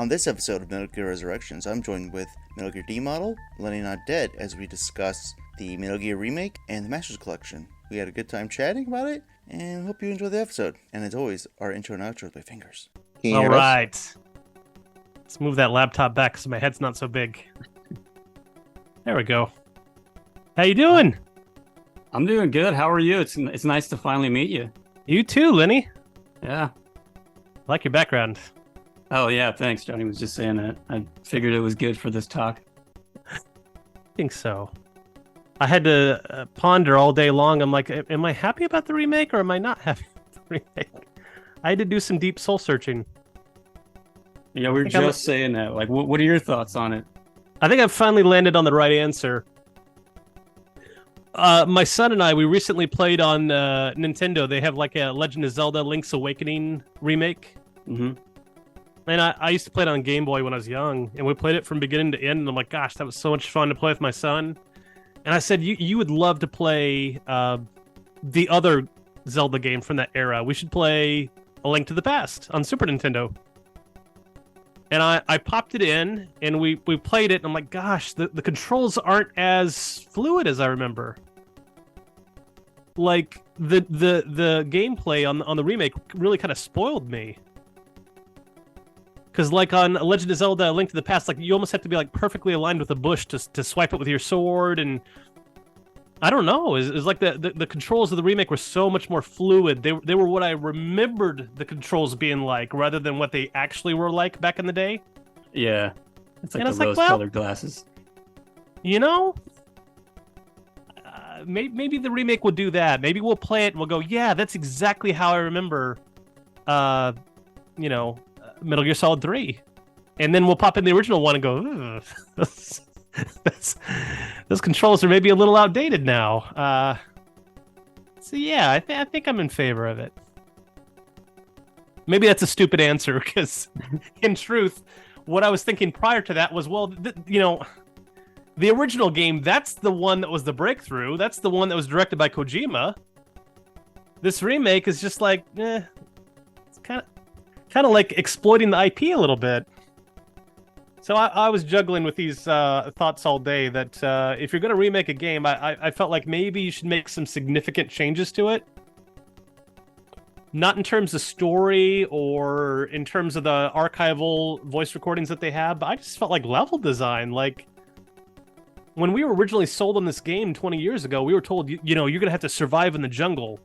On this episode of Metal Gear Resurrections, I'm joined with Metal Gear D Model, Lenny Not Dead, as we discuss the Metal Gear Remake and the Masters Collection. We had a good time chatting about it, and hope you enjoy the episode. And as always, our intro and outro is by Fingers. All right. Let's move that laptop back because my head's not so big. There we go. How you doing? I'm doing good. How are you? It's nice to finally meet you. You too, Lenny. Yeah. I like your background. Oh, yeah. Thanks. Johnny was just saying that. I figured it was good for this talk. I think so. I had to ponder all day long. I'm like, am I happy about the remake or am I not happy about the remake? I had to do some deep soul searching. Yeah, we were just saying that. Like, what are your thoughts on it? I think I've finally landed on the right answer. My son and I, we recently played on Nintendo. They have like a Legend of Zelda Link's Awakening remake. Mm-hmm. And I used to play it on Game Boy when I was young, and we played it from beginning to end, and I'm like, gosh, that was so much fun to play with my son. And I said, you would love to play the other Zelda game from that era. We should play A Link to the Past on Super Nintendo. And I popped it in, and we played it, and I'm like, gosh, the controls aren't as fluid as I remember. Like, the gameplay on the remake really kind of spoiled me. Because, like, on Legend of Zelda A Link to the Past, like, you almost have to be, like, perfectly aligned with a bush to swipe it with your sword, and I don't know. It's like the controls of the remake were so much more fluid. They were what I remembered the controls being like, rather than what they actually were like back in the day. Yeah. It's like the rose-colored glasses. You know? Maybe the remake will do that. Maybe we'll play it and we'll go, yeah, that's exactly how I remember, Metal Gear Solid 3. And then we'll pop in the original one and go, those controls are maybe a little outdated now. So yeah, I think I'm in favor of it. Maybe that's a stupid answer, because in truth, what I was thinking prior to that was, well, the original game, that's the one that was the breakthrough. That's the one that was directed by Kojima. This remake is just like, it's kind of like exploiting the IP a little bit. So I was juggling with these thoughts all day that if you're going to remake a game, I felt like maybe you should make some significant changes to it. Not in terms of story or in terms of the archival voice recordings that they have, but I just felt like level design. Like, when we were originally sold on this game 20 years ago, we were told, you're going to have to survive in the jungle.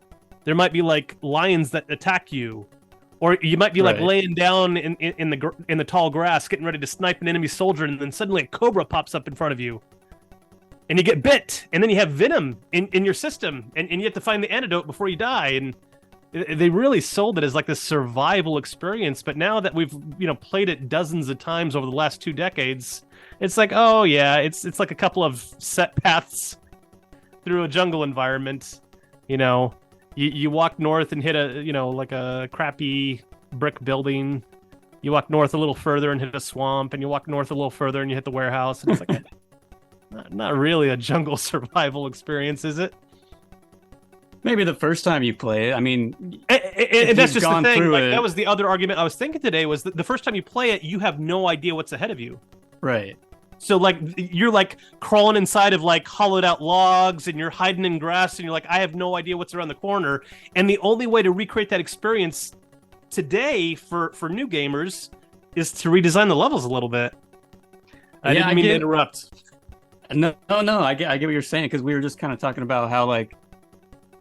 There might be, like, lions that attack you. Or you might be like laying down in the tall grass, getting ready to snipe an enemy soldier, and then suddenly a cobra pops up in front of you, and you get bit, and then you have venom in your system, and you have to find the antidote before you die. And they really sold it as like this survival experience. But now that we've played it dozens of times over the last 2 decades, it's like, oh yeah, it's like a couple of set paths through a jungle environment, You walk north and hit like a crappy brick building. You walk north a little further and hit a swamp, and you walk north a little further and you hit the warehouse. And it's like not really a jungle survival experience, is it? Maybe the first time you play it. I mean, and that's just the thing. Like, that was the other argument I was thinking today, was that the first time you play it, you have no idea what's ahead of you. Right. So, like, you're, like, crawling inside of, like, hollowed-out logs, and you're hiding in grass, and you're like, I have no idea what's around the corner. And the only way to recreate that experience today for new gamers is to redesign the levels a little bit. I didn't mean to interrupt. No, I get what you're saying, because we were just kind of talking about how, like,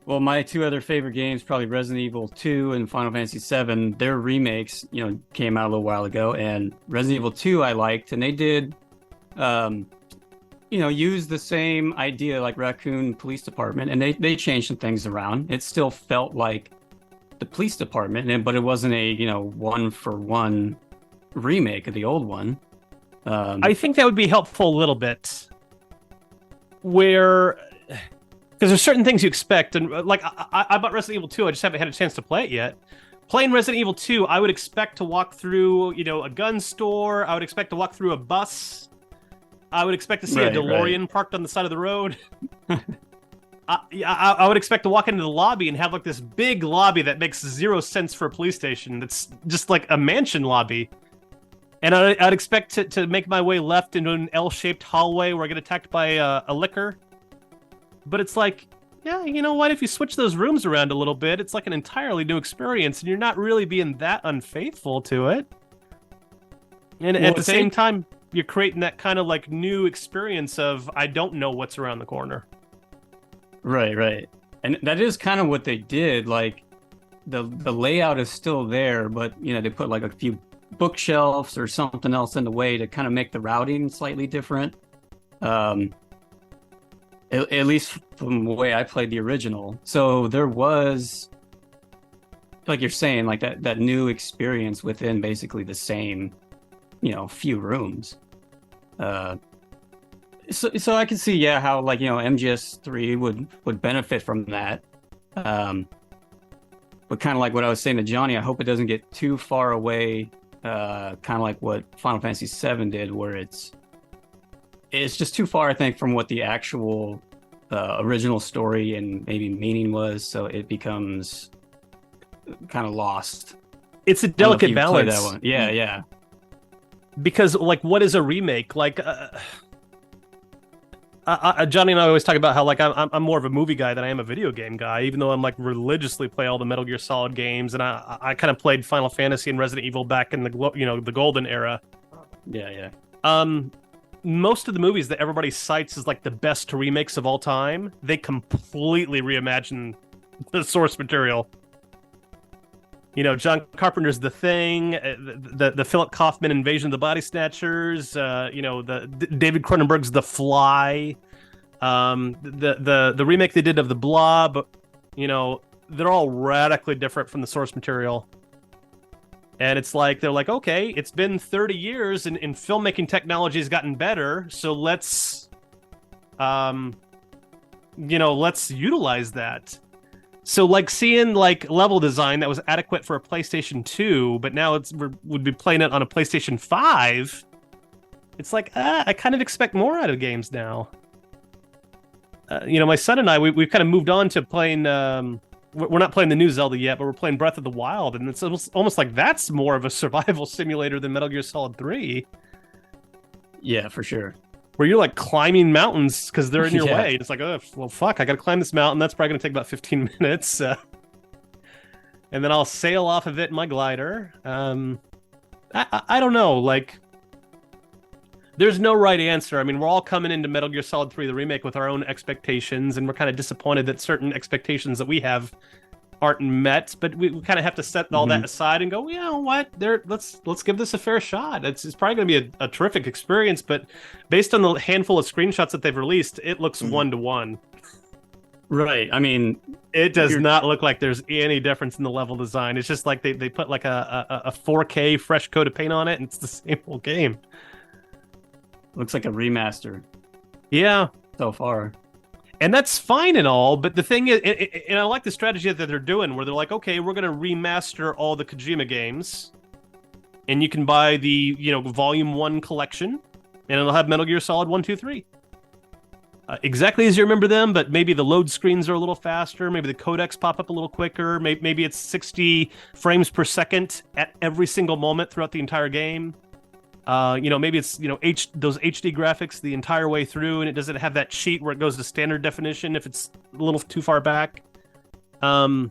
well, my 2 other favorite games, probably Resident Evil 2 and Final Fantasy 7, their remakes, came out a little while ago, and Resident Evil 2 I liked, and they did... use the same idea, like Raccoon Police Department, and they changed some things around. It still felt like the police department, but it wasn't a one-for-one remake of the old one. I think that would be helpful a little bit, because there's certain things you expect, and like I bought Resident Evil 2, I just haven't had a chance to play it yet. Playing Resident Evil 2, I would expect to walk through, a gun store. I would expect to walk through a bus. I would expect to see a DeLorean parked on the side of the road. I would expect to walk into the lobby and have like this big lobby that makes zero sense for a police station. That's just like a mansion lobby. And I'd expect to make my way left into an L-shaped hallway where I get attacked by a licker. But it's like, yeah, you know what? If you switch those rooms around a little bit, it's like an entirely new experience, and you're not really being that unfaithful to it. And at the same time, you're creating that kind of like new experience of, I don't know what's around the corner. Right. And that is kind of what they did. Like the layout is still there, but they put like a few bookshelves or something else in the way to kind of make the routing slightly different. At least from the way I played the original. So there was, like you're saying, like that new experience within basically the same, few rooms. So I can see, how like, MGS3 would benefit from that. But kind of like what I was saying to Johnny, I hope it doesn't get too far away, kind of like what Final Fantasy VII did, where it's just too far, I think, from what the actual original story and maybe meaning was, so it becomes kind of lost. It's a delicate balance. That one. Yeah. Because, like, what is a remake? Like, Johnny and I always talk about how, like, I'm more of a movie guy than I am a video game guy, even though I'm, like, religiously play all the Metal Gear Solid games, and I kind of played Final Fantasy and Resident Evil back in the golden era. Yeah. Most of the movies that everybody cites as like the best remakes of all time, they completely reimagine the source material. John Carpenter's The Thing, the Philip Kaufman Invasion of the Body Snatchers, the David Cronenberg's The Fly, the remake they did of The Blob. They're all radically different from the source material. And it's like, they're like, okay, it's been 30 years and filmmaking technology has gotten better, so let's utilize that. So like seeing like level design that was adequate for a PlayStation 2, but now would be playing it on a PlayStation 5. It's like, I kind of expect more out of games now. My son and I, we've kind of moved on to playing, we're not playing the new Zelda yet, but we're playing Breath of the Wild, and it's almost like that's more of a survival simulator than Metal Gear Solid 3. Yeah, for sure. Where you're like climbing mountains because they're in your Yeah. way. It's like, oh, well, fuck, I gotta climb this mountain. That's probably gonna take about 15 minutes. And then I'll sail off of it in my glider. I don't know, like, there's no right answer. I mean, we're all coming into Metal Gear Solid 3, the remake, with our own expectations, and we're kind of disappointed that certain expectations that we have aren't met. But we kind of have to set all that aside and go, you know what? Let's give this a fair shot. It's probably going to be a terrific experience, but based on the handful of screenshots that they've released, it looks 1-to-1. Right. I mean, it does not look like there's any difference in the level design. It's just like they put like a 4K fresh coat of paint on it, and it's the same whole game. Looks like a remaster. Yeah. So far. And that's fine and all, but the thing is, and I like the strategy that they're doing, where they're like, okay, we're going to remaster all the Kojima games, and you can buy the, Volume 1 collection, and it'll have Metal Gear Solid 1, 2, 3. Exactly as you remember them, but maybe the load screens are a little faster, maybe the codecs pop up a little quicker, maybe it's 60 frames per second at every single moment throughout the entire game. Maybe it's, those HD graphics the entire way through, and it doesn't have that cheat where it goes to standard definition if it's a little too far back. So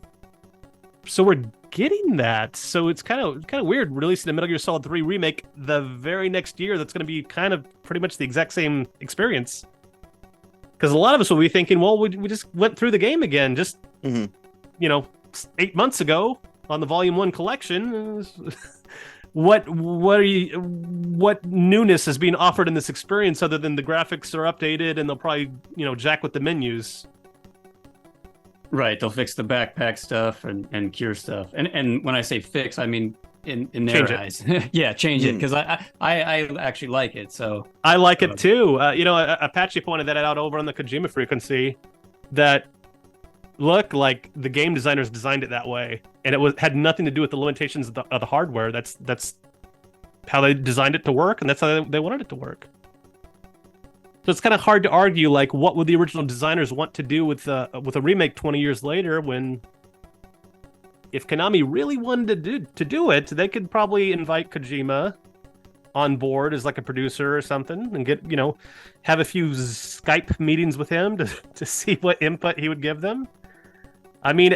we're getting that. So it's kind of weird releasing a Metal Gear Solid 3 remake the very next year that's going to be kind of pretty much the exact same experience. Because a lot of us will be thinking, well, we just went through the game again just, 8 months ago on the Volume 1 collection. What newness is being offered in this experience other than the graphics are updated and they'll probably, jack with the menus. Right, they'll fix the backpack stuff and cure stuff. And when I say fix, I mean in their eyes. Yeah, change it, because I actually like it. So I like it too. Apache pointed that out over on the Kojima frequency, that look, like the game designers designed it that way, and it had nothing to do with the limitations of the hardware. That's how they designed it to work, and that's how they wanted it to work. So it's kind of hard to argue, like, what would the original designers want to do with a remake 20 years later, when if Konami really wanted to do it, they could probably invite Kojima on board as like a producer or something, and get have a few Skype meetings with him to see what input he would give them. I mean,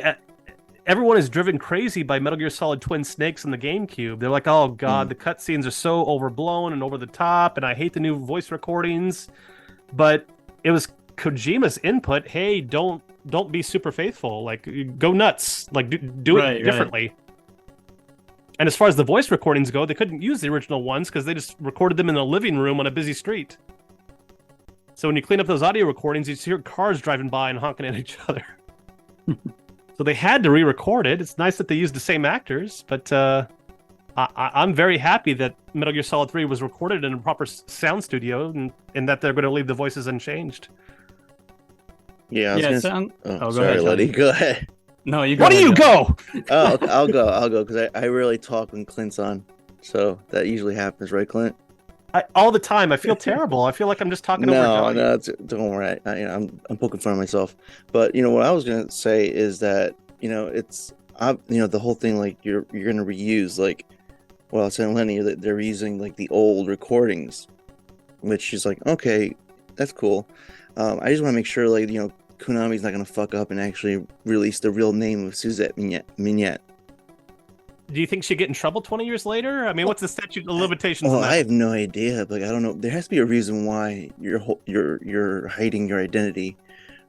everyone is driven crazy by Metal Gear Solid Twin Snakes on the GameCube. They're like, oh god, the cutscenes are so overblown and over the top, and I hate the new voice recordings. But it was Kojima's input. Hey, don't be super faithful. Like, go nuts. Like, do it differently. Right. And as far as the voice recordings go, they couldn't use the original ones because they just recorded them in a living room on a busy street. So when you clean up those audio recordings, you hear cars driving by and honking at each other. So they had to re-record it. It's nice that they used the same actors, but I'm very happy that Metal Gear Solid 3 was recorded in a proper sound studio, and that they're going to leave the voices unchanged. Yeah, go sorry, ahead, Letty. Go ahead. No, you go. Why do you go? Oh, okay, I'll go because I really talk when Clint's on, so that usually happens, right, Clint? All the time. I feel terrible. I feel like I'm just talking over Johnny. No, don't worry. I'm poking fun of myself. But what I was gonna say is that it's the whole thing, like you're gonna reuse, like, well, I was saying Lenny that they're using like the old recordings, which she's like, okay, that's cool. I just want to make sure, like, Konami's not gonna fuck up and actually release the real name of Suzette Mignette. Do you think she'd get in trouble 20 years later? I mean, what's the statute of limitations on that? I have no idea. Like, I don't know. There has to be a reason why you're hiding your identity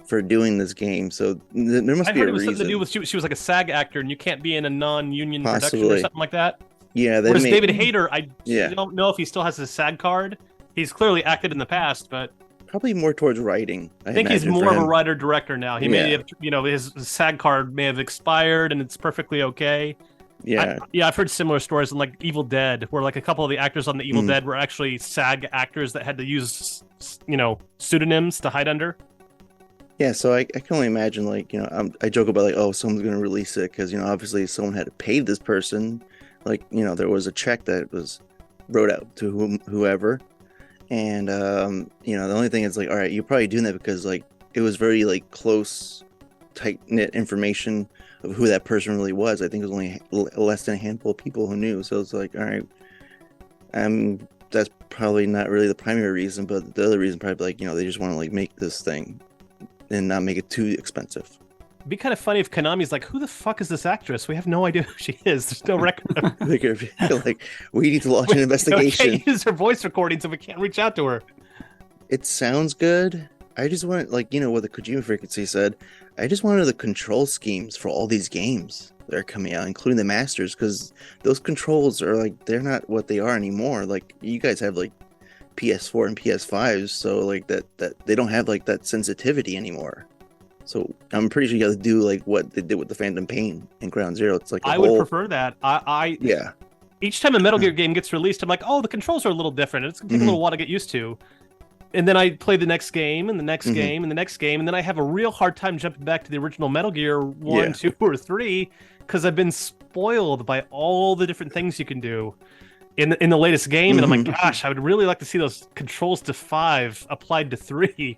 for doing this game. So there must be a reason. I heard it was something to do with she was like a SAG actor, and you can't be in a non-union production or something like that. Yeah. Whereas David Hayter, I don't know if he still has his SAG card. He's clearly acted in the past, but probably more towards writing. I think he's more of a writer-director now. He may have, his SAG card may have expired, and it's perfectly okay. Yeah, I've heard similar stories in like Evil Dead, where like a couple of the actors on the Evil Dead were actually SAG actors that had to use, pseudonyms to hide under. Yeah, so I can only imagine, like, I joke about, like, oh, someone's going to release it because, obviously someone had to pay this person. Like, there was a check that was wrote out to whoever. And, the only thing is, like, all right, you're probably doing that because, like, it was very, like, close, tight-knit information of who that person really was. I think it was only less than a handful of people who knew. So it's like, all right, that's probably not really the primary reason, but the other reason probably, like, they just want to, like, make this thing and not make it too expensive. It'd be kind of funny if Konami's like, who the fuck is this actress? We have no idea who she is. There's no record of her. Like, we need to launch an investigation. We can't use her voice recordings if we can't reach out to her. It sounds good. I just want, like, what the Kojima Frequency said, I just wanted the control schemes for all these games that are coming out, including the Masters, because those controls are, like, they're not what they are anymore. Like, you guys have, like, PS4 and PS5s, so, like, that they don't have, like, that sensitivity anymore. So I'm pretty sure you got to do, like, what they did with the Phantom Pain and Ground Zero. It's like I would prefer that. Yeah. Each time a Metal Gear game gets released, I'm like, oh, the controls are a little different. It's gonna take a little while to get used to. And then I play the next game, and the next game, and the next game, and then I have a real hard time jumping back to the original Metal Gear 1, 2, or 3, because I've been spoiled by all the different things you can do in the latest game, and I'm like, gosh, I would really like to see those controls to 5 applied to 3.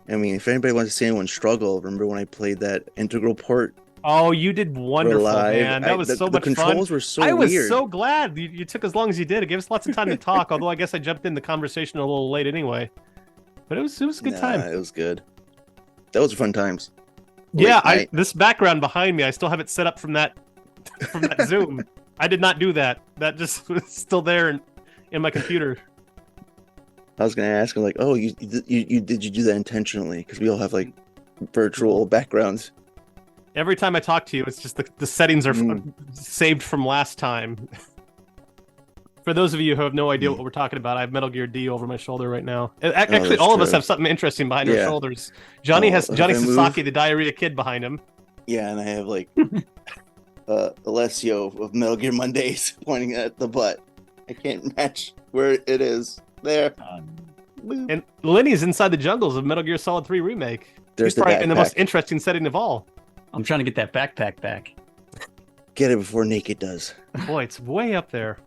I mean, if anybody wants to see anyone struggle, remember when I played that Integral port? Oh, you did wonderful, man. That was so much fun. The controls were so weird. I was weird. so glad you took as long as you did. It gave us lots of time to talk, although I guess I jumped in the conversation a little late anyway. But it was a good time. It was good. That was fun times. Yeah, this background behind me, I still have it set up from that Zoom. I did not do that. That just was still there in my computer. I was gonna ask him, like, oh, did you do that intentionally? Because we all have, like, virtual backgrounds. Every time I talk to you, it's just the settings are saved from last time. For those of you who have no idea what we're talking about, I have Metal Gear D over my shoulder right now. Actually, all of us have something interesting behind our shoulders. Johnny has Johnny Sasaki, the diarrhea kid, behind him. Yeah, and I have, like, Alessio of Metal Gear Mondays pointing at the butt. I can't match where it is. There. And Lenny's inside the jungles of Metal Gear Solid 3 Remake. He's probably in the most interesting setting of all. I'm trying to get that backpack back. Get it before Naked does. Boy, it's way up there.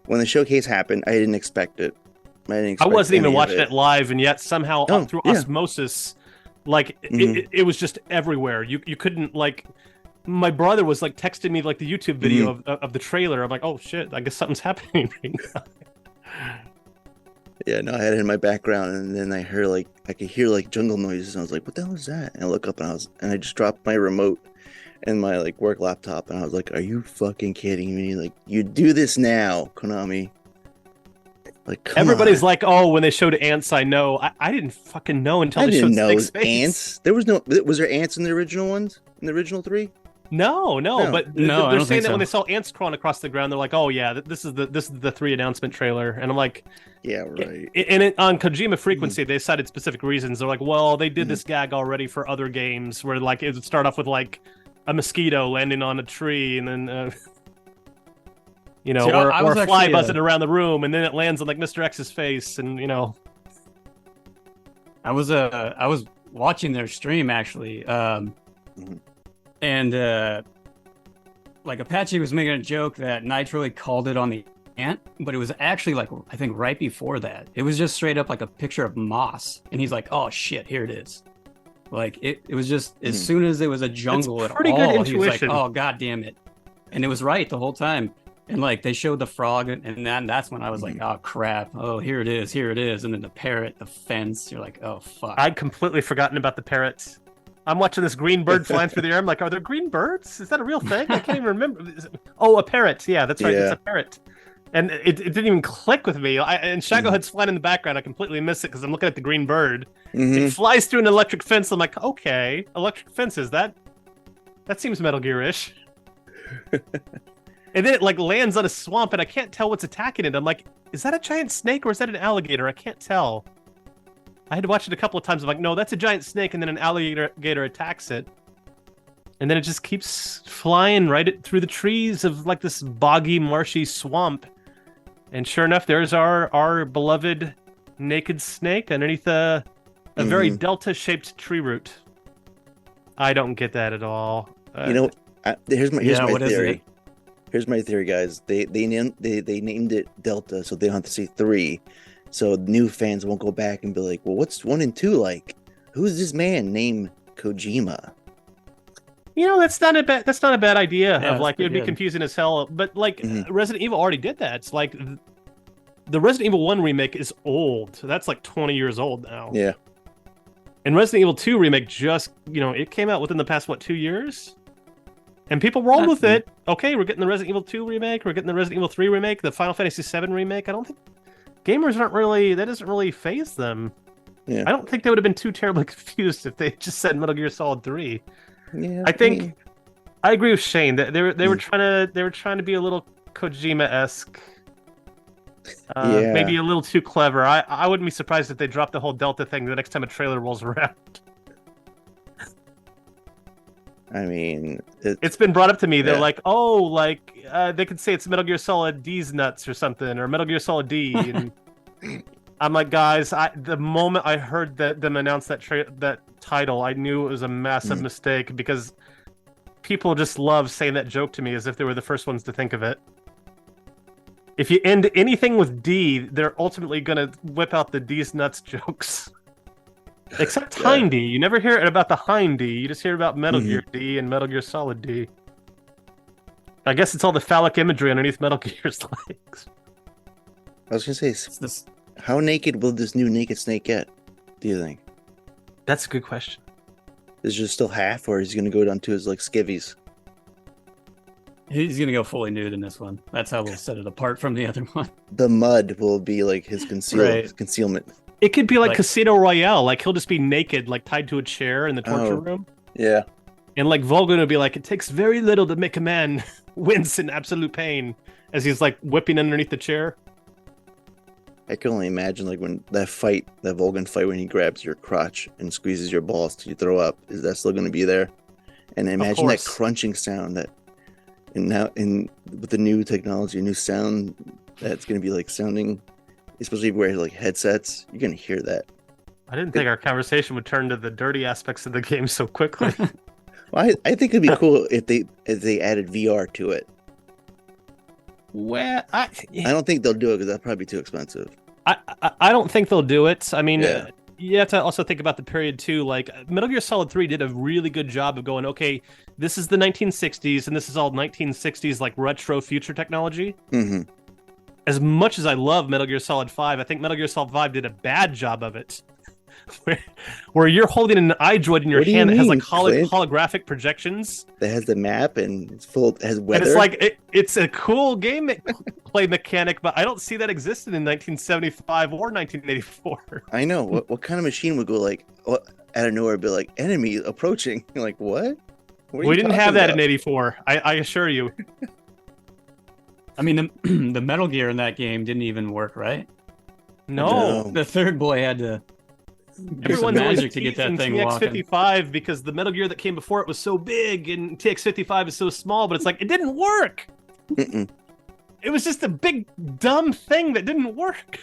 When the showcase happened, I didn't expect it. I wasn't even watching it live, and yet somehow through osmosis, like, it was just everywhere. You couldn't, like... My brother was, like, texting me, like, the YouTube video of the trailer. I'm like, oh, shit, I guess something's happening right now. Yeah, no, I had it in my background, and then I could hear like jungle noises, and I was like, "What the hell is that?" And I look up, and I just dropped my remote and my like work laptop, and I was like, "Are you fucking kidding me? Like, you do this now, Konami?" Like, come Everybody's on. like, "Oh, when they showed ants, I know." I didn't fucking know until I they didn't showed know Snake's face. ants. Was there ants in the original ones? In the original three? No, No. but No, I they're don't saying think that when so. they saw ants crawling across the ground, they're like, "Oh yeah, this is the 3 announcement trailer," and I'm like, Yeah, right. on Kojima Frequency, they cited specific reasons. They're like, "Well, they did this gag already for other games, where like it would start off with like a mosquito landing on a tree, and then See, I or was a fly actually buzzing around the room, and then it lands on like Mr. X's face, and I was watching their stream actually, and like Apache was making a joke that Nitro had called it on the ant, but it was actually like I think right before that. It was just straight up like a picture of moss, and he's like, "Oh shit, here it is." Like it was just as soon as it was a jungle at pretty good all, he was like, intuition. "Oh god damn it," and it was right the whole time. And like they showed the frog, and that's when I was like, "Oh crap! Oh here it is, here it is!" And then the parrot, the fence. You're like, "Oh fuck!" I'd completely forgotten about the parrots. I'm watching this green bird flying through the air. I'm like, are there green birds? Is that a real thing? I can't even remember. Oh, a parrot. Yeah, that's right. Yeah. It's a parrot. And it didn't even click with me. And Shadowhead's flying in the background. I completely miss it because I'm looking at the green bird. It flies through an electric fence. I'm like, okay, electric fences. That seems Metal Gear-ish. And then it like lands on a swamp, and I can't tell what's attacking it. I'm like, is that a giant snake or is that an alligator? I can't tell. I had to watch it a couple of times. I'm like, no, that's a giant snake, and then an alligator attacks it. And then it just keeps flying right through the trees of like this boggy, marshy swamp. And sure enough, there's our beloved naked snake underneath a very delta-shaped tree root. I don't get that at all. Here's my what is theory. it? Here's my theory, guys. They named it Delta, so they don't have to say 3. So new fans won't go back and be like, "Well, what's 1 and 2 like? Who's this man named Kojima?" That's not a bad idea. Yeah, of like, it would be good. confusing as hell. But like, Resident Evil already did that. It's like the Resident Evil 1 remake is old. So that's like 20 years old now. Yeah. And Resident Evil 2 remake just, it came out within the past, 2 years? And people rolled with it. Okay, we're getting the Resident Evil 2 remake. We're getting the Resident Evil 3 remake, the Final Fantasy 7 remake. I don't think gamers that doesn't really faze them. Yeah. I don't think they would have been too terribly confused if they just said Metal Gear Solid 3. Yeah. I agree with Shane that they were trying to be a little Kojima-esque. Maybe a little too clever. I wouldn't be surprised if they dropped the whole Delta thing the next time a trailer rolls around. I mean, It's been brought up to me. They're Yeah. like, oh, they could say it's Metal Gear Solid D's nuts or something, or Metal Gear Solid D. And I'm like, guys, the moment I heard them announce that title, I knew it was a massive mistake because people just love saying that joke to me as if they were the first ones to think of it. If you end anything with D, they're ultimately gonna whip out the D's nuts jokes. Except Hind D. You never hear about the Hind D. You just hear about Metal Gear D and Metal Gear Solid D. I guess it's all the phallic imagery underneath Metal Gear's legs. I was gonna say, how naked will this new Naked Snake get? Do you think? That's a good question. Is it just still half, or is he gonna go down to his like skivvies? He's gonna go fully nude in this one. That's how we'll set it apart from the other one. The mud will be like his Right. concealment. It could be like Like- Casino Royale. Like he'll just be naked, like tied to a chair in the torture room. Yeah. And like Vulcan would be like, it takes very little to make a man wince in absolute pain as he's like whipping underneath the chair. I can only imagine like when that Vulcan fight when he grabs your crotch and squeezes your balls till you throw up. Is that still going to be there? And imagine that course. crunching sound with the new technology, new sound that's going to be like sounding, especially if you wear like headsets, you're going to hear that. I didn't think our conversation would turn to the dirty aspects of the game so quickly. Well, I think it'd be cool if they added VR to it. Well, I don't think they'll do it because that'd probably be too expensive. I don't think they'll do it. I mean, Yeah. you have to also think about the period too. Like Metal Gear Solid 3 did a really good job of going, okay, this is the 1960s and this is all 1960s like retro future technology. Mm-hmm. as much as I love Metal Gear Solid 5, I think Metal Gear Solid 5 did a bad job of it. where you're holding an iDroid in your What do you hand that has mean, like Clint? holographic projections. That has the map and it's full. It has weather. And it's like it's a cool game play mechanic, but I don't see that existing in 1975 or 1984. I know. What kind of machine would go like out of nowhere, be like enemy approaching? You're like what? We didn't have that in '84. I assure you. I mean, the Metal Gear in that game didn't even work, right? No. The third boy had to do some Everyone's always magic to get that thing walking. TX55 because the Metal Gear that came before it was so big and TX55 is so small, but it's like it didn't work. Mm-mm. It was just a big dumb thing that didn't work.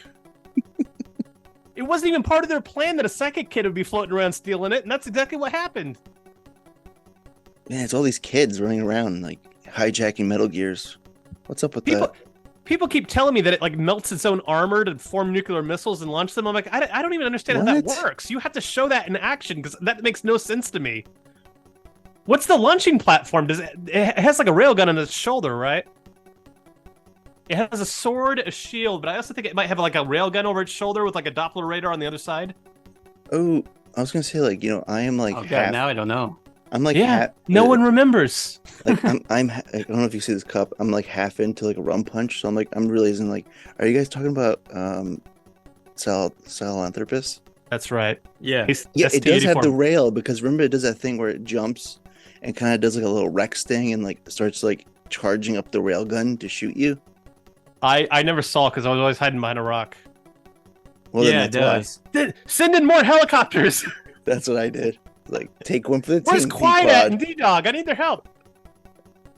It wasn't even part of their plan that a psychic kid would be floating around stealing it, and that's exactly what happened. Man, it's all these kids running around like hijacking Metal Gears. What's up with that? People keep telling me that it like melts its own armor to form nuclear missiles and launch them. I'm like, I don't even understand how that works. You have to show that in action because that makes no sense to me. What's the launching platform? It has like a railgun on its shoulder, right? It has a sword, a shield, but I also think it might have like a railgun over its shoulder with like a Doppler radar on the other side. Oh, I was gonna say like I am like Oh half. god, now I don't know. I'm like Yeah, half, no one remembers. like I don't know if you see this cup. I'm like half into like a rum punch, so I'm realizing like, are you guys talking about Sahelanthropus? That's right. Yeah. Yeah, it does have ST-84. the rail because remember it does that thing where it jumps and kind of does like a little Rex thing and like starts like charging up the railgun to shoot you. I never saw because I was always hiding behind a rock. Well, Yeah, it then does. Send in more helicopters. that's what I did. Like take one for the Where's team. Quiet P-Quad. at and D-Dog? I need their help.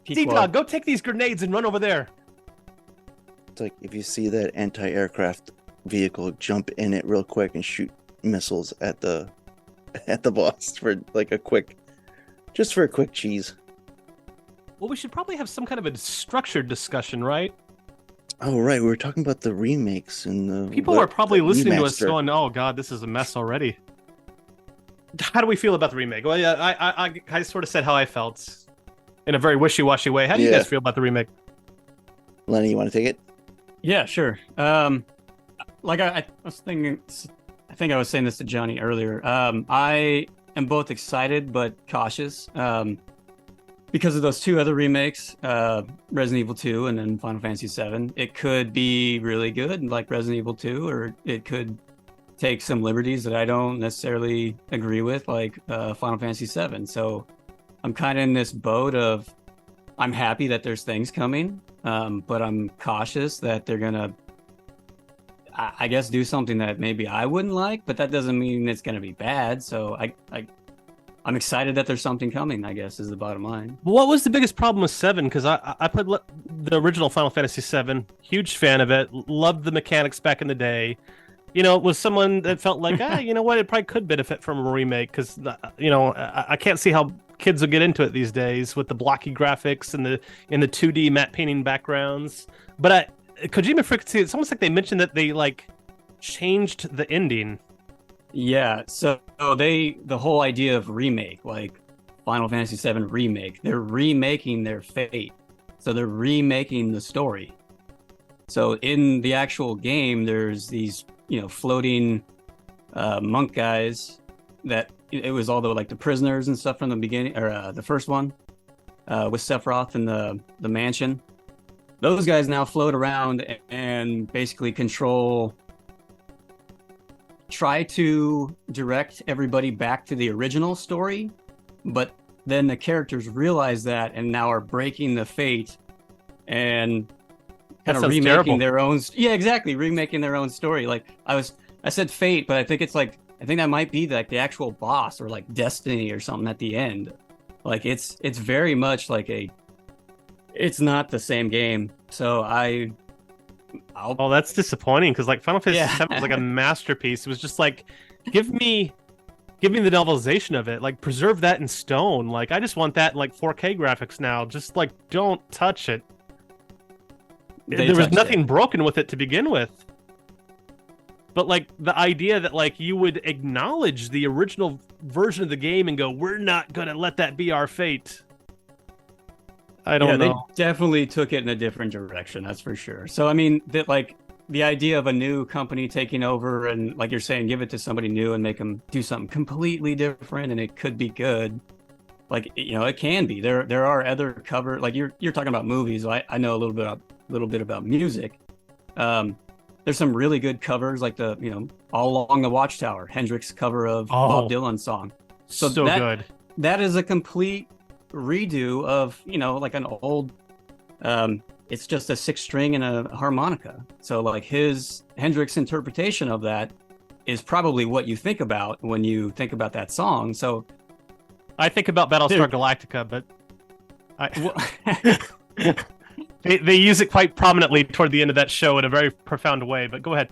Pequod. D-Dog, go take these grenades and run over there. It's like if you see that anti-aircraft vehicle, jump in it real quick and shoot missiles at the boss for like a quick cheese. Well, we should probably have some kind of a structured discussion, right? Oh right, we were talking about the remakes and the People are probably the listening to us remaster. going, "Oh God, this is a mess already." How do we feel about the remake? Well, yeah, I sort of said how I felt in a very wishy-washy way. How do you Yeah. guys feel about the remake? Lenny, you want to take it? Yeah, sure. Like I was thinking, I think I was saying this to Johnny earlier. I am both excited but cautious because of those two other remakes, Resident Evil 2 and then Final Fantasy 7. It could be really good, like Resident Evil 2, or it could take some liberties that I don't necessarily agree with, like Final Fantasy 7. So I'm kind of in this boat of I'm happy that there's things coming, but I'm cautious that they're gonna, I guess, do something that maybe I wouldn't like, but that doesn't mean it's gonna be bad. So I'm excited that there's something coming, I guess, is the bottom line. What was the biggest problem with 7? Because I played the original Final Fantasy 7, huge fan of it, loved the mechanics back in the day. You know, it was someone that felt like, you know what, it probably could benefit from a remake because, you know, I can't see how kids will get into it these days with the blocky graphics and the 2D matte painting backgrounds. But Kojima Frequency, it's almost like they mentioned that they like changed the ending. Yeah, so the whole idea of remake, like Final Fantasy 7 remake, they're remaking their fate. So they're remaking the story. So in the actual game, there's these, you know, floating monk guys that it was all the prisoners and stuff from the beginning, or the first one with Sephiroth in the mansion. Those guys now float around and basically try to direct everybody back to the original story, but then the characters realize that and now are breaking the fate and kind of remaking terrible. their own. Yeah, exactly, remaking their own story. Like I said fate, but I think it's like, I think that might be like the actual boss or like destiny or something at the end. Like it's very much like it's not the same game. So Oh, that's disappointing because like Final Fantasy Yeah. 7 was like a masterpiece. It was just like, give me the novelization of it. Like preserve that in stone. Like I just want that in like 4K graphics now. Just like don't touch it. They There was touched nothing it. broken with it to begin with. But like the idea that like you would acknowledge the original version of the game and go, we're not gonna let that be our fate. I don't They know. definitely took it in a different direction. That's for sure. So I mean, that like the idea of a new company taking over and like you're saying, give it to somebody new and make them do something completely different, and it could be good. Like it can be. There are other cover like you're talking about movies. I know a little bit about music. There's some really good covers like the All Along the Watchtower, Hendrix cover of Bob Oh, Dylan's song. So so good. that is a complete redo of like an old it's just a six string and a harmonica. So like his Hendrix interpretation of that is probably what you think about when you think about that song. So I think about Battlestar Galactica, but they use it quite prominently toward the end of that show in a very profound way. But go ahead.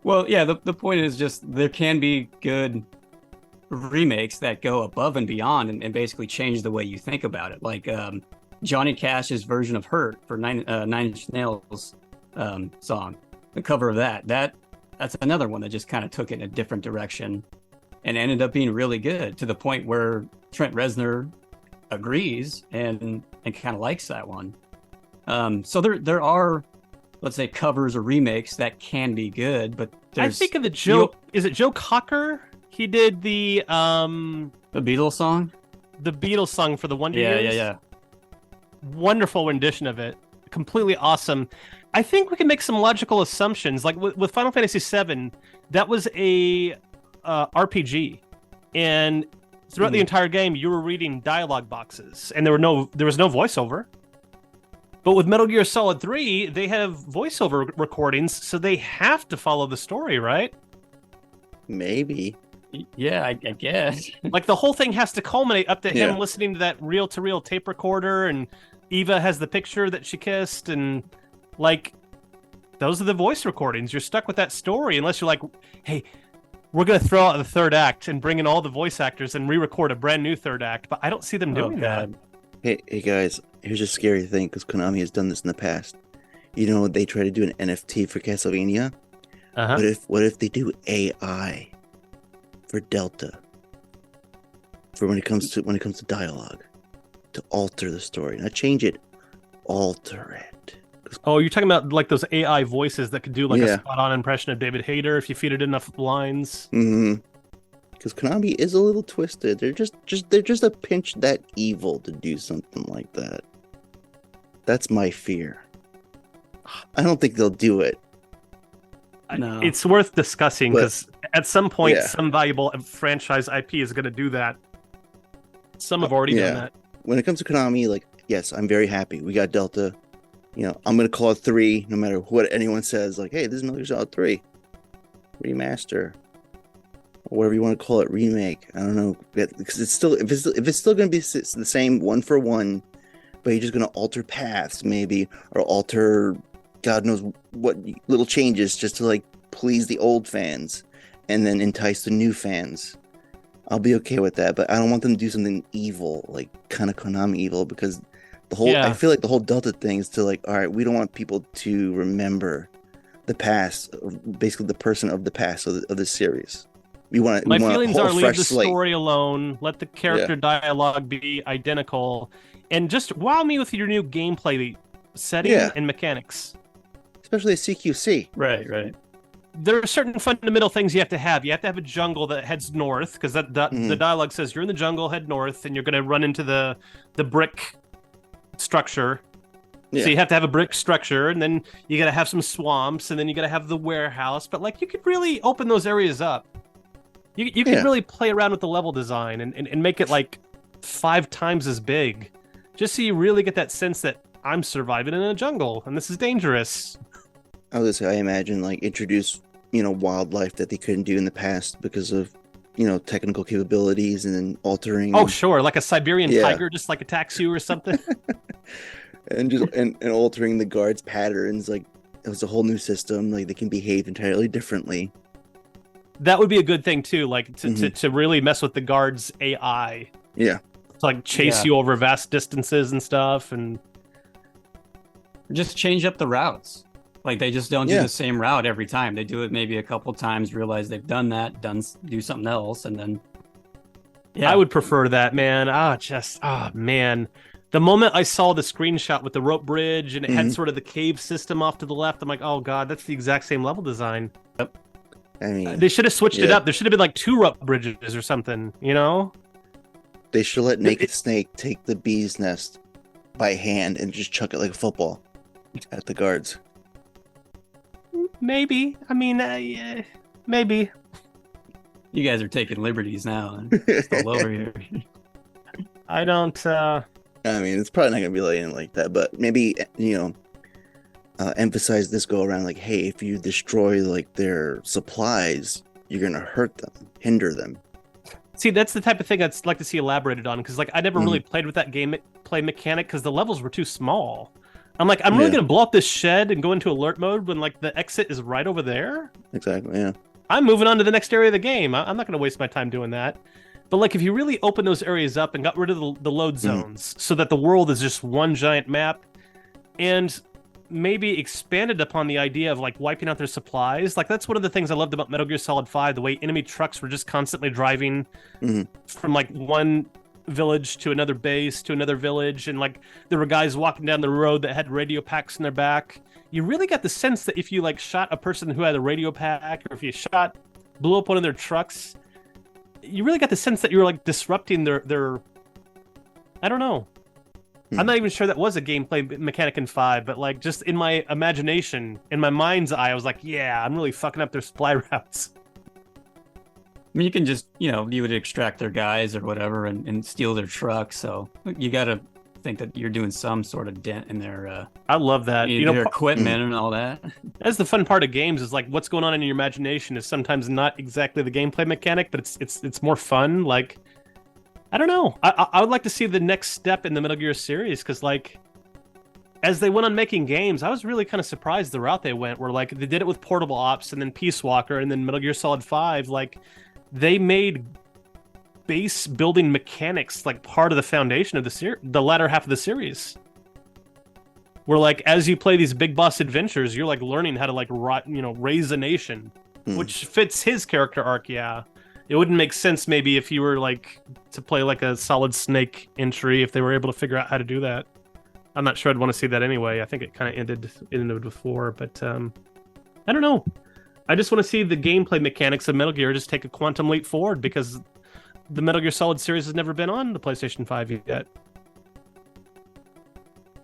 well, yeah, the point is just there can be good remakes that go above and beyond and basically change the way you think about it. Like Johnny Cash's version of Hurt for Nine Inch Nails song, the cover of that's another one that just kind of took it in a different direction and ended up being really good to the point where Trent Reznor agrees and kind of likes that one. So there are, let's say, covers or remakes that can be good, but I think of the Joe. Is it Joe Cocker? He did the Beatles song. The Beatles song for the Wonder Years. Yeah. Wonderful rendition of it. Completely awesome. I think we can make some logical assumptions. Like with Final Fantasy VII, that was a RPG, and throughout the entire game, you were reading dialogue boxes, and there was no voiceover. But with Metal Gear Solid 3, they have voiceover recordings, so they have to follow the story, right? Maybe. Yeah, I guess. Like the whole thing has to culminate up to him listening to that reel-to-reel tape recorder, and Eva has the picture that she kissed, and like those are the voice recordings. You're stuck with that story unless you're like, hey, we're going to throw out the third act and bring in all the voice actors and re-record a brand new third act. But I don't see them doing that. Hey guys, here's a scary thing because Konami has done this in the past. They try to do an NFT for Castlevania. What if they do AI for Delta? For when it comes to dialogue, to alter the story, not change it, alter it. Oh, you're talking about like those AI voices that could do like a spot-on impression of David Hayter if you feed it enough lines. Mm-hmm. Because Konami is a little twisted. They're just a pinch that evil to do something like that. That's my fear. I don't think they'll do it. No. It's worth discussing because at some point, some valuable franchise IP is going to do that. Some have already done that. When it comes to Konami, like, yes, I'm very happy. We got Delta. I'm going to call it 3, no matter what anyone says. Like, hey, this is Metal Gear Solid 3 remaster, or whatever you want to call it, remake. I don't know, because it's still if it's still going to be the same one for one, but you're just going to alter paths maybe, or alter God knows what little changes just to like please the old fans and then entice the new fans. I'll be okay with that, but I don't want them to do something evil, like kind of Konami evil, because I feel like the whole Delta thing is to like, all right, we don't want people to remember the past, basically the person of the past of the series. My feelings are leave the story alone, let the character dialogue be identical, and just wow me with your new gameplay setting and mechanics. Especially a CQC. Right. There are certain fundamental things you have to have. You have to have a jungle that heads north, because the dialogue says you're in the jungle, head north, and you're going to run into the brick structure. Yeah. So you have to have a brick structure, and then you got to have some swamps, and then you got to have the warehouse. But like, you could really open those areas up. You could really play around with the level design and make it like 5 times as big, just so you really get that sense that I'm surviving in a jungle and this is dangerous. I was gonna say, I imagine like introduce wildlife that they couldn't do in the past because of technical capabilities, and then altering. Oh sure, like a Siberian tiger just like attacks you or something. and altering the guards' patterns, like it was a whole new system. Like they can behave entirely differently. That would be a good thing too, like to really mess with the guards' AI. Yeah. To like chase you over vast distances and stuff, and just change up the routes. Like they just don't do the same route every time. They do it maybe a couple times, realize they've done that, do something else, and then. Yeah, I would prefer that, man. Man. The moment I saw the screenshot with the rope bridge and it had Mhm. sort of the cave system off to the left, I'm like, oh god, that's the exact same level design. I mean, They should have switched it yeah. up. There should have been like 2 rope bridges or something, you know? They should let Naked Snake take the bee's nest by hand and just chuck it like a football at the guards. Maybe. I mean, yeah, maybe. You guys are taking liberties now. It's all over here. I don't. I mean, it's probably not gonna be like that, but maybe emphasize this go around like, hey, if you destroy like their supplies, you're gonna hurt them, hinder them. See, that's the type of thing I'd like to see elaborated on, because like I never really played with that gameplay mechanic because the levels were too small. I'm like, I'm really gonna blow up this shed and go into alert mode when like the exit is right over there. Exactly. Yeah. I'm moving on to the next area of the game. I'm not gonna waste my time doing that. But like, if you really open those areas up and got rid of the load zones so that the world is just one giant map, and maybe expanded upon the idea of like wiping out their supplies. Like that's one of the things I loved about Metal Gear Solid 5, the way enemy trucks were just constantly driving from like one village to another base to another village, and like there were guys walking down the road that had radio packs in their back. You really got the sense that if you like shot a person who had a radio pack, or if you blew up one of their trucks, you really got the sense that you were like disrupting their I don't know. I'm not even sure that was a gameplay mechanic in 5, but like just in my imagination, in my mind's eye, I was like, yeah, I'm really fucking up their supply routes. I mean, you can just, you would extract their guys or whatever and steal their truck. So you got to think that you're doing some sort of dent in their I love that. their equipment and all that. That's the fun part of games, is like what's going on in your imagination is sometimes not exactly the gameplay mechanic, but it's more fun. Like, I don't know. I would like to see the next step in the Metal Gear series, because like as they went on making games, I was really kind of surprised the route they went, where like they did it with Portable Ops and then Peace Walker and then Metal Gear Solid 5. Like they made base building mechanics like part of the foundation of the latter half of the series. Where like as you play these big boss adventures, you're like learning how to like raise a nation, which fits his character arc. Yeah. It wouldn't make sense maybe if you were like to play like a Solid Snake entry, if they were able to figure out how to do that. I'm not sure I'd want to see that anyway. I think it kind of ended before, but I don't know. I just want to see the gameplay mechanics of Metal Gear just take a quantum leap forward, because the Metal Gear Solid series has never been on the PlayStation 5 yet.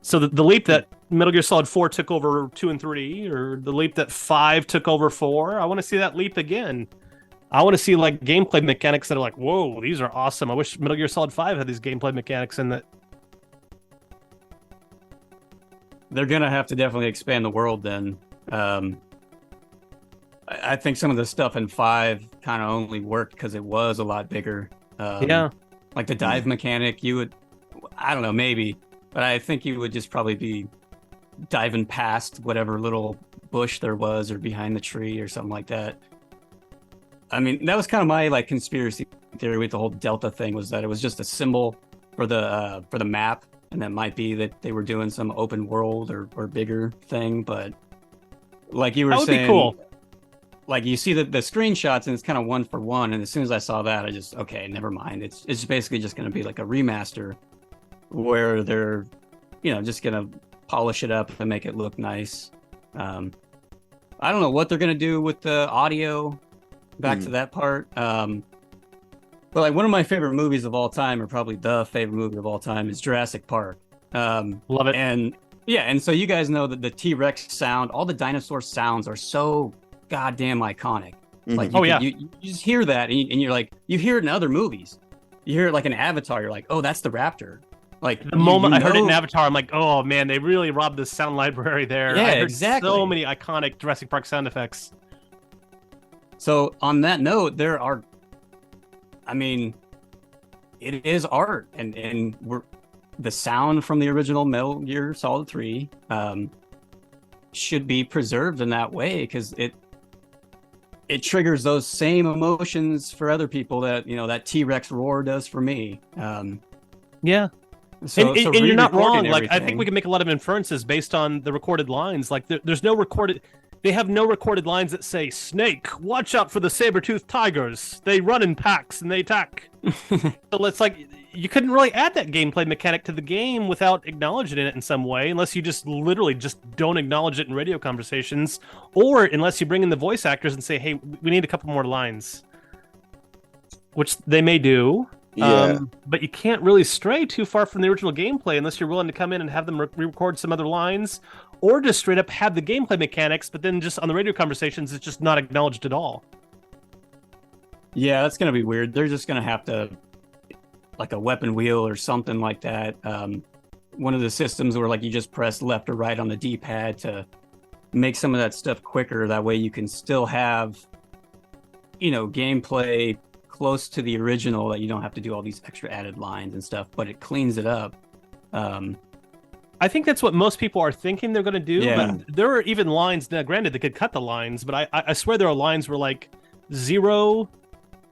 So the leap that Metal Gear Solid 4 took over 2 and 3, or the leap that 5 took over 4, I want to see that leap again. I want to see like gameplay mechanics that are like, whoa, these are awesome. I wish Metal Gear Solid 5 had these gameplay mechanics in that. They're gonna have to definitely expand the world then. I think some of the stuff in 5 kind of only worked because it was a lot bigger. Like the dive mechanic, I don't know, maybe, but I think you would just probably be diving past whatever little bush there was or behind the tree or something like that. I mean, that was kind of my like conspiracy theory with the whole Delta thing, was that it was just a symbol for the map, and that might be that they were doing some open world or bigger thing. But like you were saying, be cool. Like you see the screenshots and it's kind of one for one, and as soon as I saw that, I just okay, never mind. It's basically just going to be like a remaster where they're just going to polish it up and make it look nice. I don't know what they're going to do with the audio. Back to that part. But like one of my favorite movies of all time, or probably the favorite movie of all time, is Jurassic Park. Love it. And so you guys know that the T-Rex sound, all the dinosaur sounds are so goddamn iconic. Like you just hear that and you're like, you hear it in other movies. You hear it like in Avatar, you're like, oh, that's the raptor. Like the moment I heard it in Avatar, I'm like, oh man, they really robbed the sound library there. Yeah, I heard exactly. So many iconic Jurassic Park sound effects. So on that note, there are, I mean, it is art, and the sound from the original Metal Gear Solid 3 should be preserved in that way, because it triggers those same emotions for other people that that T-Rex roar does for me. Yeah. So and you're not wrong. Like, I everything. think we can make a lot of inferences based on the recorded lines. Like, there's no recorded. They have no recorded lines that say, Snake, watch out for the saber-toothed tigers. They run in packs and they attack. So it's like, you couldn't really add that gameplay mechanic to the game without acknowledging it in some way, unless you just literally just don't acknowledge it in radio conversations, or unless you bring in the voice actors and say, hey, we need a couple more lines. Which they may do. Yeah. But you can't really stray too far from the original gameplay unless you're willing to come in and have them re-record some other lines, or just straight up have the gameplay mechanics, but then just on the radio conversations, it's just not acknowledged at all. Yeah, that's going to be weird. They're just going to have to, like a weapon wheel or something like that. One of the systems where like you just press left or right on the D-pad to make some of that stuff quicker. That way you can still have, gameplay close to the original, that you don't have to do all these extra added lines and stuff, but it cleans it up. I think that's what most people are thinking they're going to do. Yeah. But there are even lines, now granted they could cut the lines, but I swear there are lines where like Zero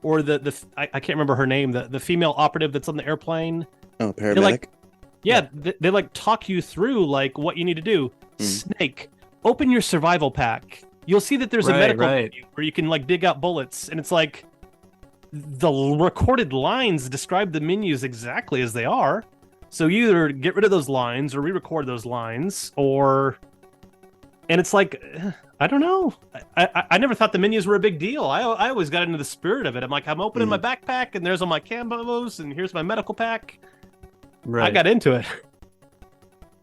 or I can't remember her name, the female operative that's on the airplane. Oh, paramedic? They like talk you through like what you need to do. Snake, open your survival pack. You'll see that there's a medical menu where you can like dig out bullets, and it's like the recorded lines describe the menus exactly as they are. So you either get rid of those lines or re-record those lines, and it's like, I don't know. I never thought the menus were a big deal. I always got into the spirit of it. I'm like, I'm opening my backpack, and there's all my cambos, and here's my medical pack. Right. I got into it.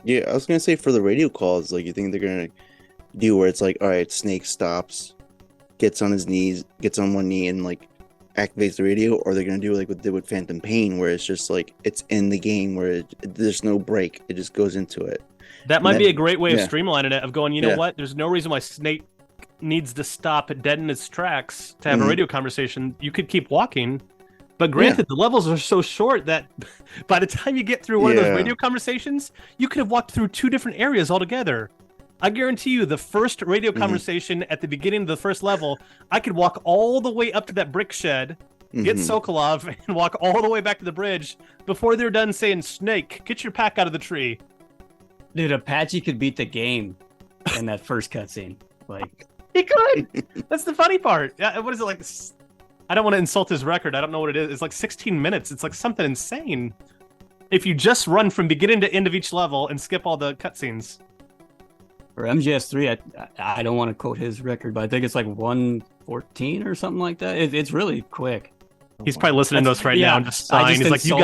Yeah, I was gonna say for the radio calls, like you think they're gonna do where it's like, all right, Snake stops, gets on his knees, gets on one knee, and like activates the radio, or they're gonna do like what they did with Phantom Pain, where it's just like it's in the game where there's no break, it just goes into it. That might be a great way of streamlining it, of going, you know what, there's no reason why Snake needs to stop dead in his tracks to have a radio conversation. You could keep walking, but granted, the levels are so short that by the time you get through one of those radio conversations, you could have walked through 2 different areas altogether. I guarantee you, the first radio conversation at the beginning of the first level, I could walk all the way up to that brick shed, get Sokolov, and walk all the way back to the bridge before they're done saying, Snake, get your pack out of the tree. Dude, Apache could beat the game in that first cutscene. Like, he could! That's the funny part. What is it like? I don't want to insult his record. I don't know what it is. It's like 16 minutes. It's like something insane. If you just run from beginning to end of each level and skip all the cutscenes. For MGS3, I don't want to quote his record, but I think it's like 1:14 or something like that. It's really quick. He's probably listening to us right now and just sighing. He's like, you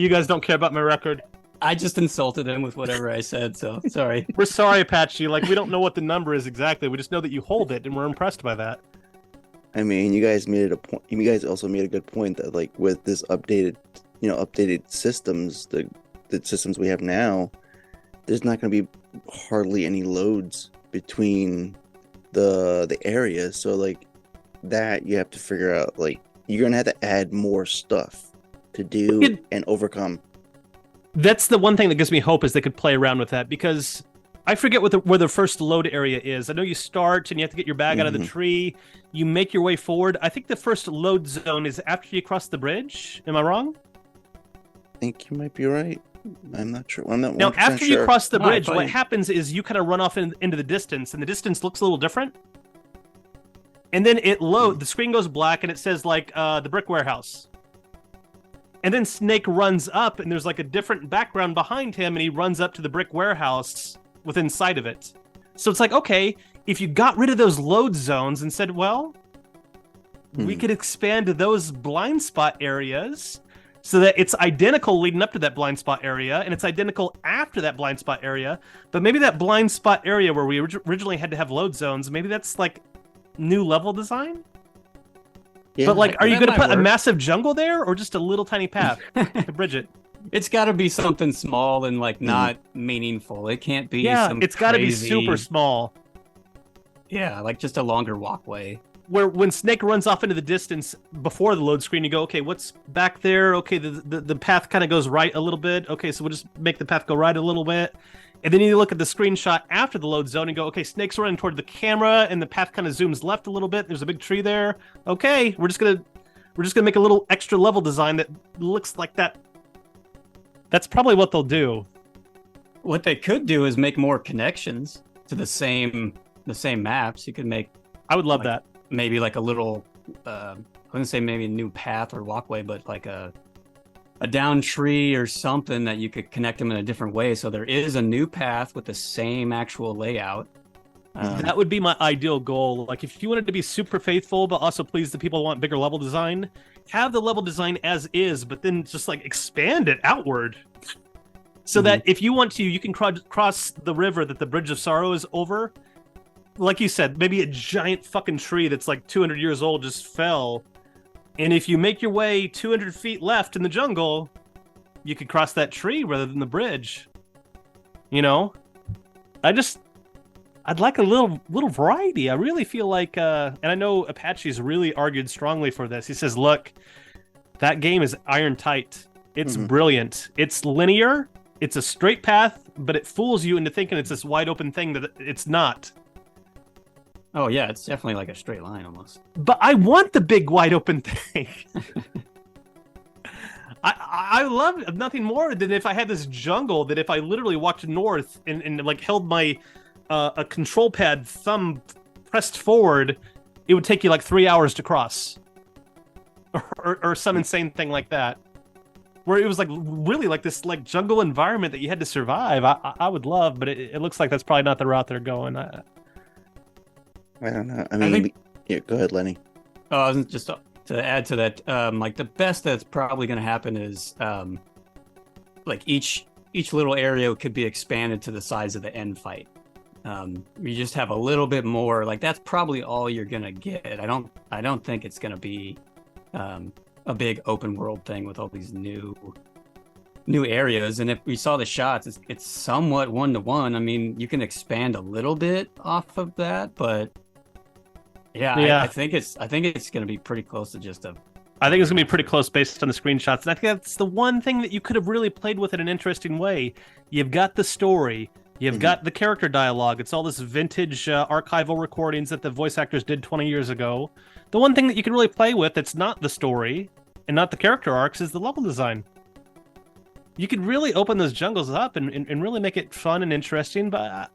guys don't care about my record. I just insulted him with whatever I said, so sorry. We're sorry, Apache. Like, we don't know what the number is exactly. We just know that you hold it, and we're impressed by that. I mean, you guys made it a point. You guys also made a good point that, like, with this updated systems, the systems we have now, there's not going to be hardly any loads between the areas. So, like, that you have to figure out. Like, you're going to have to add more stuff to do and overcome. That's the one thing that gives me hope, is they could play around with that, because I forget where the first load area is. I know you start and you have to get your bag out of the tree. You make your way forward. I think the first load zone is after you cross the bridge. Am I wrong? I think you might be right. I'm not sure. I'm not. Now, after you cross the bridge, what happens is you kind of run off into the distance, and the distance looks a little different. And then it loads. The screen goes black, and it says like the brick warehouse. And then Snake runs up, and there's like a different background behind him, and he runs up to the brick warehouse within sight of it. So it's like, okay, if you got rid of those load zones and said, well, we could expand those blind spot areas so that it's identical leading up to that blind spot area, and it's identical after that blind spot area. But maybe that blind spot area where we originally had to have load zones, maybe that's like new level design? Yeah, but like, are you going to put a massive jungle there, or just a little tiny path to bridge it? It's got to be something small and like not meaningful. It can't be. It's got to be super small. Yeah, like just a longer walkway. Where when Snake runs off into the distance before the load screen, you go, okay, what's back there? Okay, the path kind of goes right a little bit. Okay, so we'll just make the path go right a little bit. And then you look at the screenshot after the load zone and go, okay, Snake's running toward the camera, and the path kind of zooms left a little bit. There's a big tree there. Okay, we're just gonna make a little extra level design that looks like that. That's probably what they'll do. What they could do is make more connections to the same the same maps. You could make. I would love like, that. Maybe like a little. I wouldn't say maybe a new path or walkway, but like a down tree or something that you could connect them in a different way. So there is a new path with the same actual layout. That would be my ideal goal. Like, if you wanted to be super faithful, but also please the people who want bigger level design, have the level design as is, but then just like expand it outward. So that if you want to, you can cross the river that the Bridge of Sorrow is over. Like you said, maybe a giant fucking tree that's like 200 years old just fell. And if you make your way 200 feet left in the jungle, you could cross that tree rather than the bridge. You know? I'd like a little variety. I really feel like, and I know Apache's really argued strongly for this. He says, look, that game is iron tight. It's brilliant. It's linear. It's a straight path, but it fools you into thinking it's this wide open thing that it's not. Oh yeah, it's definitely like a straight line almost. But I want the big wide open thing. I love nothing more than if I had this jungle that if I literally walked north and like held my a control pad thumb pressed forward, it would take you like 3 hours to cross. Or some insane thing like that. Where it was like really like this like jungle environment that you had to survive. I would love, but it looks like that's probably not the route they're going. I don't know. I mean, yeah, go ahead, Lenny. Just to add to that, like the best that's probably going to happen is like each little area could be expanded to the size of the end fight. You just have a little bit more. Like that's probably all you're going to get. I don't think it's going to be a big open world thing with all these new areas. And if we saw the shots, it's somewhat 1-to-1. I mean, you can expand a little bit off of that, but yeah. I think it's going to be pretty close to just a. I think it's going to be pretty close based on the screenshots. And I think that's the one thing that you could have really played with in an interesting way. You've got the story. You've got the character dialogue. It's all this vintage archival recordings that the voice actors did 20 years ago. The one thing that you can really play with that's not the story and not the character arcs is the level design. You could really open those jungles up and really make it fun and interesting, but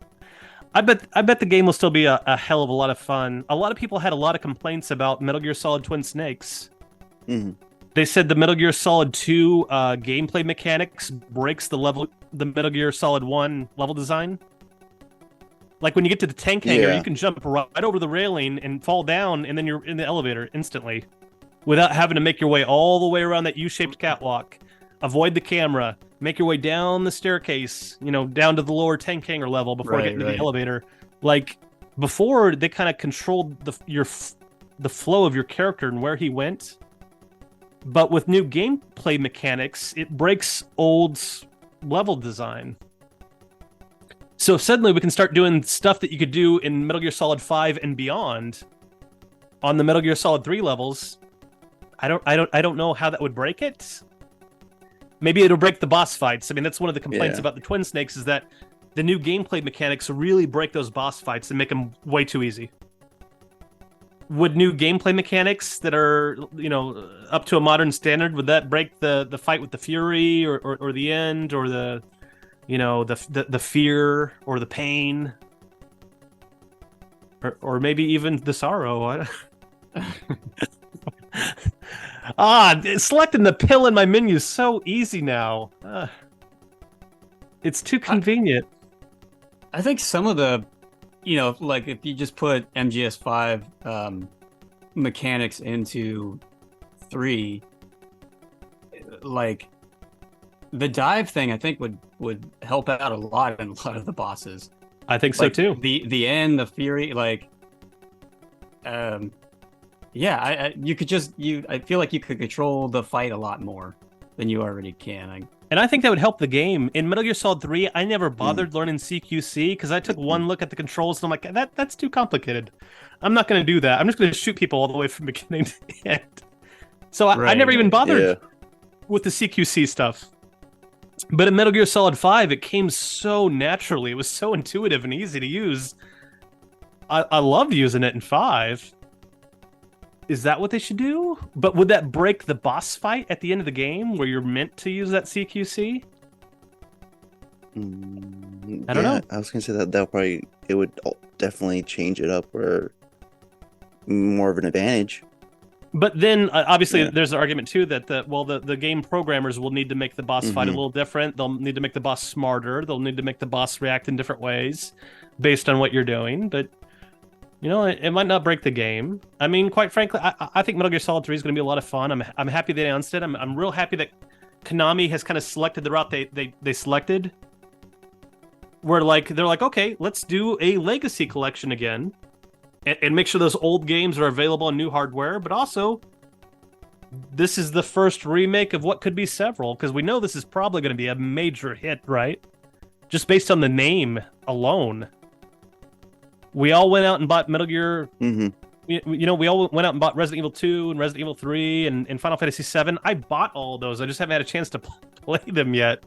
I bet the game will still be a hell of a lot of fun. A lot of people had a lot of complaints about Metal Gear Solid Twin Snakes. They said the Metal Gear Solid 2 gameplay mechanics breaks the Metal Gear Solid 1 level design. Like when you get to the tank hangar, you can jump right over the railing and fall down, and then you're in the elevator instantly, without having to make your way all the way around that U-shaped catwalk, avoid the camera, make your way down the staircase, down to the lower tank hangar level before getting to the elevator. Like before, they kind of controlled the flow of your character and where he went. But with new gameplay mechanics, it breaks old level design. So suddenly we can start doing stuff that you could do in Metal Gear Solid 5 and beyond on the Metal Gear Solid 3 levels. I don't know how that would break it. Maybe it'll break the boss fights. I mean, that's one of the complaints about the Twin Snakes is that the new gameplay mechanics really break those boss fights and make them way too easy. Would new gameplay mechanics that are, up to a modern standard, would that break the fight with the Fury or the end or the fear or the pain? Or maybe even the sorrow? Selecting the pill in my menu is so easy now. It's too convenient. I think some of the, like if you just put MGS5 mechanics into 3, like the dive thing, I think would help out a lot in a lot of the bosses. I think so too. The end, the Fury, like, you could I feel like you could control the fight a lot more than you already can. And I think that would help the game. In Metal Gear Solid 3, I never bothered learning CQC because I took one look at the controls and I'm like, that's too complicated. I'm not going to do that. I'm just going to shoot people all the way from beginning to the end. So I never even bothered with the CQC stuff. But in Metal Gear Solid 5, it came so naturally. It was so intuitive and easy to use. I loved using it in 5. Is that what they should do? But would that break the boss fight at the end of the game where you're meant to use that CQC? I don't know. I was going to say that definitely change it up or more of an advantage. But then, obviously, Yeah. there's an argument too that the game programmers will need to make the boss fight a little different. They'll need to make the boss smarter. They'll need to make the boss react in different ways based on what you're doing. But it might not break the game. I mean, quite frankly, I think Metal Gear Solid 3 is going to be a lot of fun. I'm happy they announced it. I'm real happy that Konami has kind of selected the route they selected. Where they're like, okay, let's do a legacy collection again, and make sure those old games are available on new hardware. But also, this is the first remake of what could be several, because we know this is probably going to be a major hit, right? Just based on the name alone. We all went out and bought Metal Gear. We all went out and bought Resident Evil 2 and Resident Evil 3 and Final Fantasy 7. I bought all of those. I just haven't had a chance to play them yet.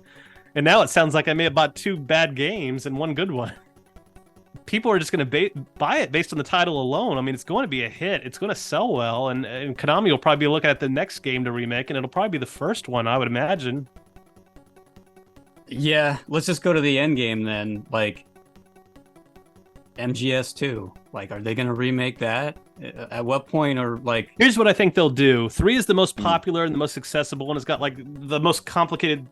And now it sounds like I may have bought 2 bad games and 1 good one. People are just going to buy it based on the title alone. I mean, it's going to be a hit. It's going to sell well. And Konami will probably be looking at the next game to remake, and it'll probably be the first one, I would imagine. Yeah, let's just go to the end game then. Like, MGS2. Like, are they going to remake that? At what point are, like... Here's what I think they'll do. 3 is the most popular and the most accessible, and it's got, like, the most complicated...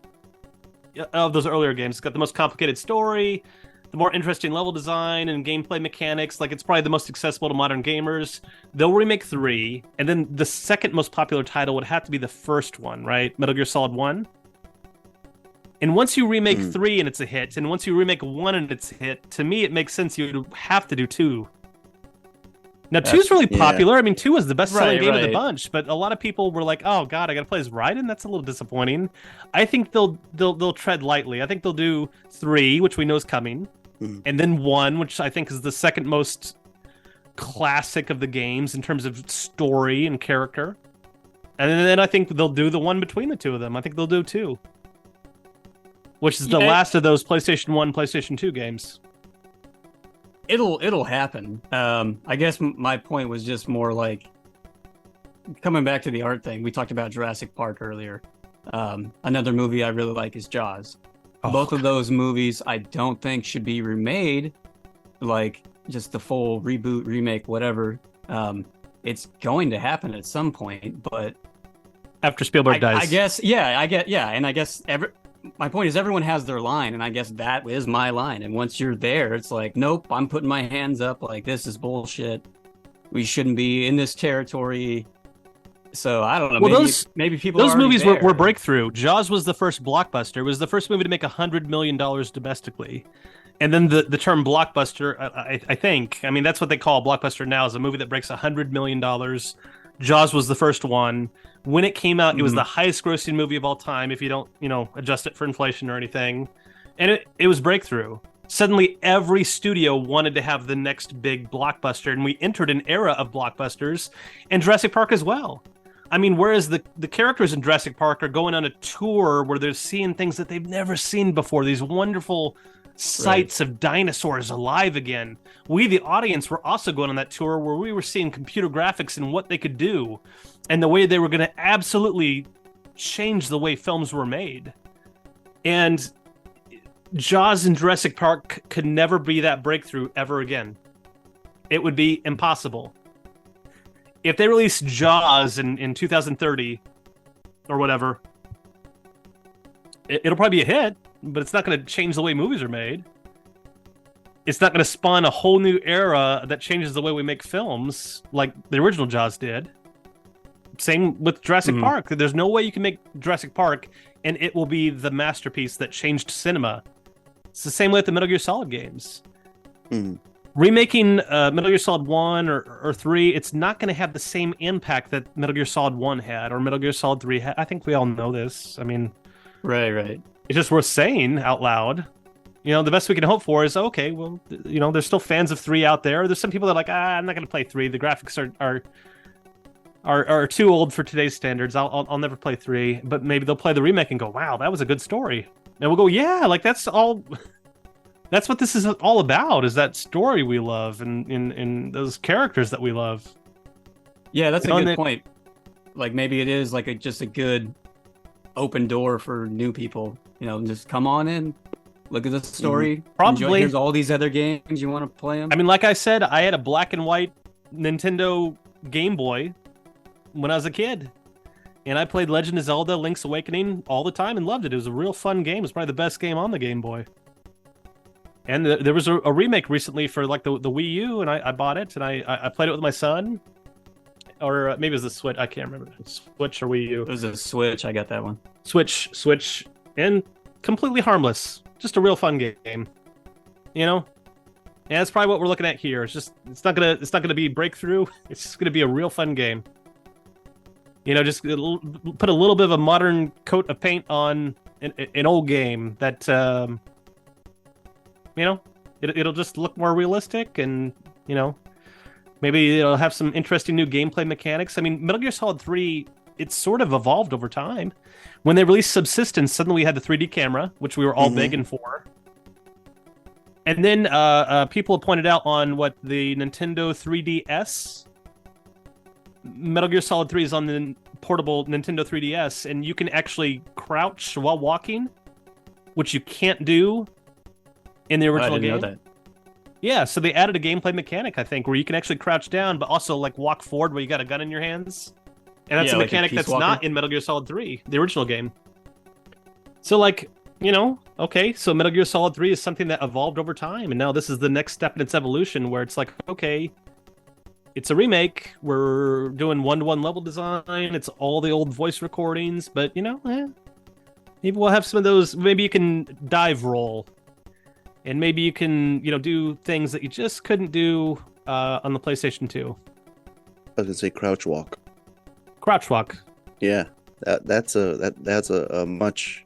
of those earlier games. It's got the most complicated story, the more interesting level design and gameplay mechanics. Like, it's probably the most accessible to modern gamers. They'll remake 3, and then the second most popular title would have to be the first one, right? Metal Gear Solid 1. And once you remake 3 and it's a hit, and once you remake 1 and it's a hit, to me it makes sense you'd have to do 2. Now, 2 is really popular. I mean, 2 was the best-selling game of the bunch, but a lot of people were like, "Oh God, I got to play as Raiden." That's a little disappointing. I think they'll tread lightly. I think they'll do 3, which we know is coming, and then 1, which I think is the second most classic of the games in terms of story and character, and then I think they'll do the one between the two of them. I think they'll do 2, which is the last of those PlayStation 1, PlayStation 2 games. It'll happen. I guess my point was just more like coming back to the art thing. We talked about Jurassic Park earlier. Another movie I really like is Jaws. Both of those movies I don't think should be remade, like just the full reboot, remake, whatever. It's going to happen at some point, but after Spielberg dies, I guess. Yeah, and I guess my point is everyone has their line, and I guess that is my line. And once you're there, it's like, nope, I'm putting my hands up. Like, this is bullshit. We shouldn't be in this territory. So I don't know. Well, maybe people. Those movies were breakthrough. Jaws was the first blockbuster. It was the first movie to make $100 million domestically. And then the term blockbuster, I think, I mean, that's what they call a blockbuster now, is a movie that breaks $100 million. Jaws was the first one. When it came out, it was the highest grossing movie of all time, if you don't, adjust it for inflation or anything. And it was breakthrough. Suddenly, every studio wanted to have the next big blockbuster, and we entered an era of blockbusters, and Jurassic Park as well. I mean, whereas the characters in Jurassic Park are going on a tour where they're seeing things that they've never seen before, these wonderful sights of dinosaurs alive again. We, the audience, were also going on that tour where we were seeing computer graphics and what they could do and the way they were going to absolutely change the way films were made. And Jaws and Jurassic Park could never be that breakthrough ever again. It would be impossible. If they release Jaws in 2030 or whatever, it'll probably be a hit, but it's not going to change the way movies are made. It's not going to spawn a whole new era that changes the way we make films like the original Jaws did. Same with Jurassic Park. There's no way you can make Jurassic Park and it will be the masterpiece that changed cinema. It's the same way with the Metal Gear Solid games. Remaking Metal Gear Solid 1 or 3, it's not going to have the same impact that Metal Gear Solid 1 had or Metal Gear Solid 3 had. I think we all know this. I mean... Right. It's just worth saying out loud. The best we can hope for is, okay, well, there's still fans of 3 out there. There's some people that are like, I'm not going to play 3. The graphics are too old for today's standards. I'll never play 3. But maybe they'll play the remake and go, wow, that was a good story. And we'll go, yeah, like that's all. That's what this is all about. Is that story we love and those characters that we love. Yeah, that's a good point. Like maybe it is like just a good open door for new people. Just come on in. Look at the story. Probably. Here's all these other games you want to play them. I mean, like I said, I had a black and white Nintendo Game Boy when I was a kid. And I played Legend of Zelda Link's Awakening all the time and loved it. It was a real fun game. It was probably the best game on the Game Boy. And there was a remake recently for like the Wii U, and I bought it, and I played it with my son. Or maybe it was the Switch. I can't remember. Switch or Wii U. It was a Switch. I got that one. Switch. And completely harmless. Just a real fun game. You know? And that's probably what we're looking at here. It's not gonna be breakthrough. It's just gonna be a real fun game. You know, just put a little bit of a modern coat of paint on an old game that, you know, it'll just look more realistic, and, you know, maybe it'll have some interesting new gameplay mechanics. I mean, Metal Gear Solid 3, it's sort of evolved over time. When they released Subsistence, suddenly we had the 3D camera, which we were all begging for. And then people have pointed out on the Nintendo 3DS. Metal Gear Solid 3 is on the portable Nintendo 3DS, and you can actually crouch while walking, which you can't do in the original game. Know that. Yeah, so they added a gameplay mechanic, I think, where you can actually crouch down, but also like walk forward where you got a gun in your hands. And that's a mechanic that's not in Metal Gear Solid 3, the original game. So, like, you know, okay, so Metal Gear Solid 3 is something that evolved over time, and now this is the next step in its evolution, where it's like, okay, it's a remake. We're doing one-to-one level design. It's all the old voice recordings, but, you know, maybe we'll have some of those. Maybe you can dive roll, and maybe you can, you know, do things that you just couldn't do on the PlayStation 2. I was gonna say crouch walk. Crouch walk. Yeah, that's a much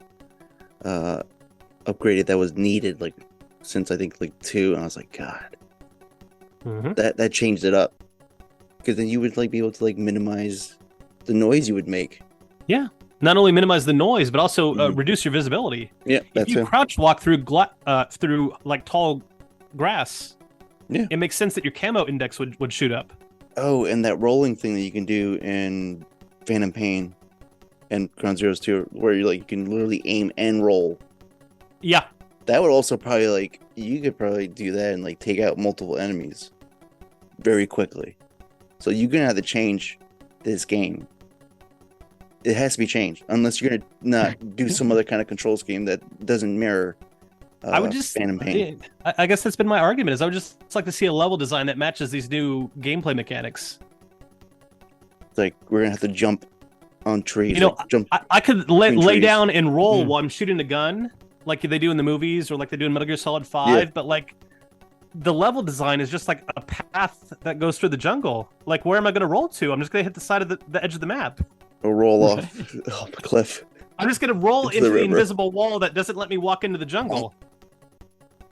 upgraded that was needed, like, since I think like 2, and I was like, God, that changed it up, because then you would like be able to like minimize the noise you would make. Yeah, not only minimize the noise, but also reduce your visibility. Yeah, if you crouch walk through like tall grass, yeah, it makes sense that your camo index would shoot up. Oh, and that rolling thing that you can do in Phantom Pain and Ground Zeroes 2, where you can literally aim and roll. Yeah. That would also probably, like, you could probably do that and like take out multiple enemies very quickly. So you're gonna have to change this game. It has to be changed, unless you're gonna not do some other kind of control scheme that doesn't mirror I would just Phantom Pain. I guess that's been my argument, is I would just like to see a level design that matches these new gameplay mechanics. Like, we're gonna have to jump on trees. You know, like, jump I could lay trees. down and roll while I'm shooting a gun, like they do in the movies, or like they do in Metal Gear Solid 5, but like the level design is just like a path that goes through the jungle. Like, where am I going to roll to? I'm just going to hit the side of the edge of the map. Or roll off the cliff. I'm just going to roll Into into the the river. invisible wall that doesn't let me walk into the jungle.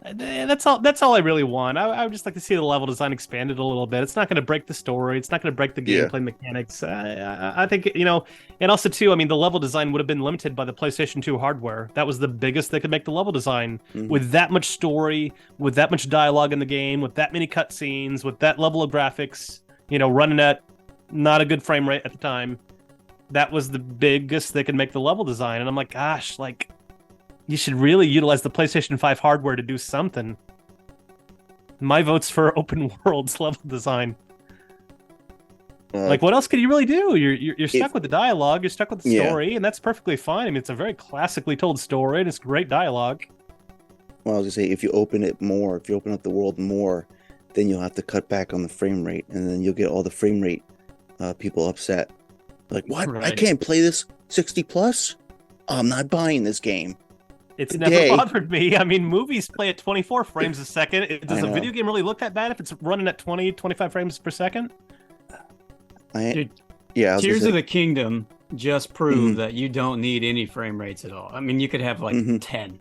That's all I really want. I would just like to see the level design expanded a little bit. It's not going to break the story. It's not going to break the gameplay mechanics. I think, you know, and also too, I mean, the level design would have been limited by the PlayStation 2 hardware. That was the biggest they could make the level design. With that much story, with that much dialogue in the game, with that many cutscenes, with that level of graphics, you know, running at not a good frame rate at the time. That was the biggest they could make the level design. And I'm like, gosh, like, you should really utilize the PlayStation 5 hardware to do something. My vote's for open worlds level design. Like, what else could you really do? You're stuck with the dialogue, you're stuck with the story, and that's perfectly fine. I mean, it's a very classically told story, and it's great dialogue. Well, I was gonna say, if you open it more, if you open up the world more, then you'll have to cut back on the frame rate, and then you'll get all the frame rate people upset. Like, what? Right. I can't play this 60 plus? I'm not buying this game. It's Today. never bothered me. I mean, movies play at 24 frames a second. Does a video game really look that bad if it's running at 20, 25 frames per second? Dude, Yeah, I was Tears gonna of say, the Kingdom just proved that you don't need any frame rates at all. I mean, you could have like 10.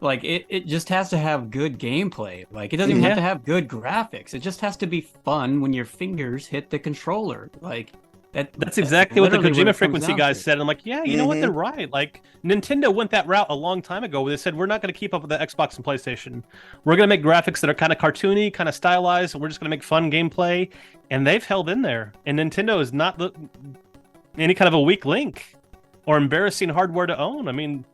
Like, it just has to have good gameplay. Like, it doesn't even have to have good graphics. It just has to be fun when your fingers hit the controller. Like, that's exactly what the literally Kojima it comes Frequency down guys to. said. I'm like, yeah, you know what? They're right. Like, Nintendo went that route a long time ago, where they said, we're not going to keep up with the Xbox and PlayStation. We're going to make graphics that are kind of cartoony, kind of stylized, and we're just going to make fun gameplay. And they've held in there. And Nintendo is not any kind of a weak link or embarrassing hardware to own. I mean,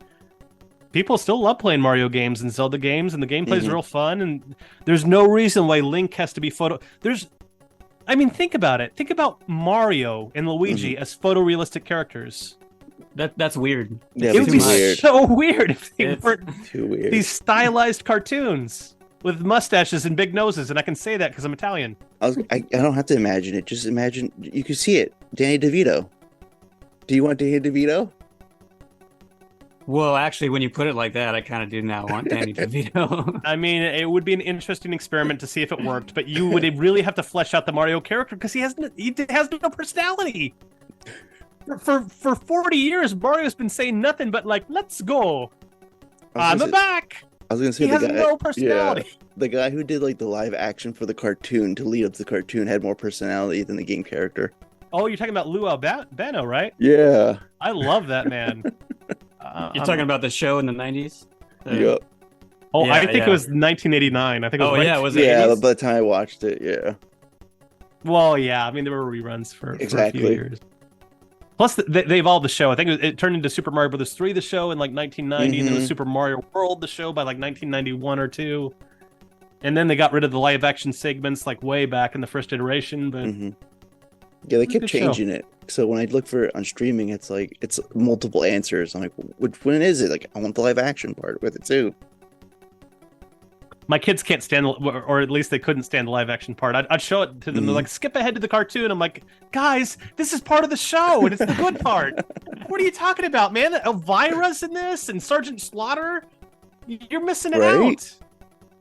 people still love playing Mario games and Zelda games, and the gameplay's Mhm. real fun. And there's no reason why Link has to be I mean, think about it. Think about Mario and Luigi as photorealistic characters. That's weird. Yeah, It It's would too be much. so weird if they It's weren't Too weird. these stylized cartoons with mustaches and big noses, and I can say that because I'm Italian. I don't have to imagine it. Just imagine you can see it. Danny DeVito. Do you want Danny DeVito? Well, actually, when you put it like that, I kind of do now want Danny DeVito. I mean, it would be an interesting experiment to see if it worked, but you would really have to flesh out the Mario character because he has no personality. For 40 years, Mario's been saying nothing but like, "Let's go, I'm back." I was gonna say He the has guy. no personality. Yeah, the guy who did like the live action for the cartoon to lead up the cartoon had more personality than the game character. Oh, you're talking about Lou Albano, right? Yeah. I love that man. You're talking about the show in the 90s? Yep. Oh, Yeah, I think yeah. it was 1989. I think it was. Oh, yeah, was it Yeah. 80s? By the time I watched it, yeah. Well, yeah. I mean, there were reruns for a few Exactly. years. Plus, they evolved the show. I think it turned into Super Mario Brothers 3, the show, in like 1990. And then it was Super Mario World, the show, by like 1991 or 2. And then they got rid of the live-action segments like way back in the first iteration. But Yeah, they It was a kept good show. changing it. So when I look for it on streaming, it's like it's multiple answers. I'm like, which one is it? Like, I want the live action part with it too. my kids can't stand, or at least they couldn't stand the live-action part. I'd show it to them. They're like, skip ahead to the cartoon. I'm like, guys, this is part of the show, and it's the good part. What are you talking about, man? Elvira's in this, and Sergeant Slaughter? You're missing it Right? out.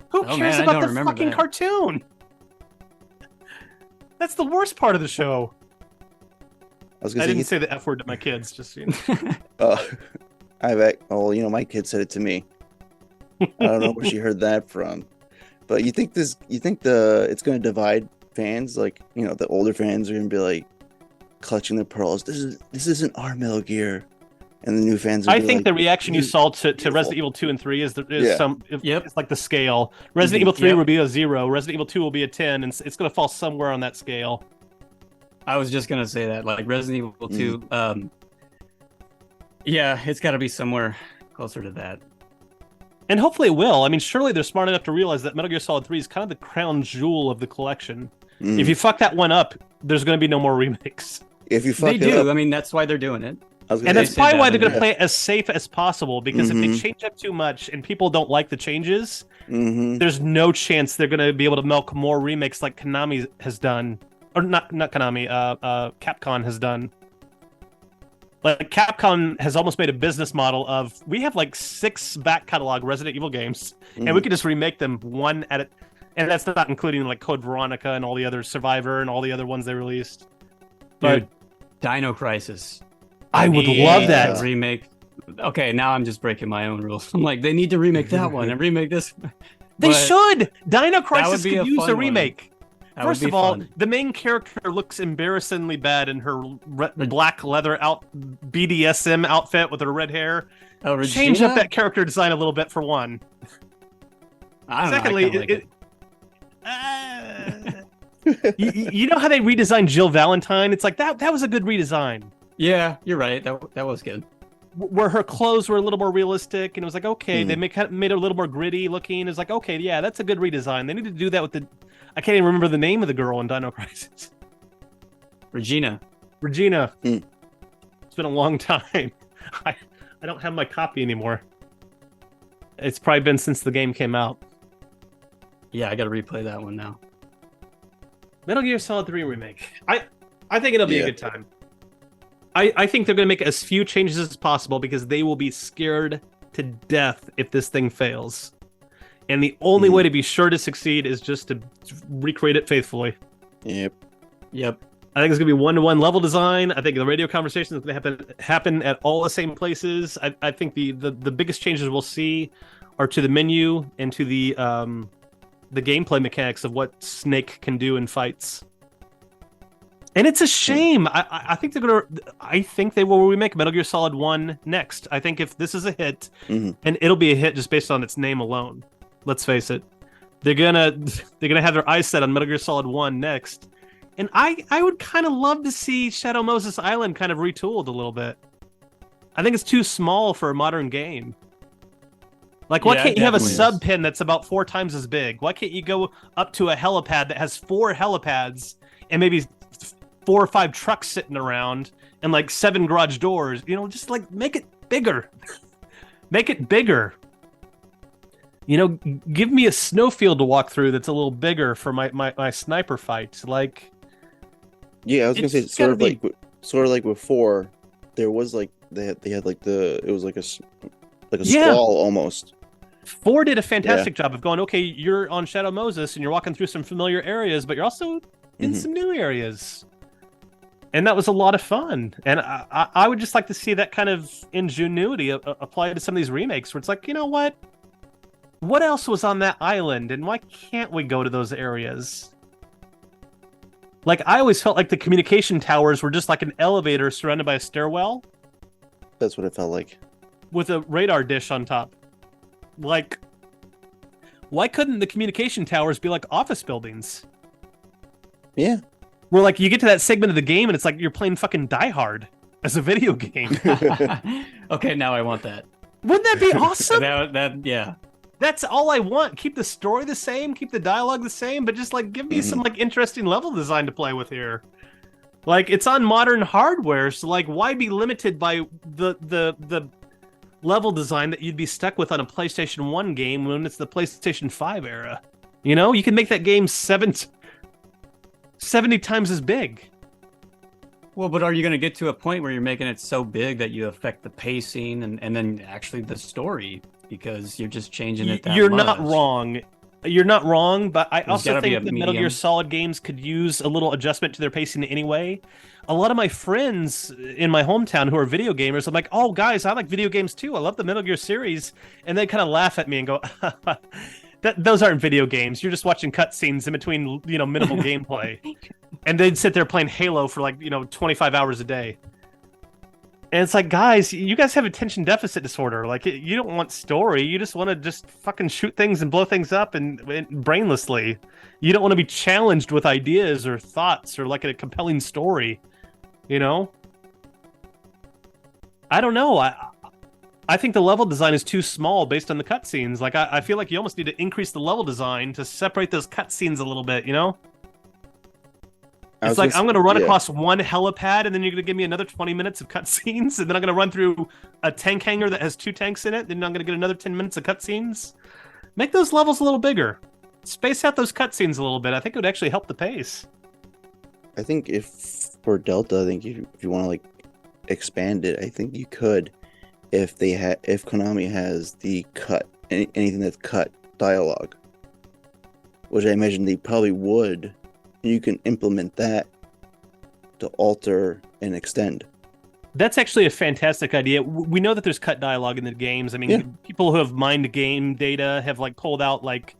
Who Oh, cares man, I about don't the remember fucking that. cartoon? That's the worst part of the show. I was I gonna didn't say the F word to my kids, just you know. well, my kid said it to me. I don't know where she heard that from. But you think it's going to divide fans? Like, the older fans are going to be like clutching their pearls. This isn't our Metal Gear. And the new fans will I be think like, the reaction you "This is saw to beautiful." Resident Evil 2 and 3 is Yeah. it's like the scale. Resident Mhm. Evil 3 Yep. will be a 0, Resident Evil 2 will be a 10, and it's going to fall somewhere on that scale. I was just gonna say that, like Resident Evil 2. Yeah, it's got to be somewhere closer to that. And hopefully it will. I mean, surely they're smart enough to realize that Metal Gear Solid 3 is kind of the crown jewel of the collection. Mhm. If you fuck that one up, there's going to be no more remakes. If you fuck They it do. up, I mean, that's why they're doing it. I was gonna And say, that's say probably that why they're in going to there. play it as safe as possible, because if they change up too much and people don't like the changes, there's no chance they're going to be able to milk more remakes like Konami has done. Or not Konami, Capcom has done. Like, Capcom has almost made a business model of, we have like 6 back catalog Resident Evil games, and we can just remake them one at a... And that's not including like Code Veronica and all the other Survivor and all the other ones they released. But Dude, Dino Crisis. I would Need love a that. remake. Okay, now I'm just breaking my own rules. I'm like, they need to remake that one and remake this. They But should! Dino Crisis be could a use fun a one. remake. that would First be of all, fun. the main character looks embarrassingly bad in her black leather BDSM outfit with her red hair. Oh, Change Regina? up that character design a little bit for one. I don't Secondly, know. I kinda like it. you know how they redesigned Jill Valentine? It's like that was a good redesign. Yeah, you're right. That was good. Where her clothes were a little more realistic, and it was like, okay, they made it a little more gritty looking. It's like, okay, yeah, that's a good redesign. They need to do that with I can't even remember the name of the girl in Dino Crisis. Regina. Regina. It's been a long time. I don't have my copy anymore. It's probably been since the game came out. Yeah, I got to replay that one now. Metal Gear Solid 3 remake. I think it'll be Yeah. a good time. I think they're going to make as few changes as possible because they will be scared to death if this thing fails. And the only way to be sure to succeed is just to recreate it faithfully. Yep. Yep. I think it's going to be one-to-one level design. I think the radio conversations are going to happen at all the same places. I think the biggest changes we'll see are to the menu and to the gameplay mechanics of what Snake can do in fights. And it's a shame. I think they're gonna. I think they will remake Metal Gear Solid 1 next. I think if this is a hit, and it'll be a hit just based on its name alone. Let's face it, they're gonna have their eyes set on Metal Gear Solid 1 next. And I would kind of love to see Shadow Moses Island kind of retooled a little bit. I think it's too small for a modern game. Like, why Yeah, can't it you have a definitely sub is. pin that's about 4 times as big? Why can't you go up to a helipad that has 4 helipads and maybe 4 or 5 trucks sitting around and like 7 garage doors? You know, just like make it bigger. Make it bigger. You know, give me a snowfield to walk through that's a little bigger for my sniper fights. Like, Yeah, I was gonna say it's gotta be. sort of like before, there was like they had like it was like like a Yeah. squall almost. 4 did a fantastic job of going, okay, you're on Shadow Moses and you're walking through some familiar areas, but you're also in some new areas. And that was a lot of fun. And I would just like to see that kind of ingenuity applied to some of these remakes where it's like, you know what? What else was on that island? And why can't we go to those areas? Like, I always felt like the communication towers were just like an elevator surrounded by a stairwell That's what it felt like. with a radar dish on top. Like, why couldn't the communication towers be like office buildings? Yeah. Where, like, you get to that segment of the game and it's like you're playing fucking Die Hard as a video game. Okay, now I want that. Wouldn't that be awesome? Yeah. That's all I want. Keep the story the same, keep the dialogue the same, but just, like, give me some, like, interesting level design to play with here. Like, it's on modern hardware, so, like, why be limited by the level design that you'd be stuck with on a PlayStation 1 game when it's the PlayStation 5 era? You know, you can make that game 70 times as big. Well, but are you going to get to a point where you're making it so big that you affect the pacing and then actually the story because you're just changing it that You're much? not wrong. You're not wrong, but I There's also gotta be think a that Metal Gear medium. Solid games could use a little adjustment to their pacing anyway. A lot of my friends in my hometown who are video gamers, I'm like, oh, guys, I like video games too. I love the Metal Gear series. And they kind of laugh at me and go, those aren't video games. You're just watching cutscenes in between, you know, minimal gameplay. And they'd sit there playing Halo for like, 25 hours a day. And it's like, guys, you guys have attention deficit disorder. Like, you don't want story. You just want to just fucking shoot things and blow things up and brainlessly. You don't want to be challenged with ideas or thoughts or like a compelling story. You know? I don't know. I think the level design is too small based on the cutscenes. Like, I feel like you almost need to increase the level design to separate those cutscenes a little bit, you know? It's like, I'm going to run across one helipad, and then you're going to give me another 20 minutes of cutscenes, and then I'm going to run through a tank hangar that has 2 tanks in it, then I'm going to get another 10 minutes of cutscenes. Make those levels a little bigger. Space out those cutscenes a little bit. I think it would actually help the pace. I think if for Delta, I think if you want to like expand it, I think you could if Konami has the anything that's cut dialogue, which I imagine they probably would. You can implement that to alter and extend. That's actually a fantastic idea. We know that there's cut dialogue in the games. I mean, people who have mined game data have like pulled out like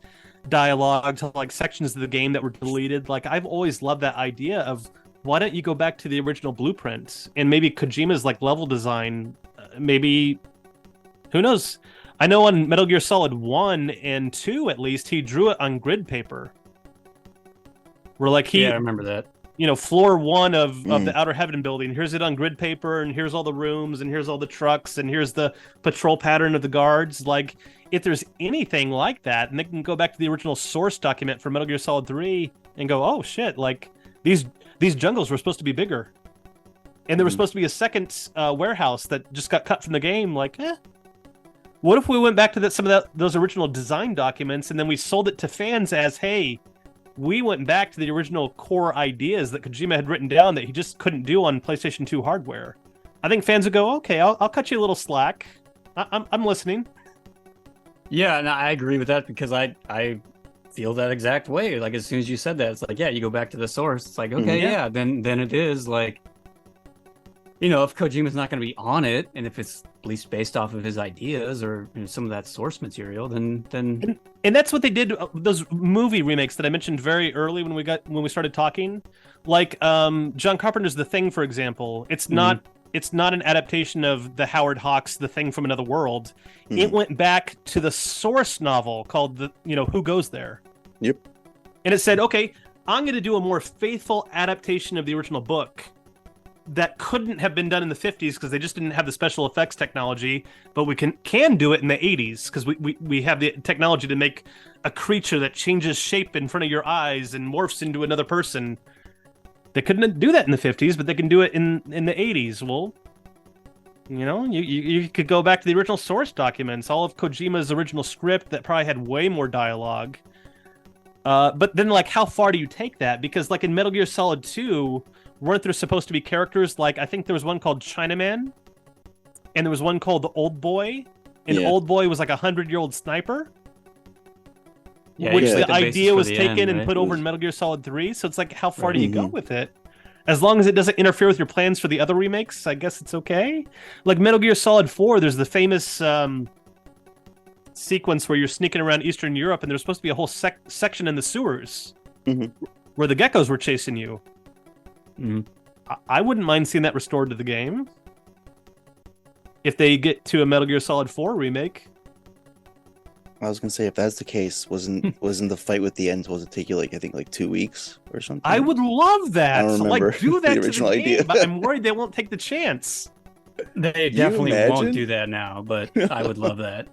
dialogue to like sections of the game that were deleted. Like, I've always loved that idea of why don't you go back to the original blueprint and maybe Kojima's like level design, maybe, who knows? I know on Metal Gear Solid 1 and 2 at least, he drew it on grid paper. Where like Yeah, I remember that. Floor 1 of the Outer Heaven building, here's it on grid paper, and here's all the rooms, and here's all the trucks, and here's the patrol pattern of the guards. Like, if there's anything like that, and they can go back to the original source document for Metal Gear Solid 3 and go, oh shit, like, these jungles were supposed to be bigger. And there was supposed to be a second warehouse that just got cut from the game, like, what if we went back to some of those original design documents, and then we sold it to fans as, hey, we went back to the original core ideas that Kojima had written down that he just couldn't do on PlayStation 2 hardware. I think fans would go, okay, I'll cut you a little slack. I'm listening. Yeah, and I agree with that because I feel that exact way. Like, as soon as you said that, it's like, yeah, you go back to the source. It's like, okay, yeah, then it is like, if Kojima's not going to be on it, and if it's at least based off of his ideas or some of that source material, then and that's what they did. Those movie remakes that I mentioned very early when we started talking, like John Carpenter's The Thing, for example. It's not an adaptation of the Howard Hawks' The Thing from Another World. It went back to the source novel called Who Goes There. Yep. And it said, okay, I'm going to do a more faithful adaptation of the original book. that couldn't have been done in the 50s because they just didn't have the special effects technology, but we can do it in the 80s because we have the technology to make a creature that changes shape in front of your eyes and morphs into another person. They couldn't do that in the 50s, but they can do it in the 80s. Well, you know, you could go back to the original source documents, all of Kojima's original script that probably had way more dialogue. But then, like, how far do you take that? Because, like, in Metal Gear Solid 2, weren't there supposed to be characters, like, I think there was one called Chinaman, and there was one called the Old Boy, and Old Boy was like a 100-year-old sniper? Yeah, which like the idea was taken end, and right? put over in Metal Gear Solid 3, so it's like, how far do you go with it? As long as it doesn't interfere with your plans for the other remakes, I guess it's okay. Like Metal Gear Solid 4, there's the famous sequence where you're sneaking around Eastern Europe, and there's supposed to be a whole section in the sewers where the geckos were chasing you. I wouldn't mind seeing that restored to the game if they get to a Metal Gear Solid 4 remake. I was gonna say, if that's the case, wasn't the fight with the Ents, was it take you like, I think, like 2 weeks or something? I would love that. I don't remember Like, do that the to original the game, idea. but I'm worried they won't take the chance. They you definitely imagine? won't do that now, but I would love that.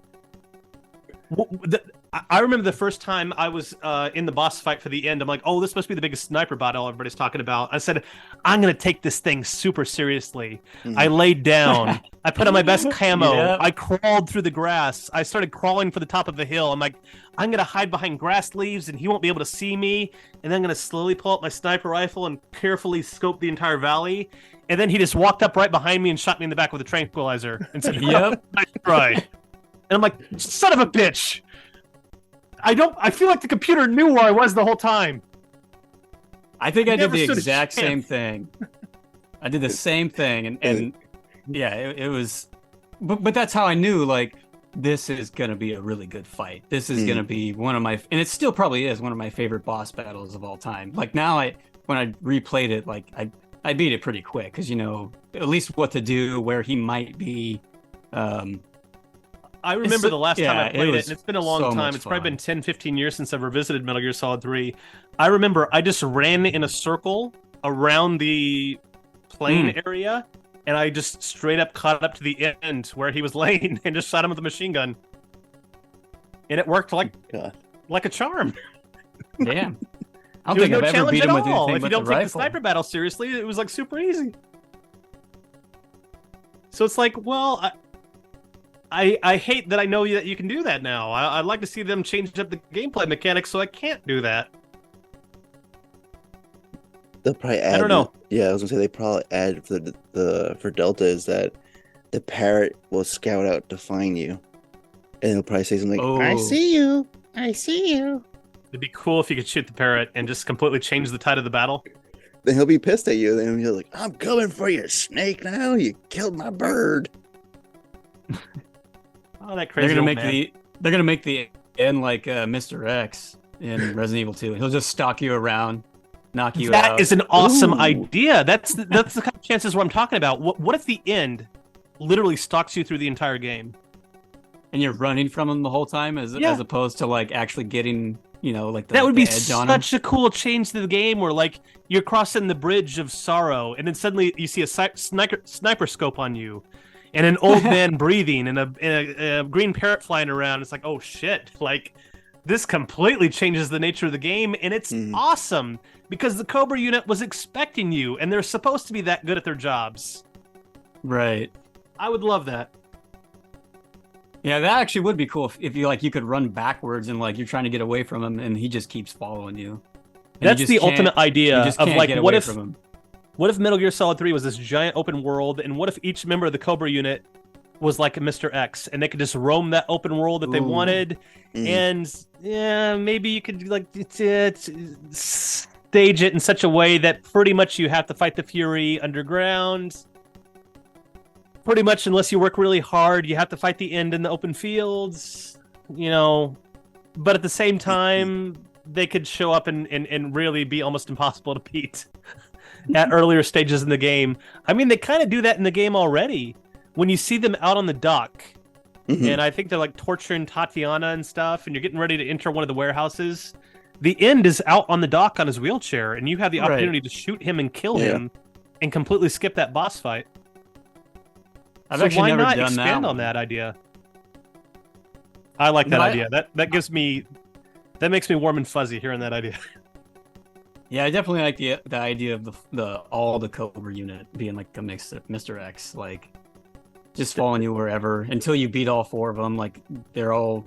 I remember the first time I was in the boss fight for the end. I'm like, oh, this must be the biggest sniper battle everybody's talking about. I said, I'm going to take this thing super seriously. I laid down. I put on my best camo. Yep. I crawled through the grass. I started crawling for the top of the hill. I'm like, I'm going to hide behind grass leaves and he won't be able to see me. And then I'm going to slowly pull out my sniper rifle and carefully scope the entire valley. And then he just walked up right behind me and shot me in the back with a tranquilizer and said, Yep. Nice try. And I'm like, son of a bitch! I feel like the computer knew where I was the whole time. I think I did Never the stood a exact chance. same thing. I did the same thing, and yeah, it was. But that's how I knew, like, this is gonna be a really good fight. This is gonna be one of my, and it still probably is one of my favorite boss battles of all time. Like now, when I replayed it, like I beat it pretty quick because you know at least what to do, where he might be. I remember the last time I played it, was and it's been a long so time. much It's probably fun. been 10, 15 years since I've revisited Metal Gear Solid 3. I remember I just ran in a circle around the plane area, and I just straight up caught up to the end where he was laying and just shot him with a machine gun. And it worked like a charm. Damn. I don't There was think no I've ever challenge beat at him with all. anything If you but don't the take the rifle. sniper battle seriously, it was like super easy. So it's like, well, I hate that I know that you can do that now. I'd like to see them change up the gameplay mechanics so I can't do that. They'll probably add. I don't know. Yeah, I was gonna say they probably add for Delta is that the parrot will scout out to find you, and he'll probably say something like, "I Oh. see you, I see you." It'd be cool if you could shoot the parrot and just completely change the tide of the battle. Then he'll be pissed at you. Then he'll like, "I'm coming for you, snake! Now you killed my bird." Oh, that crazy They're gonna old make man. they're gonna make the end like Mr. X in Resident Evil 2. He'll just stalk you around, knock you out. That is an awesome Ooh. idea. That's the kind of chances where I'm talking about. What if the end literally stalks you through the entire game? And you're running from him the whole time, as opposed to like actually getting, you know, like That would be edge on him. such a cool change to the game where, like, you're crossing the bridge of sorrow, and then suddenly you see a sniper scope on you, and an old man breathing, and a green parrot flying around. It's like, oh shit! Like, this completely changes the nature of the game, and it's awesome because the Cobra unit was expecting you, and they're supposed to be that good at their jobs. Right. I would love that. Yeah, that actually would be cool if you could run backwards and like you're trying to get away from him and he just keeps following you. And That's you just the can't- ultimate idea you just of can't like, get what away if from him. What if Metal Gear Solid 3 was this giant open world, and what if each member of the Cobra unit was like a Mr. X, and they could just roam that open world that they wanted, and yeah, maybe you could like stage it in such a way that pretty much you have to fight the Fury underground. Pretty much, unless you work really hard, you have to fight the end in the open fields, you know. But at the same time, they could show up and really be almost impossible to beat at earlier stages in the game. I mean, they kind of do that in the game already. When you see them out on the dock, and I think they're like torturing Tatiana and stuff, and you're getting ready to enter one of the warehouses, the end is out on the dock on his wheelchair, and you have the opportunity to shoot him and kill him. and completely skip that boss fight. I've So actually why never not done expand that on one. that idea? I like that No, idea. That gives me, that makes me warm and fuzzy hearing that idea. Yeah, I definitely like the idea of the all the Cobra unit being like a Mr. X, like just following you wherever until you beat all 4 of them. Like they're all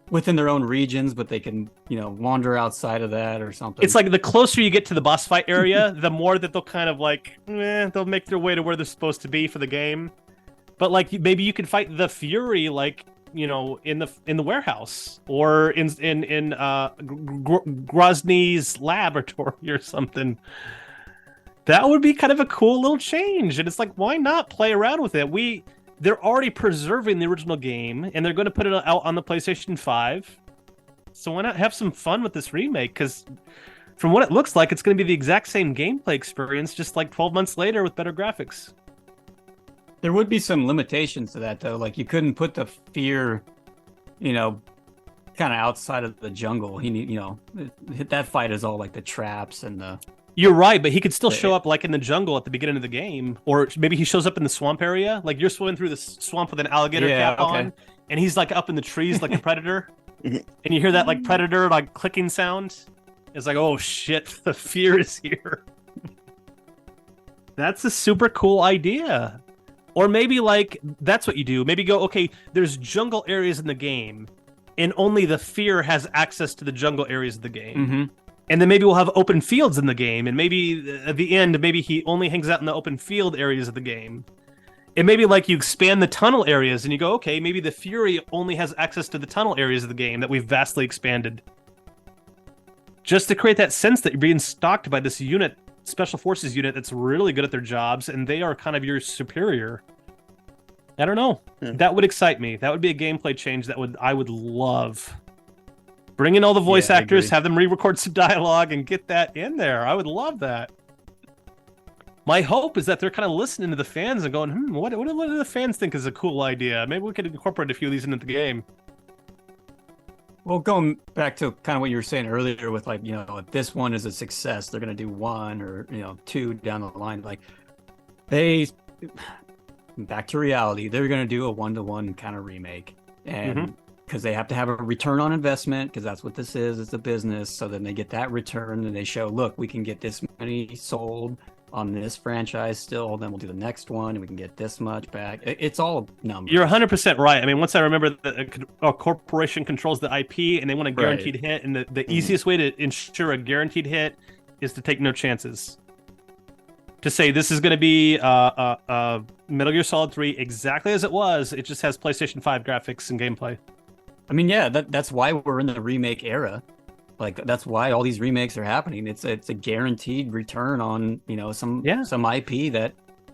within their own regions, but they can, wander outside of that or something. It's like the closer you get to the boss fight area, the more that they'll kind of like, they'll make their way to where they're supposed to be for the game. But like maybe you can fight the Fury like, in the warehouse or in Grozny's laboratory or something. That would be kind of a cool little change. And it's like, why not play around with it? They're already preserving the original game, and they're going to put it out on the PlayStation 5. So why not have some fun with this remake? Because from what it looks like, it's going to be the exact same gameplay experience, just like 12 months later with better graphics. There would be some limitations to that, though. Like you couldn't put the Fear, kind of outside of the jungle. That fight is all like the traps and the. You're right, but he could still show up like in the jungle at the beginning of the game, or maybe he shows up in the swamp area. Like you're swimming through the swamp with an alligator cap on, and he's like up in the trees like a predator, and you hear that like predator like clicking sound. It's like, oh shit, the Fear is here. That's a super cool idea. Or maybe like that's what you do. Maybe go, okay, there's jungle areas in the game, and only the Fear has access to the jungle areas of the game. Mm-hmm. And then maybe we'll have open fields in the game, and maybe at the end, maybe he only hangs out in the open field areas of the game. And maybe like you expand the tunnel areas, and you go, okay, maybe the Fury only has access to the tunnel areas of the game that we've vastly expanded. Just to create that sense that you're being stalked by this unit, special forces unit that's really good at their jobs, and they are kind of your superior. I don't know. Yeah. That would excite me. That would be a gameplay change that I would love. Bring in all the voice actors, have them re-record some dialogue, and get that in there. I would love that. My hope is that they're kind of listening to the fans and going, what do the fans think is a cool idea? Maybe we could incorporate a few of these into the game. Well, going back to kind of what you were saying earlier with like, if this one is a success, they're going to do 1 or, 2 down the line. Like back to reality, they're going to do a 1-to-1 kind of remake. And because they have to have a return on investment, because that's what this is. It's a business. So then they get that return and they show, look, we can get this many sold on this franchise still. Then we'll do the next one and we can get this much back. It's all numbers. You're 100% right. I mean, once I remember that a corporation controls the IP and they want a guaranteed hit, and the easiest way to ensure a guaranteed hit is to take no chances. To say this is going to be Metal Gear Solid 3 exactly as it was, it just has PlayStation 5 graphics and gameplay. I mean, yeah, that's why we're in the remake era. Like that's why all these remakes are happening. It's a guaranteed return on some IP that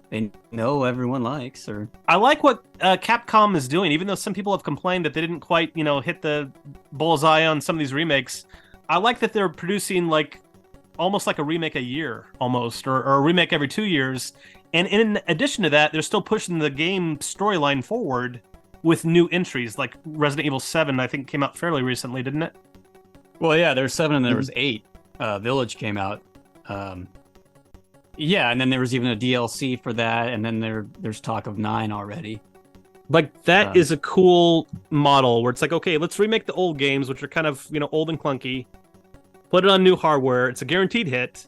they know everyone likes. Or I like what Capcom is doing, even though some people have complained that they didn't quite hit the bullseye on some of these remakes. I like that they're producing like almost like a remake a year, almost, or a remake every 2 years. And in addition to that, they're still pushing the game storyline forward with new entries, like Resident Evil 7, I think came out fairly recently, didn't it? Well, yeah, there's 7 and there was 8. Village came out. Yeah, and then there was even a DLC for that, and then there's talk of 9 already. Like, that is a cool model, where it's like, okay, let's remake the old games, which are kind of, old and clunky, put it on new hardware, it's a guaranteed hit,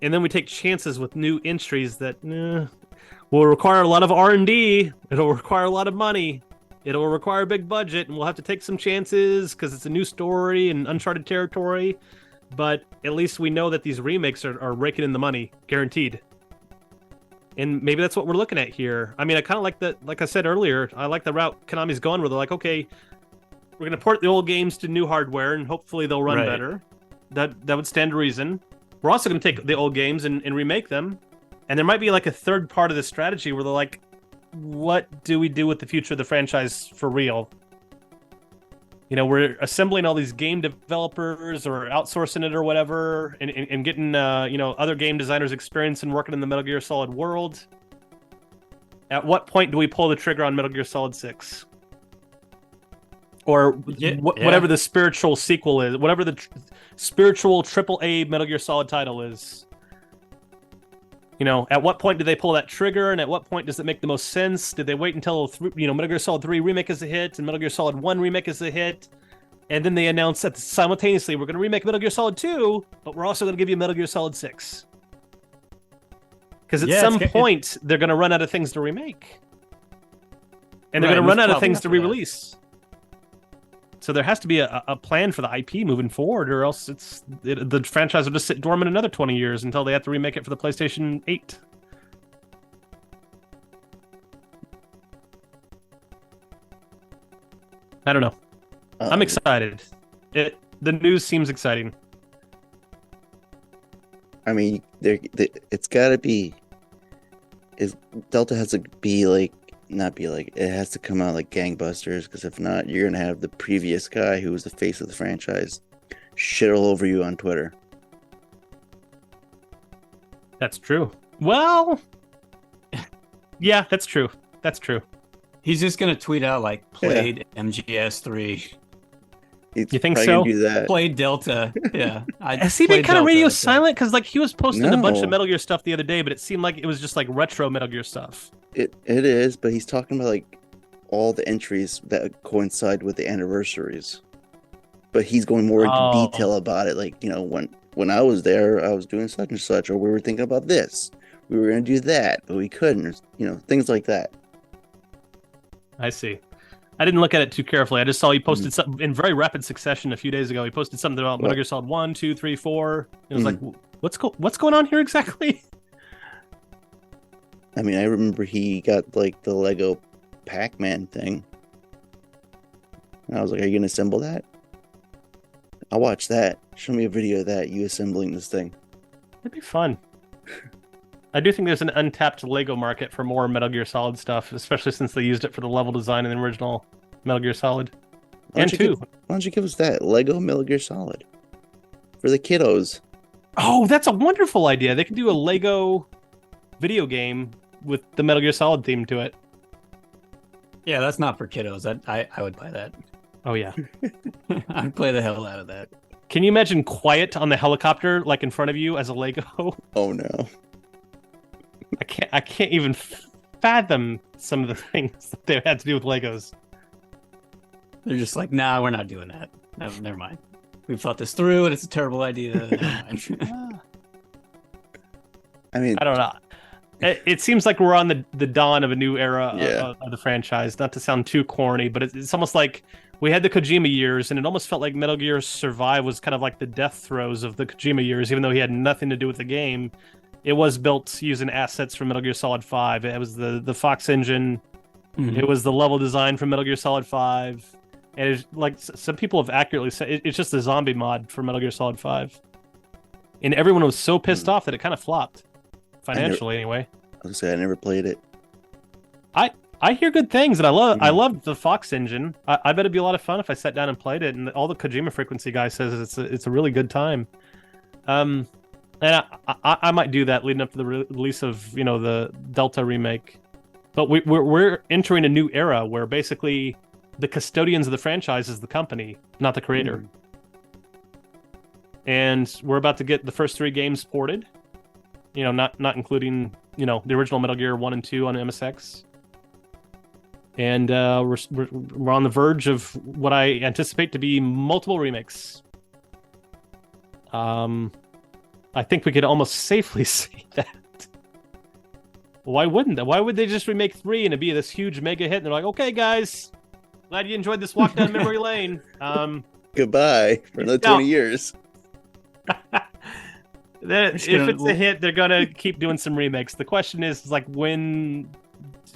and then we take chances with new entries that will require a lot of R&D, it'll require a lot of money, it'll require a big budget, and we'll have to take some chances because it's a new story and uncharted territory. But at least we know that these remakes are raking in the money, guaranteed. And maybe that's what we're looking at here. I mean, I kind of like that, like I said earlier, I like the route Konami's going, where they're like, okay, we're going to port the old games to new hardware, and hopefully they'll run better. That would stand to reason. We're also going to take the old games and remake them. And there might be like a third part of this strategy where they're like, what do we do with the future of the franchise for real? We're assembling all these game developers or outsourcing it or whatever, and getting, other game designers experience and working in the Metal Gear Solid world. At what point do we pull the trigger on Metal Gear Solid 6? Or whatever the spiritual sequel is, whatever the spiritual AAA Metal Gear Solid title is. At what point do they pull that trigger, and at what point does it make the most sense? Did they wait until Metal Gear Solid 3 Remake is a hit and Metal Gear Solid 1 Remake is a hit, and then they announce that simultaneously we're going to remake Metal Gear Solid 2, but we're also going to give you Metal Gear Solid 6? Because at some point they're going to run out of things to remake, and they're going to run out of things to re-release. So there has to be a plan for the IP moving forward, or else the franchise will just sit dormant another 20 years until they have to remake it for the PlayStation 8. I don't know. I'm excited. The news seems exciting. I mean, it's got to be. Delta has to be like. Not be like, it has to come out like gangbusters, because if not, you're gonna have the previous guy who was the face of the franchise shit all over you on Twitter. That's true. Well, yeah, that's true. He's just gonna tweet out like played MGS3. You think so? Do that. Played Delta. Yeah. Has he been kind of radio silent? Because like he was posting a bunch of Metal Gear stuff the other day, but it seemed like it was just like retro Metal Gear stuff. It is, but he's talking about like all the entries that coincide with the anniversaries. But he's going more into detail about it. Like, when I was there, I was doing such and such, or we were thinking about this. We were going to do that, but we couldn't. Things like that. I see. I didn't look at it too carefully. I just saw he posted something in very rapid succession a few days ago. He posted something about Metal Gear Solid 1, 2, 3, 4. It was like, what's going on here exactly? I mean, I remember he got like the Lego Pac-Man thing. And I was like, are you going to assemble that? I'll watch that. Show me a video of that, you assembling this thing. That'd be fun. I do think there's an untapped Lego market for more Metal Gear Solid stuff, especially since they used it for the level design in the original Metal Gear Solid. And 2. Why don't you give us that? Lego Metal Gear Solid. For the kiddos. Oh, that's a wonderful idea. They could do a Lego video game with the Metal Gear Solid theme to it. Yeah, that's not for kiddos. I would buy that. Oh, yeah. I'd play the hell out of that. Can you imagine Quiet on the helicopter, like in front of you as a Lego? Oh, no. I can't even fathom some of the things that they had to do with Legos. They're just like, nah, we're not doing that. No, never mind. We've thought this through, and it's a terrible idea. I mean, I don't know. It seems like we're on the dawn of a new era of the franchise. Not to sound too corny, but it's almost like we had the Kojima years, and it almost felt like Metal Gear Survive was kind of like the death throes of the Kojima years, even though he had nothing to do with the game. It was built using assets from Metal Gear Solid 5. It was the Fox engine. Mm-hmm. It was the level design from Metal Gear Solid 5. And it's like some people have accurately said, it's just a zombie mod for Metal Gear Solid 5. And everyone was so pissed off that it kind of flopped. Financially, anyway. I was going to say, I never played it. I hear good things, and I love the Fox engine. I bet it'd be a lot of fun if I sat down and played it. And all the Kojima Frequency guy says it's a really good time. And I might do that leading up to the release of the Delta remake. But we're entering a new era where basically the custodians of the franchise is the company, not the creator. And we're about to get the first 3 games ported. Not including the original Metal Gear 1 and 2 on MSX. And we're on the verge of what I anticipate to be multiple remakes. I think we could almost safely say that. Why wouldn't they? Why would they just remake 3 and it'd be this huge mega hit? And they're like, okay, guys, glad you enjoyed this walk down memory lane. Goodbye for another 20 years. If it's a hit, they're gonna keep doing some remakes. The question is like, when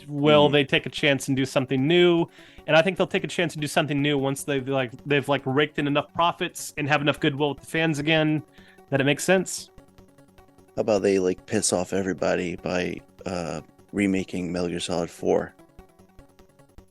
will they take a chance and do something new? And I think they'll take a chance and do something new once they've raked in enough profits and have enough goodwill with the fans again that it makes sense. How about they piss off everybody by remaking Metal Gear Solid 4?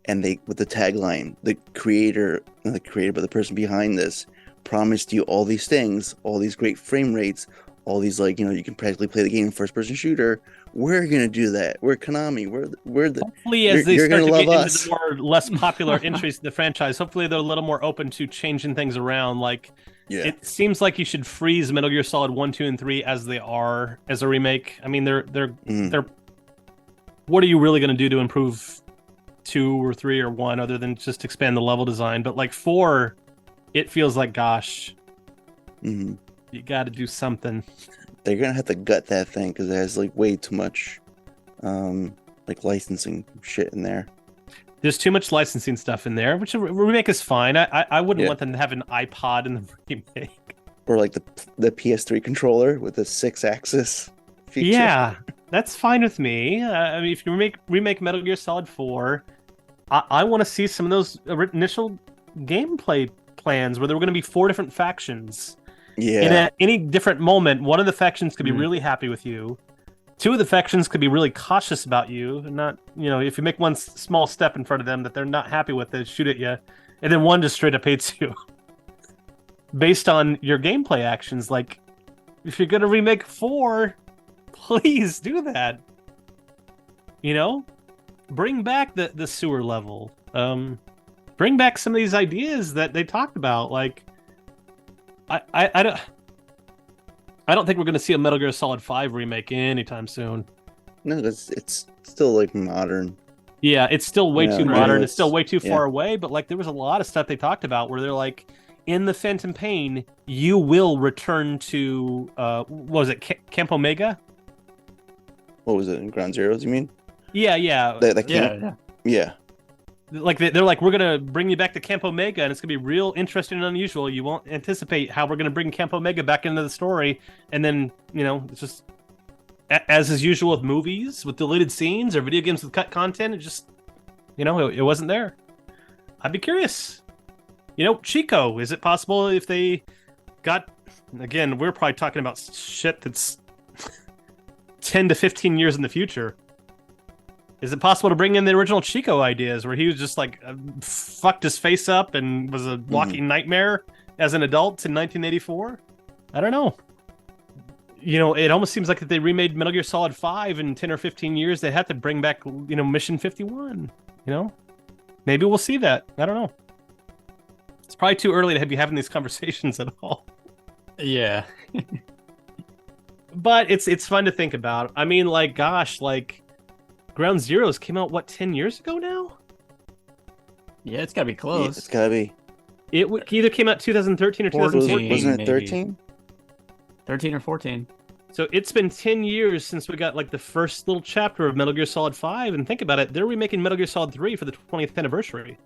And they, with the tagline, the creator, but the person behind this promised you all these things, all these great frame rates, all these you can practically play the game in first-person shooter. We're gonna do that. We're Konami. We're the. Hopefully, as they start to get into the more less popular entries in the franchise, hopefully they're a little more open to changing things around. Like Yeah. It seems like you should freeze Metal Gear Solid 1, 2, and 3 as they are as a remake. I mean, they're. What are you really going to do to improve 2 or 3 or 1 other than just expand the level design? But like 4, it feels like, gosh, you got to do something. They're gonna have to gut that thing because it has like way too much, like licensing shit in there. There's too much licensing stuff in there, which a remake is fine. I wouldn't want them to have an iPod in the remake. Or like the PS3 controller with the 6-axis feature. Yeah, that's fine with me. I mean, if you remake Metal Gear Solid 4, I want to see some of those initial gameplay plans where there were going to be 4 different factions. Yeah. And at any different moment, one of the factions could be really happy with you. 2 of the factions could be really cautious about you. Not, if you make one small step in front of them that they're not happy with, they shoot at you. And then one just straight up hates you. Based on your gameplay actions. Like, if you're going to remake 4, please do that. Bring back the sewer level. Bring back some of these ideas that they talked about. Like, I don't think we're going to see a Metal Gear Solid 5 remake anytime soon. No, it's still like modern. Yeah, it's still way too modern. It's still way too yeah. far away. But like, there was a lot of stuff they talked about where they're like, in the Phantom Pain, you will return to what was it, Camp Omega? What was it, in Ground Zeroes? You mean? Yeah. Yeah. Like they're like, we're gonna bring you back to Camp Omega, and it's gonna be real interesting and unusual. You won't anticipate how we're gonna bring Camp Omega back into the story, and then it's just as is usual with movies with deleted scenes or video games with cut content. It just it wasn't there. I'd be curious. Chico, is it possible if they got, again, we're probably talking about shit that's 10 to 15 years in the future. Is it possible to bring in the original Chico ideas where he was just like fucked his face up and was a walking nightmare as an adult in 1984? I don't know. It almost seems like if they remade Metal Gear Solid 5 in 10 or 15 years, they have to bring back, Mission 51. Maybe we'll see that. I don't know. It's probably too early to be having these conversations at all. Yeah. But it's fun to think about. I mean, like, gosh, like, Ground Zeroes came out, 10 years ago now? Yeah, it's got to be close. Yeah, it's got to be. It either came out 2013 or 2014. Wasn't it 13? 13 or 14. So it's been 10 years since we got, like, the first little chapter of Metal Gear Solid 5. And think about it, they're remaking Metal Gear Solid 3 for the 20th anniversary.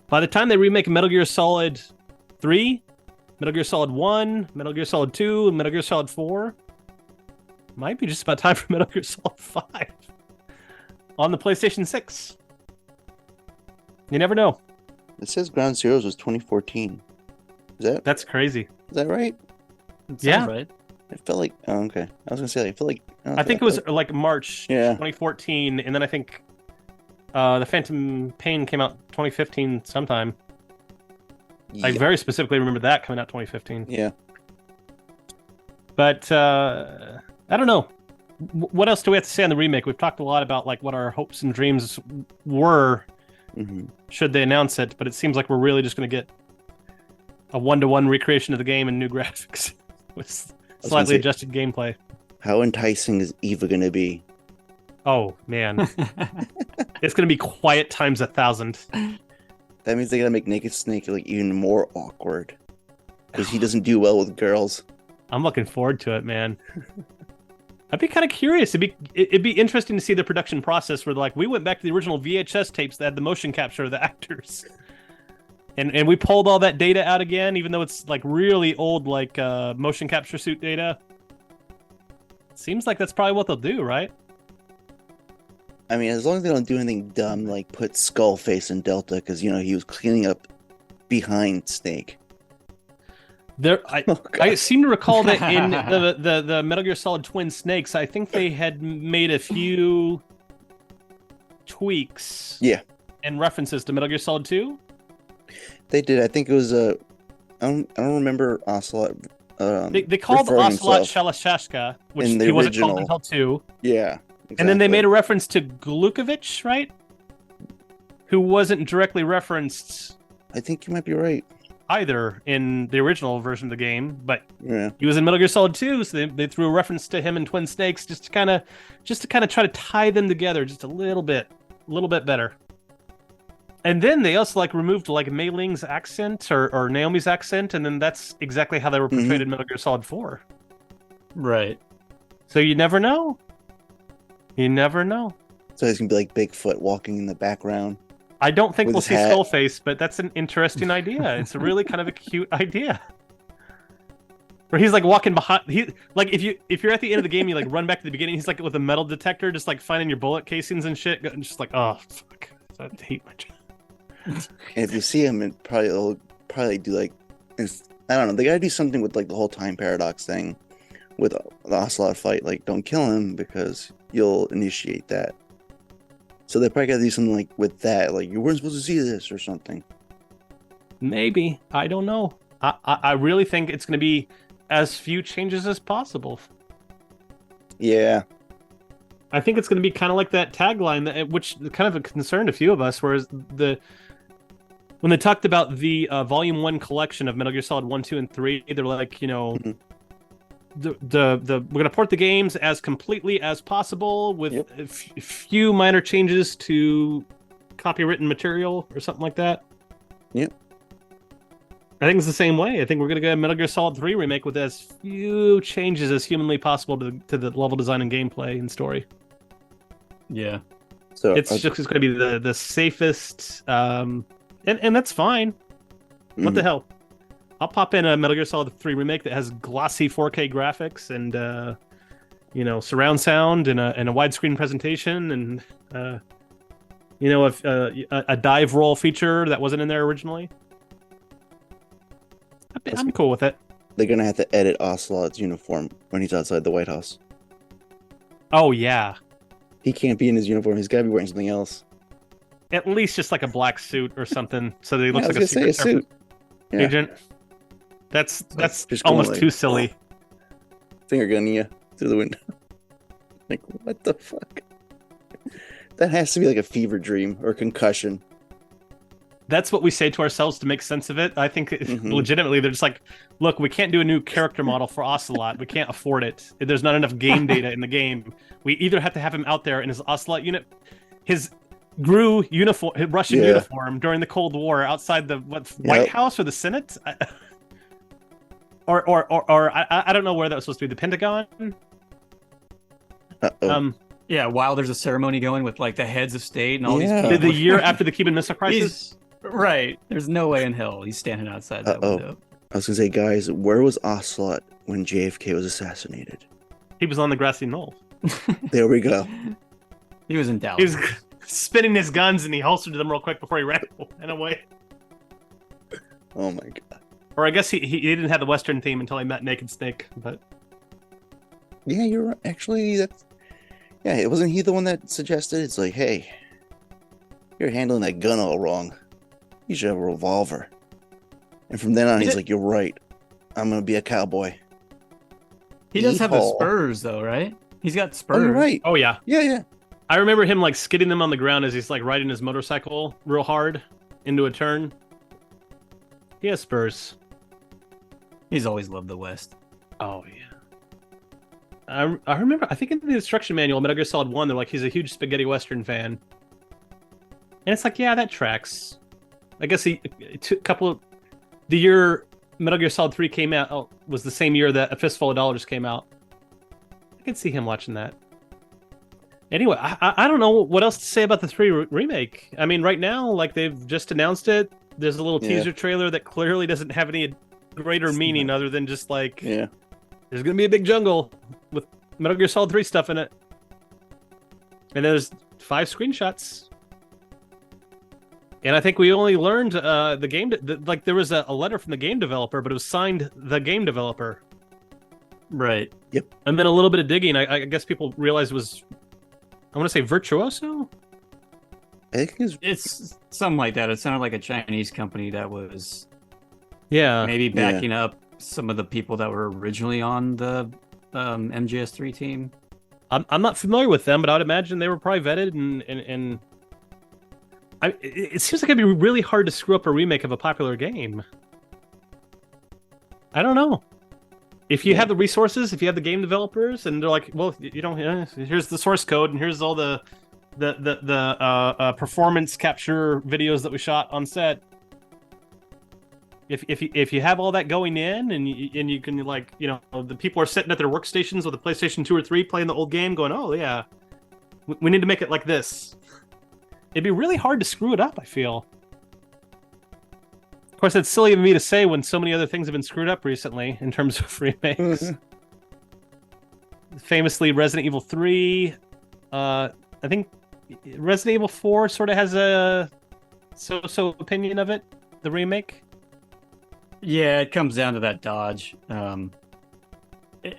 By the time they remake Metal Gear Solid 3, Metal Gear Solid 1, Metal Gear Solid 2, and Metal Gear Solid 4, might be just about time for Metal Gear Solid 5 on the PlayStation 6. You never know. It says Ground Zeroes was 2014. That's crazy. Is that right? Yeah. Right. It felt like... Oh, okay. I was going to say, I feel like... I think it was like March 2014, and then I think the Phantom Pain came out 2015 sometime. Yeah. I very specifically remember that coming out 2015. Yeah. But I don't know. What else do we have to say on the remake? We've talked a lot about like what our hopes and dreams were should they announce it, but it seems like we're really just going to get a one-to-one recreation of the game and new graphics with slightly adjusted gameplay. How enticing is Eva going to be? Oh, man. It's going to be quiet times 1,000. That means they're going to make Naked Snake like even more awkward. Because he doesn't do well with girls. I'm looking forward to it, man. I'd be kind of curious. It'd be interesting to see the production process where like we went back to the original VHS tapes that had the motion capture of the actors. And we pulled all that data out again, even though it's like really old like motion capture suit data. Seems like that's probably what they'll do, right? I mean, as long as they don't do anything dumb, like put Skullface in Delta, because, you know, he was cleaning up behind Snake. I seem to recall that in the Metal Gear Solid Twin Snakes, I think they had made a few tweaks. Yeah. And references to Metal Gear Solid 2. They did. I think it was I don't remember Ocelot. They called Ocelot Shalashashka, which he wasn't called until 2. Yeah. Exactly. And then they made a reference to Glukovich, right? Who wasn't directly referenced. I think you might be right. either in the original version of the game, but Yeah. he was in Metal Gear Solid 2, so they threw a reference to him in Twin Snakes just to kind of try to tie them together just a little bit better. And then they also like removed like Mei Ling's accent or Naomi's accent, and then that's exactly how they were portrayed in Metal Gear Solid 4. Right. So you never know. You never know. So he's gonna be like Bigfoot walking in the background. I don't think With we'll his see hat. Skullface, but that's an interesting idea. It's a really kind of a cute idea. Where he's like walking behind, like if you're at the end of the game, you like run back to the beginning. Like with a metal detector, just like finding your bullet casings and shit, and just like, oh fuck, I hate my job. And if you see him, it'll probably do like, I don't know. They gotta do something with like the whole time paradox thing with the Ocelot fight. Like, don't kill him because you'll initiate that. So they probably gotta do something like with that. Like, you weren't supposed to see this or something. Maybe, I don't know. I really think it's going to be as few changes as possible. Yeah. I think it's going to be kind of like that tagline, which kind of concerned a few of us, whereas when they talked about the Volume 1 collection of Metal Gear Solid 1, 2, and 3, they're like, you know, we're going to port the games as completely as possible with a few minor changes to copywritten material or something like that. Yep. I think it's the same way. I think we're going to get a Metal Gear Solid 3 remake with as few changes as humanly possible to the level design and gameplay and story. Yeah. So it's just going to be the safest, and that's fine. What the hell? I'll pop in a Metal Gear Solid 3 remake that has glossy 4K graphics and you know, surround sound and a widescreen presentation and you know, a dive roll feature that wasn't in there originally. I'm cool with it. They're gonna have to edit Ocelot's uniform when he's outside the White House. Oh yeah. He can't be in his uniform. He's gotta be wearing something else. At least just like a black suit or something, so that he looks like a Secret Service suit. Yeah. agent. That's just going almost like, too silly. Finger gunning you through the window. Like, what the fuck? That has to be like a fever dream or concussion. That's what we say to ourselves to make sense of it. I think legitimately they're just like, look, we can't do a new character model for Ocelot. We can't afford it. There's not enough game data in the game. We either have to have him out there in his Ocelot his GRU uniform, his Russian uniform during the Cold War outside the White House or the Senate, or I don't know where that was supposed to be. The Pentagon. Yeah, while there's a ceremony going with like the heads of state and all these people. The year after the Cuban Missile Crisis. Right. There's no way in hell he's standing outside that window. I was gonna say, guys, where was Ocelot when JFK was assassinated? He was on the grassy knoll. There we go. He was in Dallas. He was spinning his guns and he holstered them real quick before he ran away. Oh my god. Or I guess he didn't have the Western theme until he met Naked Snake. But yeah, you're right. Actually, it wasn't he the one that suggested? It's like, hey, you're handling that gun all wrong. You should have a revolver. And from then on, he's like, you're right. I'm gonna be a cowboy. He does have the spurs, though, right? He's got spurs. Oh, you're right. Oh yeah. Yeah. I remember him like skidding them on the ground as he's like riding his motorcycle real hard into a turn. He has spurs. He's always loved the West. Oh yeah. I remember. I think in the instruction manual, Metal Gear Solid 1, they're like he's a huge spaghetti western fan, and it's like, yeah, that tracks. I guess the year Metal Gear Solid 3 came out was the same year that A Fistful of Dollars came out. I could see him watching that. Anyway, I don't know what else to say about the 3 remake. I mean, right now, like they've just announced it. There's a little teaser trailer that clearly doesn't have any greater meaning other than just like, there's gonna be a big jungle with Metal Gear Solid 3 stuff in it, and there's 5 screenshots. And I think we only learned the game. Like there was a letter from the game developer, but it was signed the game developer. Right. Yep. And then a little bit of digging. I guess people realized it was, I want to say Virtuoso. I think it's something like that. It sounded like a Chinese company that was, maybe backing up some of the people that were originally on the MGS3 team. I'm not familiar with them, but I'd imagine they were probably vetted and it seems like it'd be really hard to screw up a remake of a popular game. I don't know. If you have the resources, if you have the game developers, and they're like, well, you don't. Here's the source code, and here's all the performance capture videos that we shot on set. If you have all that going in, and you can, like, you know, the people are sitting at their workstations with a PlayStation 2 or 3 playing the old game, going, oh yeah, we need to make it like this. It'd be really hard to screw it up, I feel. Of course, it's silly of me to say when so many other things have been screwed up recently in terms of remakes. Famously, Resident Evil 3. I think Resident Evil 4 sort of has a so-so opinion of it, the remake. Yeah, it comes down to that dodge.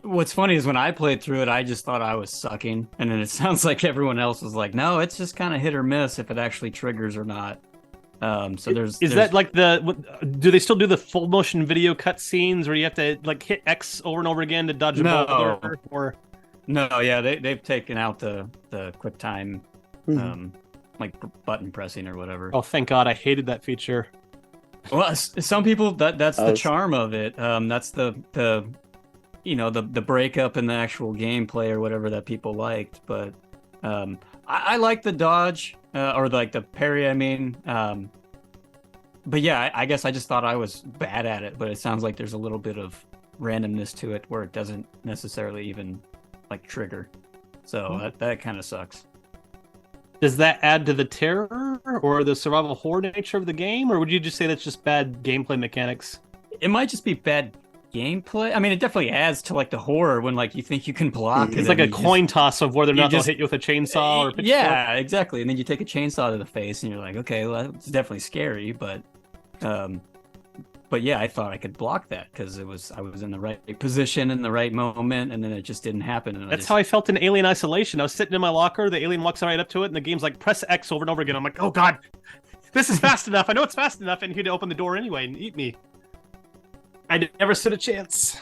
What's funny is when I played through it, I just thought I was sucking. And then it sounds like everyone else was like, no, it's just kind of hit or miss if it actually triggers or not. So there's that like do they still do the full motion video cut scenes where you have to like hit X over and over again to dodge a boulder? Or no, yeah, they've taken out the quick time like button pressing or whatever. Oh, thank God, I hated that feature. Well, some people that's the charm of it. That's the you know, the breakup in the actual gameplay or whatever that people liked. But I like the dodge or like the parry. I mean, but yeah, I guess I just thought I was bad at it. But it sounds like there's a little bit of randomness to it where it doesn't necessarily even like trigger. So that kind of sucks. Does that add to the terror or the survival horror nature of the game, or would you just say that's just bad gameplay mechanics? It might just be bad gameplay. I mean, it definitely adds to like the horror when like you think you can block. It's like a coin toss of whether or not they'll hit you with a chainsaw or a pitchfork. Yeah, exactly. And then you take a chainsaw to the face, and you're like, okay, well, it's definitely scary, but yeah, I thought I could block that because I was in the right position in the right moment, and then it just didn't happen. And that's how I felt in Alien Isolation. I was sitting in my locker, the alien walks right up to it, and the game's like, press X over and over again. I'm like, oh God, this is fast enough. I know it's fast enough, and he'd open the door anyway and eat me. I never stood a chance.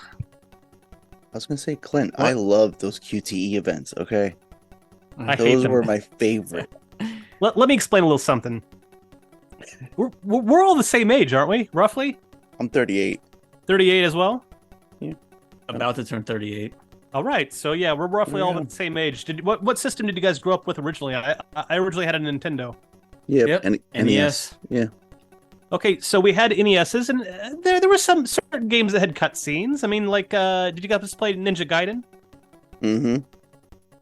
I was going to say, Clint, I love those QTE events, okay? I hate those them. were my favorite. Let me explain a little something. We're all the same age, aren't we? Roughly? I'm 38. 38 as well? Yeah. About to turn 38. All right. So yeah, we're roughly all the same age. What system did you guys grow up with originally? I originally had a Nintendo. Yep. And NES. Yeah. Okay, so we had NESs, and there were some certain games that had cutscenes. I mean, like, did you guys play Ninja Gaiden? Mm-hmm.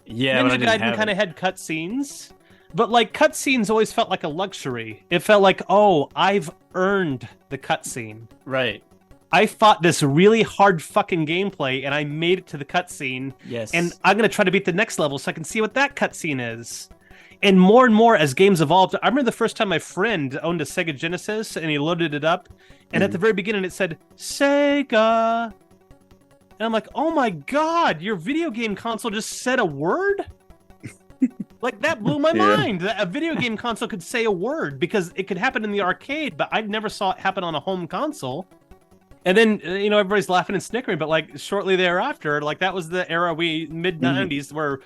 Yeah, Ninja Gaiden kind of had cutscenes, but like cutscenes always felt like a luxury. It felt like, oh, I've earned the cutscene. Right. I fought this really hard fucking gameplay, and I made it to the cutscene. Yes. And I'm gonna try to beat the next level so I can see what that cutscene is. And more as games evolved, I remember the first time my friend owned a Sega Genesis and he loaded it up, and at the very beginning it said Sega, and I'm like, oh my God, your video game console just said a word? Like, that blew my mind that a video game console could say a word, because it could happen in the arcade, but I never saw it happen on a home console. And then, you know, everybody's laughing and snickering, but like shortly thereafter, like that was the era, mid-90s, where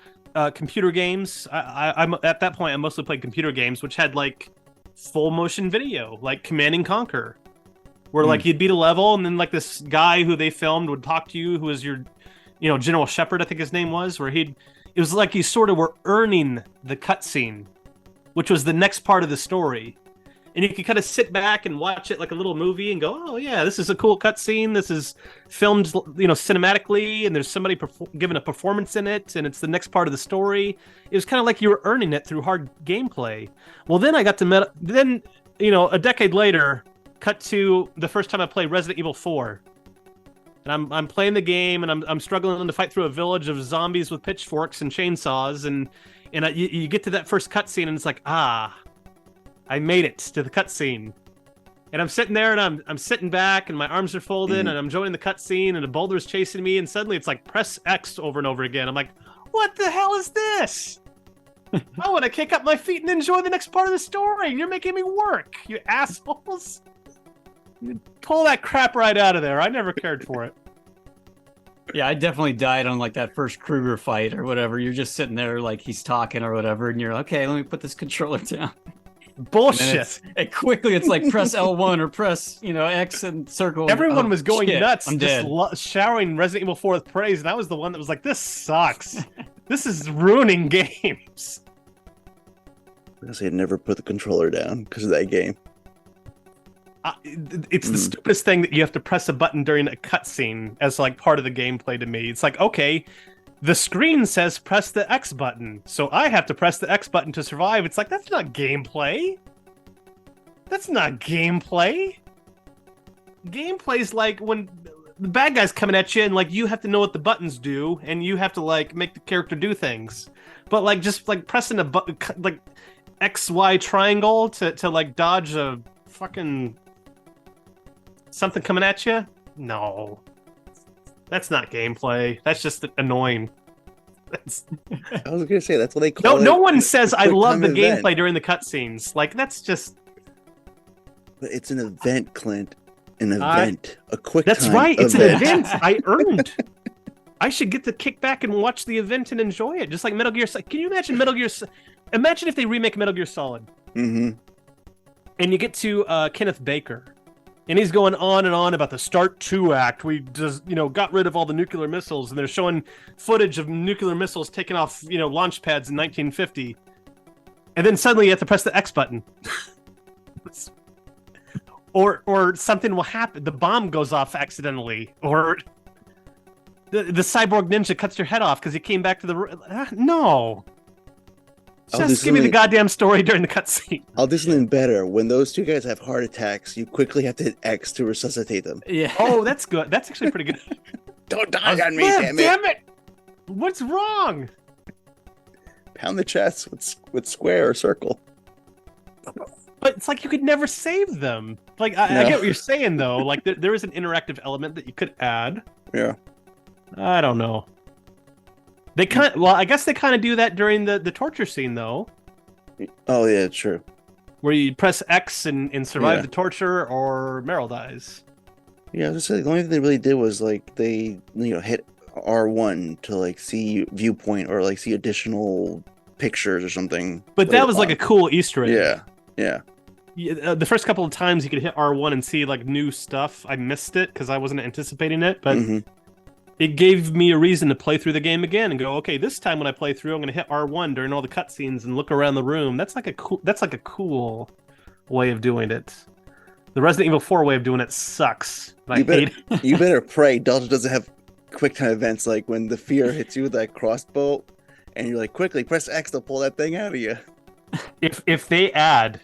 computer games, I'm at that point I mostly played computer games which had like full motion video, like Command and Conquer, where like you'd beat a level and then like this guy who they filmed would talk to you, who was your, you know, General Shepard, I think his name was, where it was like you sort of were earning the cutscene, which was the next part of the story. And you could kind of sit back and watch it like a little movie and go, oh yeah, this is a cool cutscene. This is filmed, you know, cinematically, and there's somebody giving a performance in it, and it's the next part of the story. It was kind of like you were earning it through hard gameplay. Well, then I got to then, you know, a decade later, cut to the first time I played Resident Evil 4. And I'm playing the game, and I'm struggling to fight through a village of zombies with pitchforks and chainsaws, and you get to that first cutscene, and it's like, I made it to the cutscene, and I'm sitting there, and I'm sitting back, and my arms are folded, and I'm joining the cutscene, and a boulder's chasing me, and suddenly it's like press X over and over again. I'm like, what the hell is this? I want to kick up my feet and enjoy the next part of the story. You're making me work, you assholes. Pull that crap right out of there. I never cared for it. Yeah, I definitely died on like that first Kruger fight or whatever. You're just sitting there like he's talking or whatever, and you're like, okay, let me put this controller down. Bullshit. And quickly, it's like press L1 or press, X and circle. Everyone was going nuts, I'm just dead. showering Resident Evil 4 with praise, and I was the one that was like, "This sucks. This is ruining games." I guess I'd never put the controller down because of that game. It's the stupidest thing that you have to press a button during a cutscene as like part of the gameplay to me. It's like, okay, the screen says press the X button, so I have to press the X button to survive. It's like, that's not gameplay. That's not gameplay. Gameplay's like when the bad guy's coming at you and like you have to know what the buttons do and you have to like make the character do things. But like just like pressing a button like XY triangle to like dodge a fucking something coming at you? No. That's not gameplay. That's just annoying. I was gonna say that's what they call it. No one says I love the event. gameplay during the cutscenes. Like that's just. But it's an event, Clint. An event. A quick. That's time right. It's an event. event. I earned. I should get to kick back and watch the event and enjoy it, just like Metal Gear. Can you imagine Metal Gear? Imagine if they remake Metal Gear Solid. Mm-hmm. And you get to Kenneth Baker, and he's going on and on about the Start 2 Act. We just, got rid of all the nuclear missiles, and they're showing footage of nuclear missiles taking off, launch pads in 1950. And then suddenly you have to press the X button. or something will happen. The bomb goes off accidentally, or the cyborg ninja cuts your head off because he came back to the... No. Just give me the goddamn story during the cutscene. I'll do something better. When those two guys have heart attacks, you quickly have to hit X to resuscitate them. Yeah. Oh, that's good. That's actually pretty good. Don't die on me, damn it! What's wrong? Pound the chest with square or circle. But it's like you could never save them. Like, I get what you're saying, though. Like, there is an interactive element that you could add. Yeah. I don't know. I guess they kind of do that during the torture scene, though. Oh, yeah, true. Where you press X and survive the torture, or Meryl dies. Yeah, I was just saying, the only thing they really did was, like, they, hit R1 to, like, see viewpoint or, like, see additional pictures or something. But that was, like, a cool Easter egg. Yeah. The first couple of times you could hit R1 and see, like, new stuff, I missed it because I wasn't anticipating it, but... Mm-hmm. It gave me a reason to play through the game again and go, okay, this time when I play through, I'm going to hit R1 during all the cutscenes and look around the room. That's like a cool way of doing it. The Resident Evil 4 way of doing it sucks. I hate it. You better pray Delta doesn't have quick time events like when the fear hits you with that crossbow and you're like, quickly press X to pull that thing out of you. If they add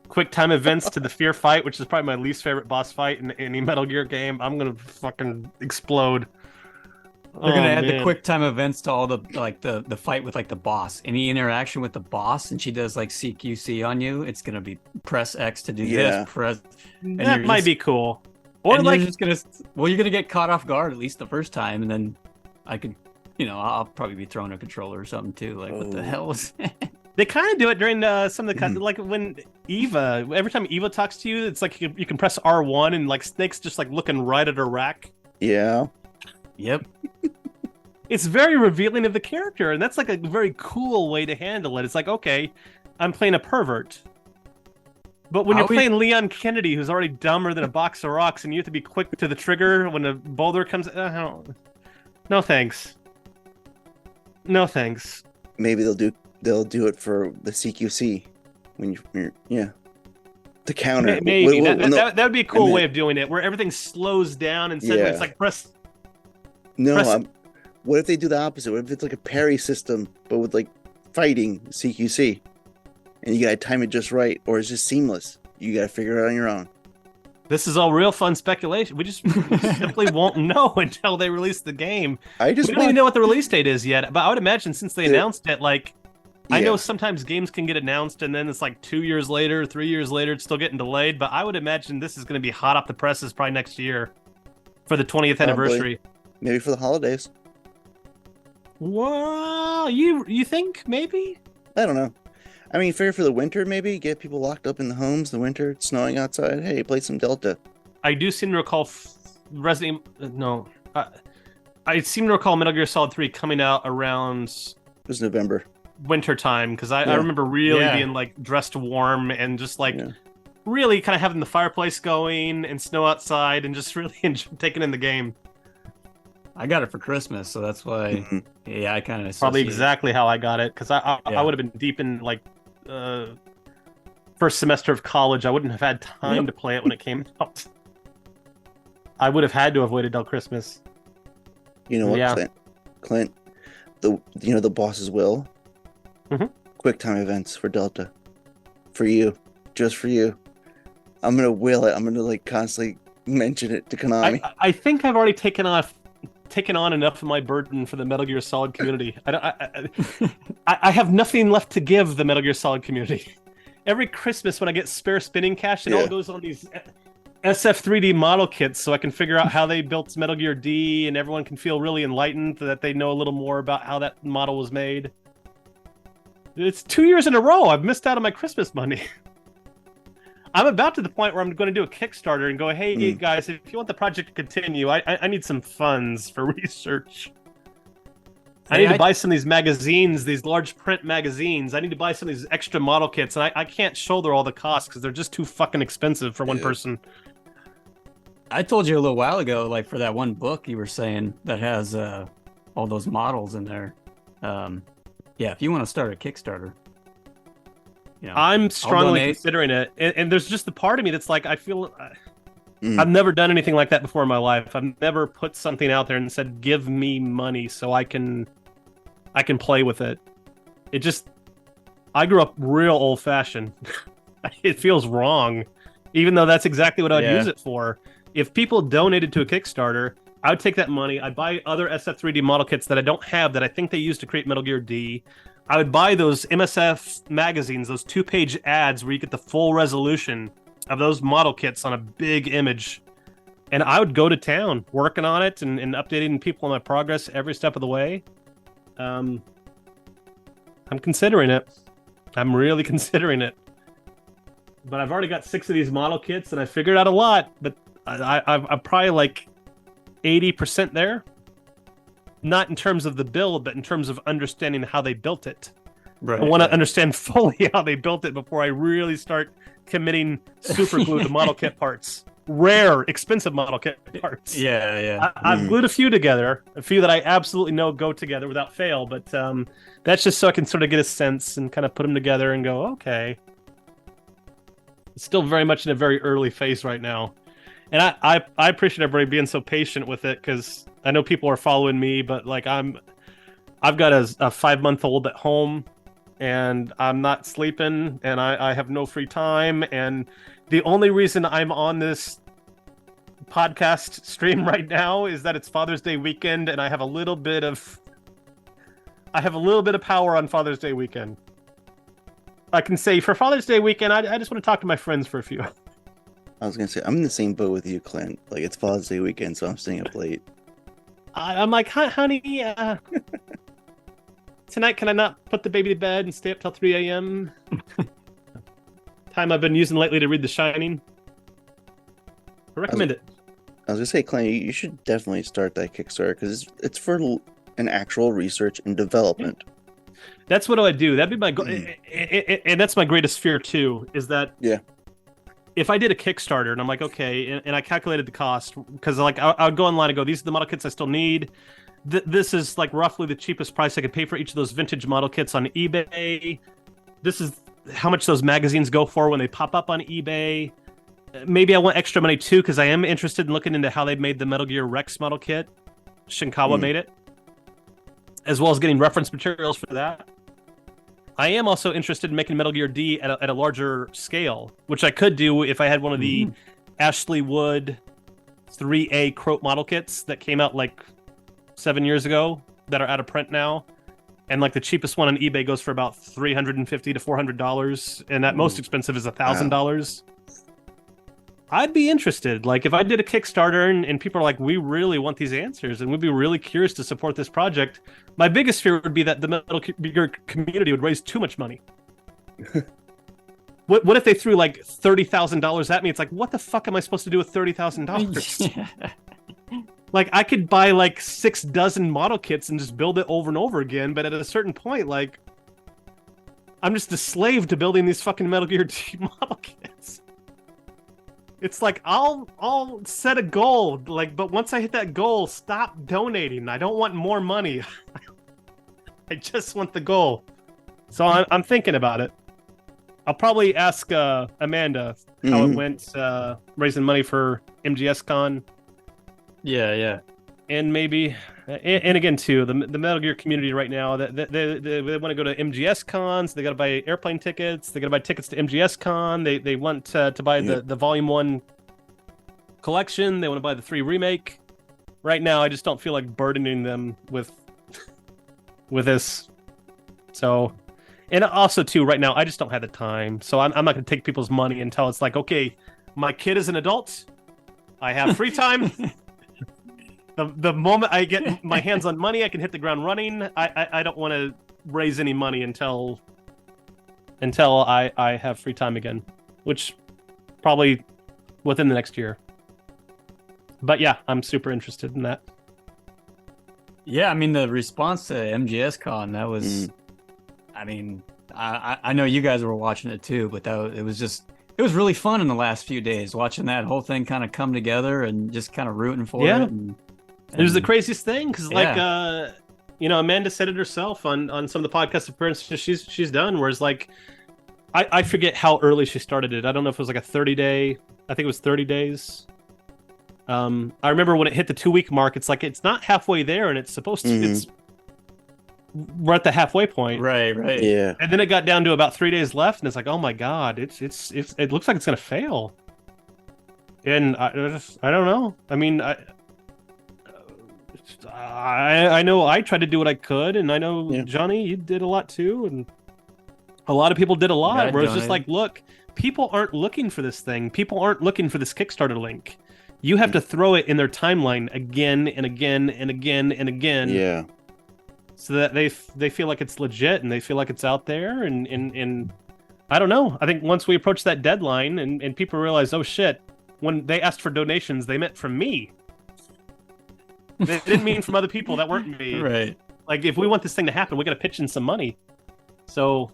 quick time events to the fear fight, which is probably my least favorite boss fight in any Metal Gear game, I'm going to fucking explode. They're gonna add the quick time events to all the the fight with like the boss. Any interaction with the boss, and she does like CQC on you. It's gonna be press X to do this. Press. That might be cool. Or like you're gonna get caught off guard at least the first time, and then I could, I'll probably be throwing a controller or something too. Like what the hell is that? They kind of do it during some of the like when Eva. Every time Eva talks to you, it's like you can press R1 and like Snake's just like looking right at her rack. Yeah. Yep. It's very revealing of the character, and that's like a very cool way to handle it. It's like, okay, I'm playing a pervert. But when you're playing Leon Kennedy, who's already dumber than a box of rocks, and you have to be quick to the trigger when a boulder comes... no thanks. No thanks. Maybe they'll do it for the CQC when you're the counter. Maybe. That would be a cool way of doing it, where everything slows down and suddenly it's like press... What if they do the opposite? What if it's like a parry system, but with like fighting CQC, and you gotta time it just right, or it's just seamless? You gotta figure it out on your own. This is all real fun speculation. We just simply won't know until they release the game. We don't even know what the release date is yet. But I would imagine since they announced it, I know sometimes games can get announced and then it's like 2 years later, 3 years later, it's still getting delayed. But I would imagine this is going to be hot off the presses probably next year for the 20th anniversary. Maybe for the holidays. Wow, you think maybe? I don't know. I mean, fair for the winter, maybe get people locked up in the homes. The winter, it's snowing outside. Hey, play some Delta. I do seem to recall I seem to recall Metal Gear Solid 3 coming out around. It was November. winter time, because I remember really being like dressed warm and just like really kind of having the fireplace going and snow outside and just really taking in the game. I got it for Christmas, so that's why. Yeah, I kind of probably exactly how I got it, because I would have been deep in like first semester of college. I wouldn't have had time to play it when it came out. I would have had to have waited till Christmas. You know what, Clint? The boss's will. Quick time events for Delta. For you. Just for you. I'm gonna will it. I'm gonna like constantly mention it to Konami. I think I've already taken on enough of my burden for the Metal Gear Solid community. I have nothing left to give the Metal Gear Solid community. Every Christmas when I get spare spinning cash, it all goes on these SF3D model kits, so I can figure out how they built Metal Gear D, and everyone can feel really enlightened that they know a little more about how that model was made. It's 2 years in a row I've missed out on my Christmas money. I'm about to the point where I'm going to do a Kickstarter and go, hey guys, if you want the project to continue, I need some funds for research. I need to buy some of these magazines, these large print magazines. I need to buy some of these extra model kits, and I can't shoulder all the costs because they're just too fucking expensive for one person. I told you a little while ago, like for that one book you were saying that has all those models in there. If you want to start a Kickstarter, I'm strongly considering it, and there's just the part of me that's like, I feel I've never done anything like that before in my life. I've never put something out there and said, "Give me money so I can play with it." I grew up real old-fashioned. It feels wrong, even though that's exactly what I'd use it for. If people donated to a Kickstarter, I would take that money. I'd buy other SF3D model kits that I don't have that I think they used to create Metal Gear D. I would buy those MSF magazines, those 2-page ads where you get the full resolution of those model kits on a big image. And I would go to town working on it and updating people on my progress every step of the way. I'm considering it. I'm really considering it. But I've already got 6 of these model kits, and I figured out a lot. But I'm probably like 80% there. Not in terms of the build, but in terms of understanding how they built it. Right, I want to understand fully how they built it before I really start committing super glue to model kit parts. Rare, expensive model kit parts. I've glued a few together, a few that I absolutely know go together without fail, but that's just so I can sort of get a sense and kind of put them together and go, okay. It's still very much in a very early phase right now. And I appreciate everybody being so patient with it, because I know people are following me, but like I've got a 5-month-old at home, and I'm not sleeping, and I have no free time, and the only reason I'm on this podcast stream right now is that it's Father's Day weekend, and I have a little bit of power on Father's Day weekend. I can say for Father's Day weekend, I just want to talk to my friends for a few hours. I was gonna say, I'm in the same boat with you, Clint. Like, it's Father's Day weekend, so I'm staying up late. I'm like, honey, tonight can I not put the baby to bed and stay up till 3 a.m.? Time I've been using lately to read The Shining. I recommend it. I was gonna say, Clint, you should definitely start that Kickstarter, because it's for an actual research and development. That's what I do. That'd be my goal, and that's my greatest fear too. Is that if I did a Kickstarter and I'm like, okay, and I calculated the cost, because like I would go online and go, these are the model kits I still need. This is like roughly the cheapest price I could pay for each of those vintage model kits on eBay. This is how much those magazines go for when they pop up on eBay. Maybe I want extra money too, because I am interested in looking into how they made the Metal Gear Rex model kit. Shinkawa made it, as well as getting reference materials for that. I am also interested in making Metal Gear D at a larger scale, which I could do if I had one of the Ashley Wood 3A Croat model kits that came out like 7 years ago that are out of print now. And like the cheapest one on eBay goes for about $350 to $400, and that most expensive is $1,000. I'd be interested. Like if I did a Kickstarter and people are like, we really want these answers and we'd be really curious to support this project. My biggest fear would be that the Metal Gear community would raise too much money. What if they threw like $30,000 at me? It's like, what the fuck am I supposed to do with $30,000? Like I could buy like 6 dozen model kits and just build it over and over again. But at a certain point, like I'm just a slave to building these fucking Metal Gear T model kits. It's like I'll set a goal, like, but once I hit that goal, stop donating. I don't want more money. I just want the goal. So I'm thinking about it. I'll probably ask Amanda how it went raising money for MGS Con. Yeah. And maybe, and again too, the Metal Gear community right now, they want to go to MGS Cons. They got to buy airplane tickets. They got to buy tickets to MGS Con. They want to buy the Volume 1 collection. They want to buy the 3 remake. Right now, I just don't feel like burdening them with this. So, and also too, right now, I just don't have the time. So I'm not going to take people's money until it's like, okay, my kid is an adult. I have free time. The moment I get my hands on money, I can hit the ground running. I don't want to raise any money until I have free time again, which probably within the next year. But yeah, I'm super interested in that. Yeah, I mean, the response to MGS Con, that was, I mean, I know you guys were watching it too, but it was really fun in the last few days, watching that whole thing kind of come together and just kind of rooting for it. It was the craziest thing because, Amanda said it herself on some of the podcast appearances she's done. Whereas, like, I forget how early she started it. I don't know if it was like a 30-day. I think it was 30 days. I remember when it hit the 2-week mark. It's like it's not halfway there, and it's supposed to. It's we're at the halfway point. Right. Yeah. And then it got down to about 3 days left, and it's like, oh my god, it looks like it's gonna fail. And I don't know. I mean, I know I tried to do what I could, and I know Johnny, you did a lot too, and a lot of people did a lot. Where it's just like, look, people aren't looking for this thing. People aren't looking for this Kickstarter link. You have to throw it in their timeline again and again and again and again. Yeah. So that they feel like it's legit and they feel like it's out there. And I don't know. I think once we approach that deadline and people realize, oh shit, when they asked for donations, they meant from me. They didn't mean from other people that weren't me. Right. Like, if we want this thing to happen, we got to pitch in some money. So,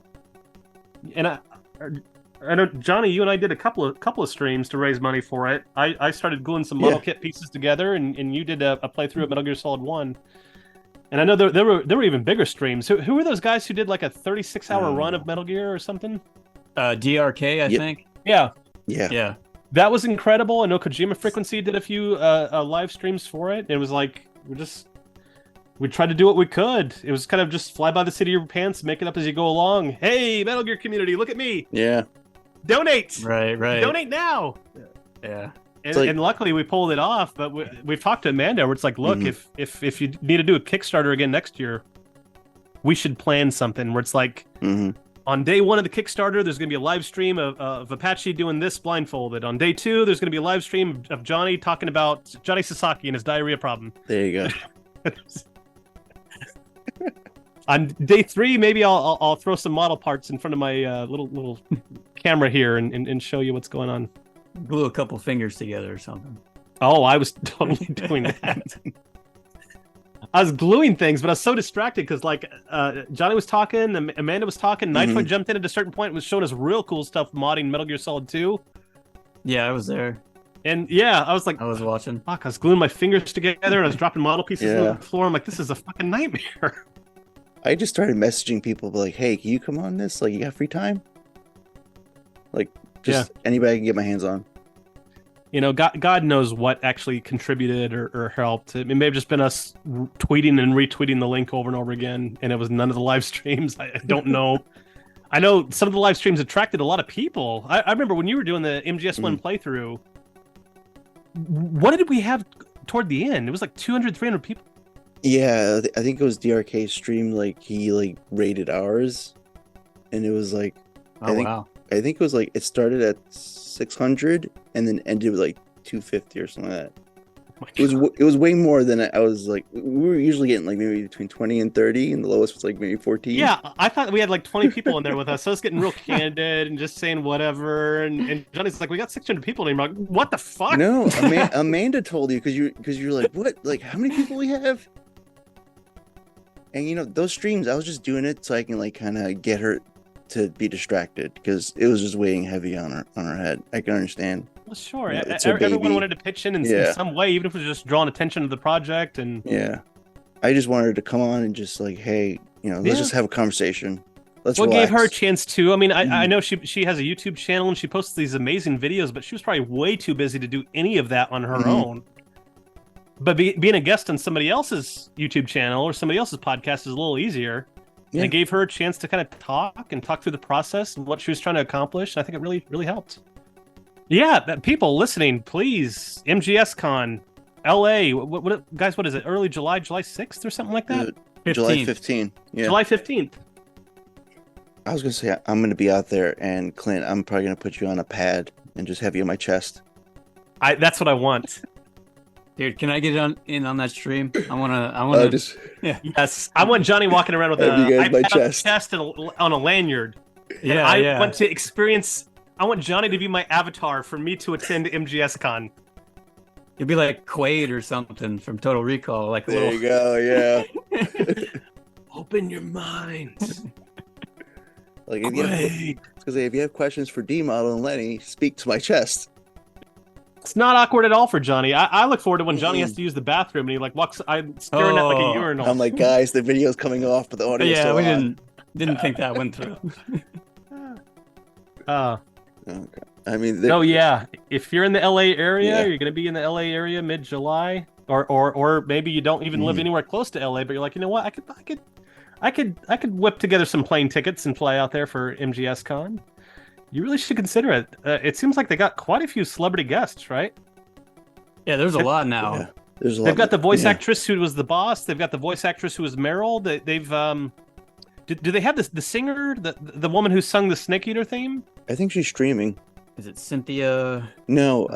and I know, Johnny, you and I did a couple of streams to raise money for it. I started gluing some model kit pieces together, and you did a playthrough of Metal Gear Solid 1. And I know there were even bigger streams. Who were those guys who did like a 36-hour run of Metal Gear or something? DRK, I think. Yeah. That was incredible. I know Kojima Frequency did a few live streams for it. It was like we tried to do what we could. It was kind of just fly by the seat of your pants, make it up as you go along. Hey, Metal Gear community, look at me. Yeah. Donate. Right. Donate now. Yeah. And luckily we pulled it off. But we've talked to Amanda where it's like, look, if you need to do a Kickstarter again next year, we should plan something where it's like. On day 1 of the Kickstarter, there's going to be a live stream of Apache doing this blindfolded. On day 2, there's going to be a live stream of Johnny talking about Johnny Sasaki and his diarrhea problem. There you go. On day 3, maybe I'll throw some model parts in front of my little camera here and show you what's going on. Glue a couple fingers together or something. Oh, I was totally doing that. I was gluing things, but I was so distracted because, like, Johnny was talking, Amanda was talking, Nitroid jumped in at a certain point and was showing us real cool stuff modding Metal Gear Solid 2. Yeah, I was there. And yeah, I was like, I was watching. Fuck, I was gluing my fingers together and I was dropping model pieces on the floor. I'm like, this is a fucking nightmare. I just started messaging people like, hey, can you come on this? Like, you got free time? Like, just anybody I can get my hands on. You know, God knows what actually contributed or helped. It may have just been us tweeting and retweeting the link over and over again, and it was none of the live streams. I don't know. I know some of the live streams attracted a lot of people. I remember when you were doing the MGS1 playthrough, what did we have toward the end? It was like 200, 300 people. Yeah, I think it was DRK stream, like, he, like, rated ours, and it was like, wow. I think it was like, it started at 600 and then ended with like 250 or something like that. It was way more than I was like. We were usually getting like maybe between 20 and 30, and the lowest was like maybe 14. Yeah, I thought we had like 20 people in there with us. So I was getting real candid and just saying whatever. And Johnny's like, we got 600 people in here. I'm like, what the fuck? No, Amanda told you because you're like, what? Like, how many people we have? And you know, those streams, I was just doing it so I can like kind of get her to be distracted because it was just weighing heavy on her head. I can understand. Well, sure. It's her Everyone baby. wanted to pitch in some way, even if it was just drawing attention to the project. And yeah, I just wanted her to come on and just like, hey, let's just have a conversation. Let's relax. Gave her a chance too. I mean, I know she has a YouTube channel and she posts these amazing videos, but she was probably way too busy to do any of that on her own. But being a guest on somebody else's YouTube channel or somebody else's podcast is a little easier. Yeah. And it gave her a chance to kind of talk through the process and what she was trying to accomplish. I think it really, really helped. Yeah, people listening, please, MGS Con, LA, guys, what is it? Early July 6th or something like that? 15th. July 15th. Yeah. July 15th. I was going to say, I'm going to be out there, and Clint, I'm probably going to put you on a pad and just have you on my chest. That's what I want. Dude, can I get in on that stream? I want to. Yeah. Yes, I want Johnny walking around with a iPad on his chest and on a lanyard. Yeah, I want to experience. I want Johnny to be my avatar for me to attend MGS Con. It'd be like Quaid or something from Total Recall, like there you go. Yeah. Open your mind. Like if you have questions for D Model and Lenny, speak to my chest. It's not awkward at all for Johnny. I look forward to when Johnny has to use the bathroom and he like walks. I'm staring at like a urinal. I'm like, guys, the video's coming off, but the audio's still we on. didn't think that went through. Okay. I mean, if you're in the LA area, you're gonna be in the LA area mid-July, or maybe you don't even live anywhere close to LA, but you're like, you know what, I could whip together some plane tickets and fly out there for MGS Con. You really should consider it. It seems like they got quite a few celebrity guests, right? Yeah, there's a lot now. Yeah, there's a lot. They've got the voice actress who was the boss. They've got the voice actress who was Meryl. They've do they have the singer, the woman who sung the Snake Eater theme? I think she's streaming. Is it Cynthia? No,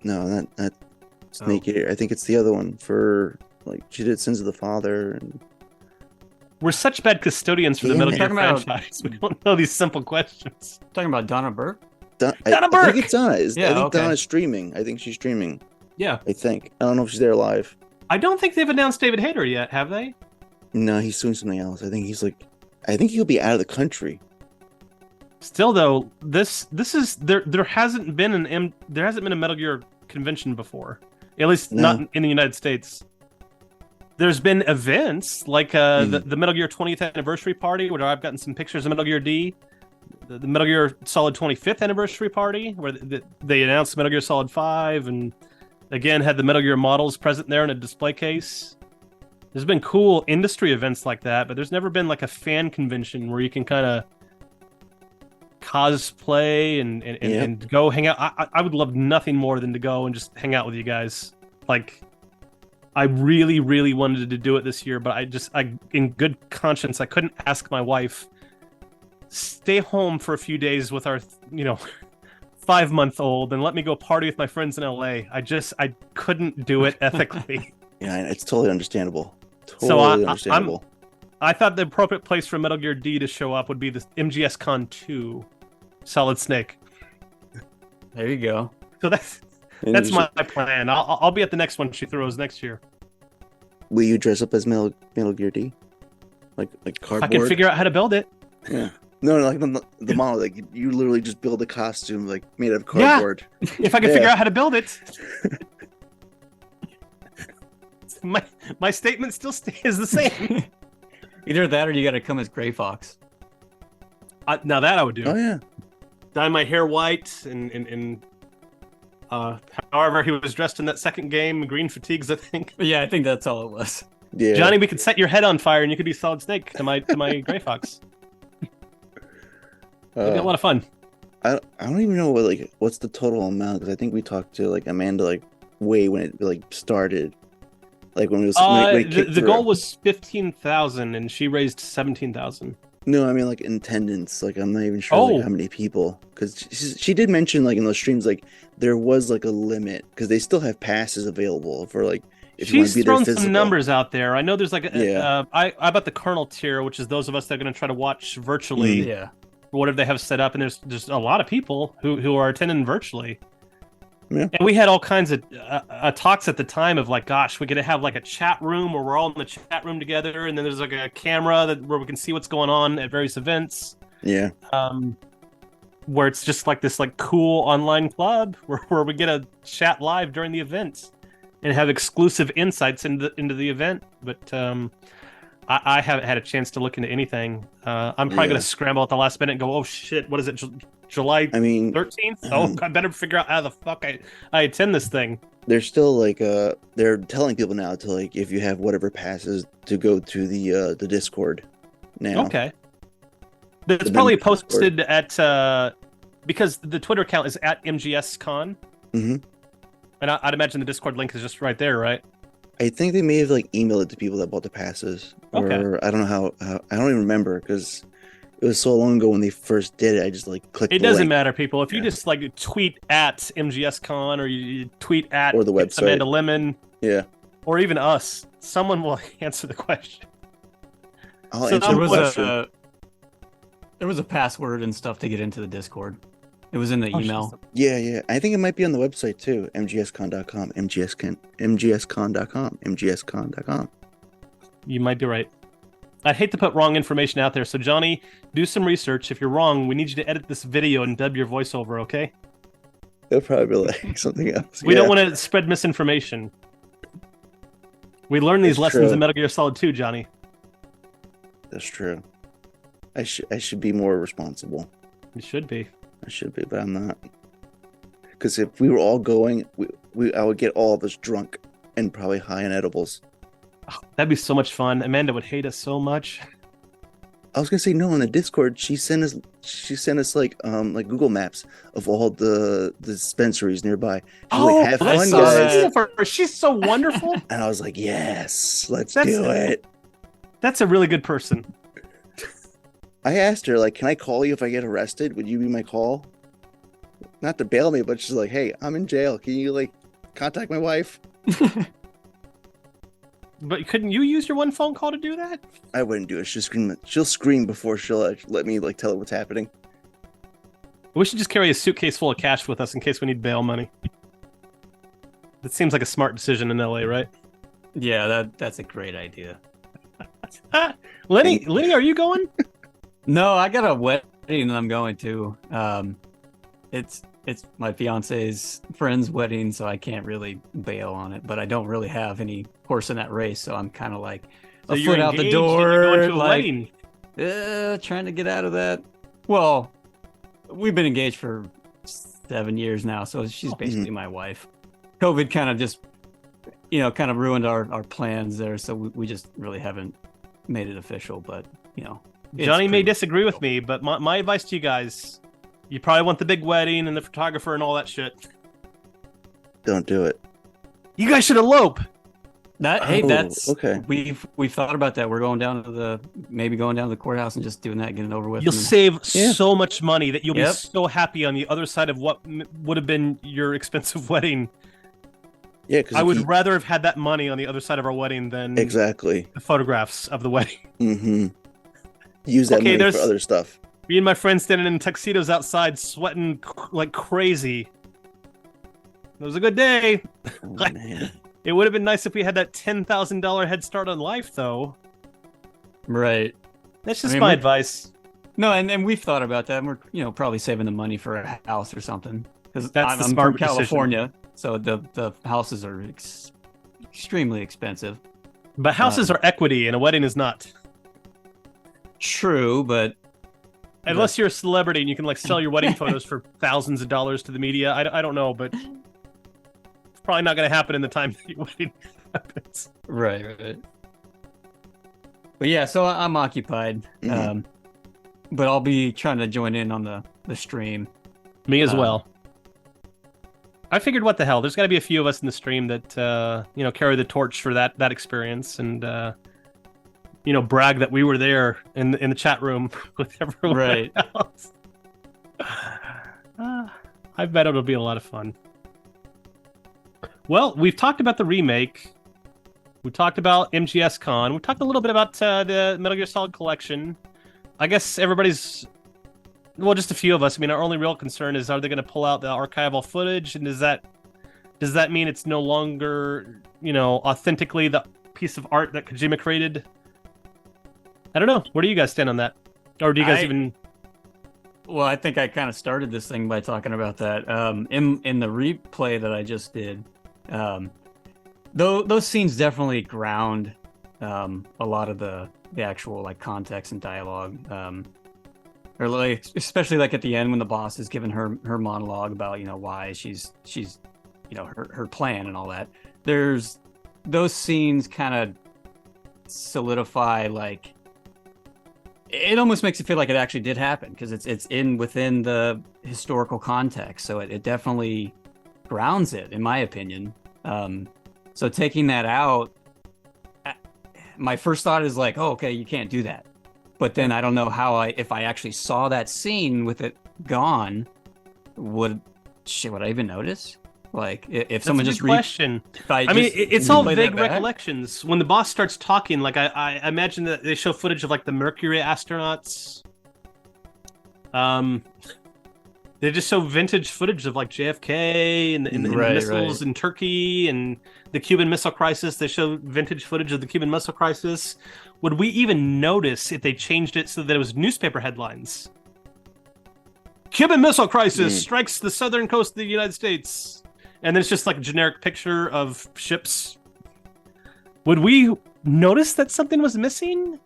no, not Snake Eater. I think it's the other one for like she did Sins of the Father. And... We're such bad custodians for the Metal Gear franchise. We don't know these simple questions. Talking about Donna Burke? Donna Burke! I think it's Donna. I think Donna's streaming. I think she's streaming. Yeah. I think. I don't know if she's there live. I don't think they've announced David Hayter yet, have they? No, he's doing something else. I think he'll be out of the country. Still though, this is there hasn't been a Metal Gear convention before. At least not in the United States. There's been events like the Metal Gear 20th anniversary party, where I've gotten some pictures of Metal Gear D, the Metal Gear Solid 25th anniversary party, where they announced Metal Gear Solid 5, and again had the Metal Gear models present there in a display case. There's been cool industry events like that, but there's never been like a fan convention where you can kind of cosplay and go hang out. I would love nothing more than to go and just hang out with you guys. Like, I really, really wanted to do it this year, but I in good conscience, I couldn't ask my wife, stay home for a few days with our, 5-month-old and let me go party with my friends in LA. I couldn't do it ethically. Yeah, it's totally understandable. Understandable. I thought the appropriate place for Metal Gear D to show up would be the MGS Con 2, Solid Snake. There you go. So that's my plan. I'll be at the next one she throws next year. Will you dress up as Metal Gear D? Like cardboard? I can figure out how to build it. Yeah. No, like the model. Like you literally just build a costume like made out of cardboard. Yeah. If I can figure out how to build it. My statement still is the same. Either that or you got to come as Gray Fox. Now that I would do. Oh yeah. Dye my hair white and however he was dressed in that second game, green fatigues, I think. Yeah, I think that's all it was. Yeah. Johnny, we could set your head on fire and you could be Solid Snake to my Gray Fox. It'd be a lot of fun. I don't even know what's the total amount, because I think we talked to Amanda way when it started. Like when it was when it kicked the goal was 15,000 and she raised 17,000. No, I mean in attendance. I'm not even sure how many people, because she did mention in those streams there was a limit, because they still have passes available for if you want to be there thrown physical. Some numbers out there. I know there's I bought the Kernel tier, which is those of us that are going to try to watch virtually. Yeah. Whatever they have set up, and there's a lot of people who are attending virtually. Yeah. And we had all kinds of talks at the time of gosh, we're gonna have a chat room where we're all in the chat room together, and then there's a camera where we can see what's going on at various events. Yeah. Where it's just like this like cool online club where we get to chat live during the event and have exclusive insights into the event. But I haven't had a chance to look into anything. I'm probably going to scramble at the last minute and go, oh shit, what is it, July 13th? I better figure out how the fuck I attend this thing. They're still like they're telling people now to like, if you have whatever passes, to go to the Discord now. Okay. It's probably posted at because the Twitter account is at MGSCon. Mm-hmm. And I'd imagine the Discord link is just right there, right? I think they may have like emailed it to people that bought the passes. Or I don't know how I don't even remember because it was so long ago when they first did it. I just like clicked. It doesn't matter, people. If you just like tweet at MGSCon or you tweet at or the website Amanda Lemon, or even us, someone will answer the question. I'll answer the question. There was a password and stuff to get into the Discord. It was in the email. Yeah. I think it might be on the website too. mgscon.com, mgscon.com. You might be right. I'd hate to put wrong information out there, so Johnny, do some research. If you're wrong, we need you to edit this video and dub your voiceover, okay? It'll probably be like something else. We don't want to spread misinformation. We learned these lessons in Metal Gear Solid 2, Johnny. That's true. I should be more responsible. You should be. I should be, but I'm not. Because if we were all going, I would get all of us drunk and probably high on edibles. Oh, that'd be so much fun. Amanda would hate us so much. I was gonna say no. On the Discord, she sent us like Google Maps of all the dispensaries nearby. She's like, have fun, guys. She's so wonderful. And I was like, yes, let's do it. That's a really good person. I asked her, like, can I call you if I get arrested? Would you be my call? Not to bail me, but she's like, hey, I'm in jail. Can you, like, contact my wife? But couldn't you use your one phone call to do that? I wouldn't do it. She'll scream before she'll let me, like, tell her what's happening. We should just carry a suitcase full of cash with us in case we need bail money. That seems like a smart decision in LA, right? Yeah, that's a great idea. Lenny, are you going? No, I got a wedding that I'm going to. It's my fiance's friend's wedding, so I can't really bail on it. But I don't really have any horse in that race, so I'm kind of like a foot out the door, like trying to get out of that. Well, we've been engaged for 7 years now, so she's basically my wife. COVID kind of just, kind of ruined our plans there, so we just really haven't made it official. But Johnny may disagree with me, but my advice to you guys, you probably want the big wedding and the photographer and all that shit. Don't do it. You guys should elope. That's okay. We've thought about that. We're going down to the courthouse and just doing that, getting it over with. You'll save so much money that you'll be so happy on the other side of what would have been your expensive wedding. Yeah, because I would rather have had that money on the other side of our wedding than the photographs of the wedding. Mm-hmm. Use that money for other stuff. Me and my friends standing in tuxedos outside, sweating like crazy. It was a good day. Oh, man. It would have been nice if we had that $10,000 head start on life, though. Right. That's just my advice. No, and we've thought about that. And we're probably saving the money for a house or something. Because I'm from California, so the houses are extremely expensive. But houses are equity, and a wedding is not. True, but unless you're a celebrity and you can sell your wedding photos for thousands of dollars to the media, I don't know, but it's probably not going to happen in the time that your wedding happens. Right. But yeah, so I'm occupied, but I'll be trying to join in on the stream. Me as well. I figured, what the hell? There's got to be a few of us in the stream that carry the torch for that experience and brag that we were there in the chat room with everyone else. I bet it'll be a lot of fun. Well, we've talked about the remake. We talked about MGSCon. We talked a little bit about the Metal Gear Solid Collection. I guess everybody's... Well, just a few of us. I mean, our only real concern is, are they going to pull out the archival footage? And does that mean it's no longer, authentically the piece of art that Kojima created? I don't know. Where do you guys stand on that? Or do you guys even... Well, I think I kind of started this thing by talking about that. In the replay that I just did, though those scenes definitely ground a lot of the actual like context and dialogue. Or like especially like at the end when the boss is giving her monologue about why she's her plan and all that. There's those scenes kind of solidify, like it almost makes it feel like it actually did happen because it's within the historical context, so it definitely grounds it, in my opinion. So taking that out, my first thought is like, oh, okay, you can't do that. But then I don't know if I actually saw that scene with it gone, would I even notice? Like if someone just question. I mean, it's all vague recollections. When the boss starts talking, like I imagine that they show footage of like the Mercury astronauts. They just show vintage footage of like JFK and the missiles in Turkey and the Cuban Missile Crisis. They show vintage footage of the Cuban Missile Crisis. Would we even notice if they changed it so that it was newspaper headlines? Cuban Missile Crisis strikes the southern coast of the United States. And then it's just like a generic picture of ships. Would we notice that something was missing?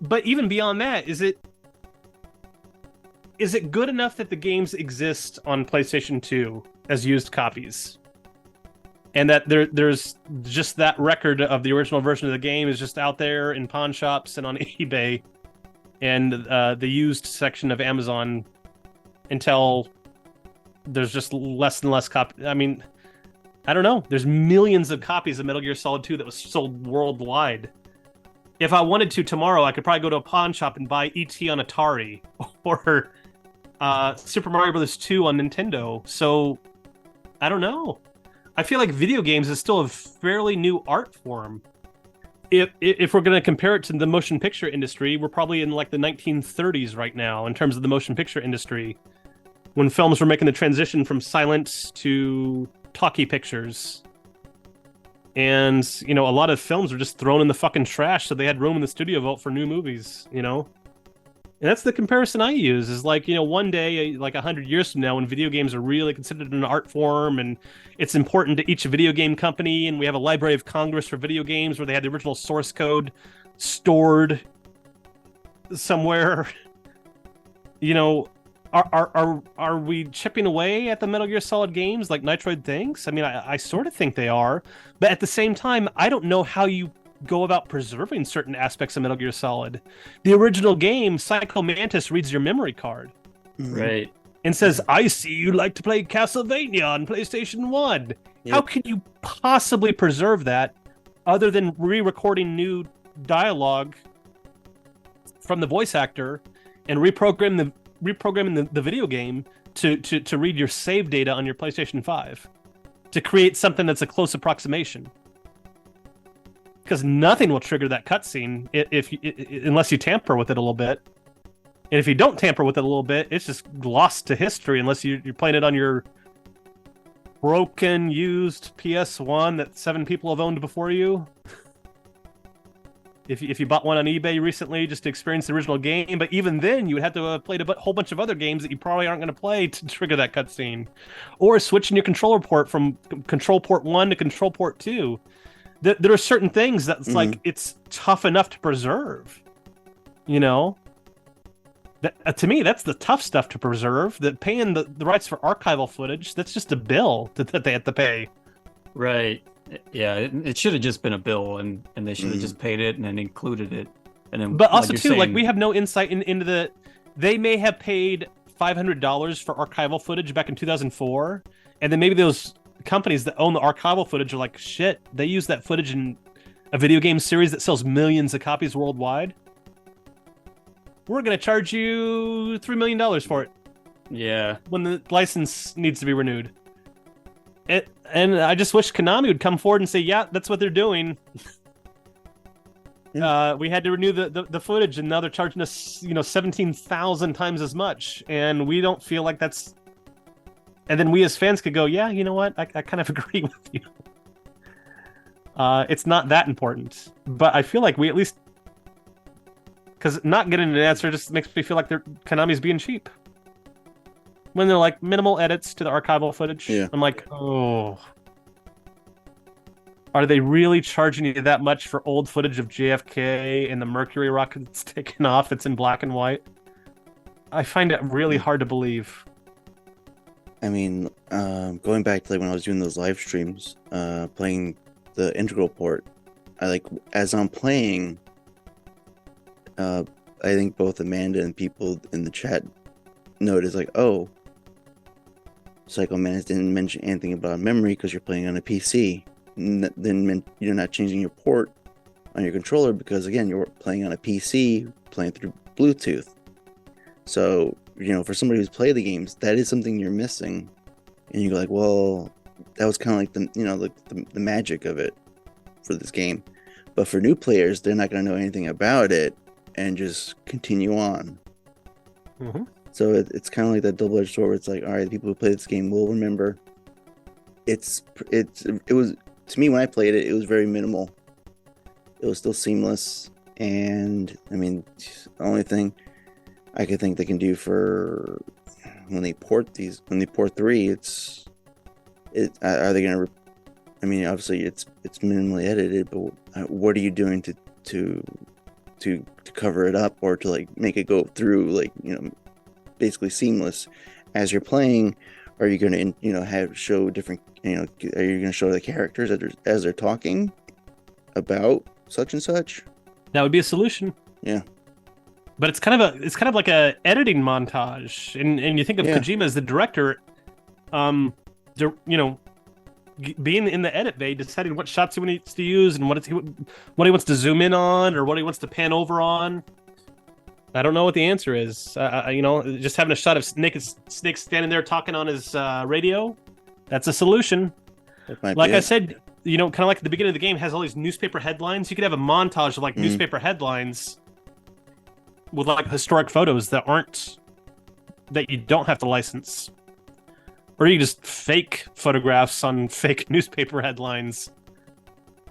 But even beyond that, is it good enough that the games exist on PlayStation 2 as used copies? And that there's just that record of the original version of the game is just out there in pawn shops and on eBay and the used section of Amazon until there's just less and less copies. I mean, I don't know. There's millions of copies of Metal Gear Solid 2 that was sold worldwide. If I wanted to tomorrow, I could probably go to a pawn shop and buy E.T. on Atari or Super Mario Bros. 2 on Nintendo. So, I don't know. I feel like video games is still a fairly new art form. If we're going to compare it to the motion picture industry, we're probably in like the 1930s right now in terms of the motion picture industry, when films were making the transition from silent to talkie pictures. And, a lot of films were just thrown in the fucking trash so they had room in the studio vault for new movies, And that's the comparison I use, is like, one day, like 100 years from now, when video games are really considered an art form and it's important to each video game company, and we have a Library of Congress for video games where they had the original source code stored somewhere, Are we chipping away at the Metal Gear Solid games like Nitroid thinks? I mean, I sort of think they are, but at the same time, I don't know how you go about preserving certain aspects of Metal Gear Solid. The original game, Psycho Mantis reads your memory card. Right. And says, I see you like to play Castlevania on PlayStation 1. Yep. How can you possibly preserve that other than re-recording new dialogue from the voice actor and reprogramming the video game to read your save data on your PlayStation 5 to create something that's a close approximation? Because nothing will trigger that cutscene unless you tamper with it a little bit. And if you don't tamper with it a little bit, it's just lost to history unless you're playing it on your broken, used PS1 that 7 people have owned before you. If you bought one on eBay recently just to experience the original game, but even then you would have to have played a whole bunch of other games that you probably aren't going to play to trigger that cutscene. Or switching your controller port from Control Port 1 to Control Port 2. There are certain things that's like, it's tough enough to preserve. To me, that's the tough stuff to preserve. That paying the rights for archival footage, that's just a bill that they have to pay. Right. Yeah, it should have just been a bill, and they should have just paid it and then included it. And then, but also too, like we have no insight into the. They may have paid $500 for archival footage back in 2004, and then maybe those companies that own the archival footage are like, shit, they use that footage in a video game series that sells millions of copies worldwide. We're gonna charge you $3 million for it. Yeah, when the license needs to be renewed. And I just wish Konami would come forward and say, yeah, that's what they're doing. We had to renew the footage, and now they're charging us, 17,000 times as much, and we don't feel like that's. And then we as fans could go, yeah, you know what? I kind of agree with you. It's not that important, but I feel like we at least Because not getting an answer just makes me feel like Konami's being cheap. When they're like minimal edits to the archival footage, I'm like, oh. Are they really charging you that much for old footage of JFK and the Mercury rocket that's taken off? It's in black and white. I find it really hard to believe. I mean, going back to like when I was doing those live streams, playing the integral port, as I'm playing, I think both Amanda and people in the chat noticed like, oh, Psycho Manus didn't mention anything about memory because you're playing on a PC. Then you're not changing your port on your controller because again you're playing on a PC, playing through Bluetooth. So for somebody who's played the games, that is something you're missing, and you go like, well, that was kind of like the magic of it for this game. But for new players, they're not going to know anything about it and just continue on. Mm-hmm. So it's kind of like that double-edged sword where it's like, all right, the people who play this game will remember. It was, to me, when I played it, it was very minimal. It was still seamless, and I mean, the only thing I could think they can do for when they port 3, are they gonna? I mean, obviously it's minimally edited, but what are you doing to cover it up or to like make it go through like basically seamless as you're playing? Are you going to show different, are you going to show the characters as they're talking about such and such? That would be a solution. Yeah. But it's kind of like a editing montage. And you think of Kojima as the director, being in the edit bay, deciding what shots he wants to use and what he wants to zoom in on or what he wants to pan over on. I don't know what the answer is. Just having a shot of Snake standing there talking on his radio, that's a solution. Like I said, kind of like at the beginning of the game, has all these newspaper headlines. You could have a montage of like newspaper headlines with like historic photos that you don't have to license. Or you just fake photographs on fake newspaper headlines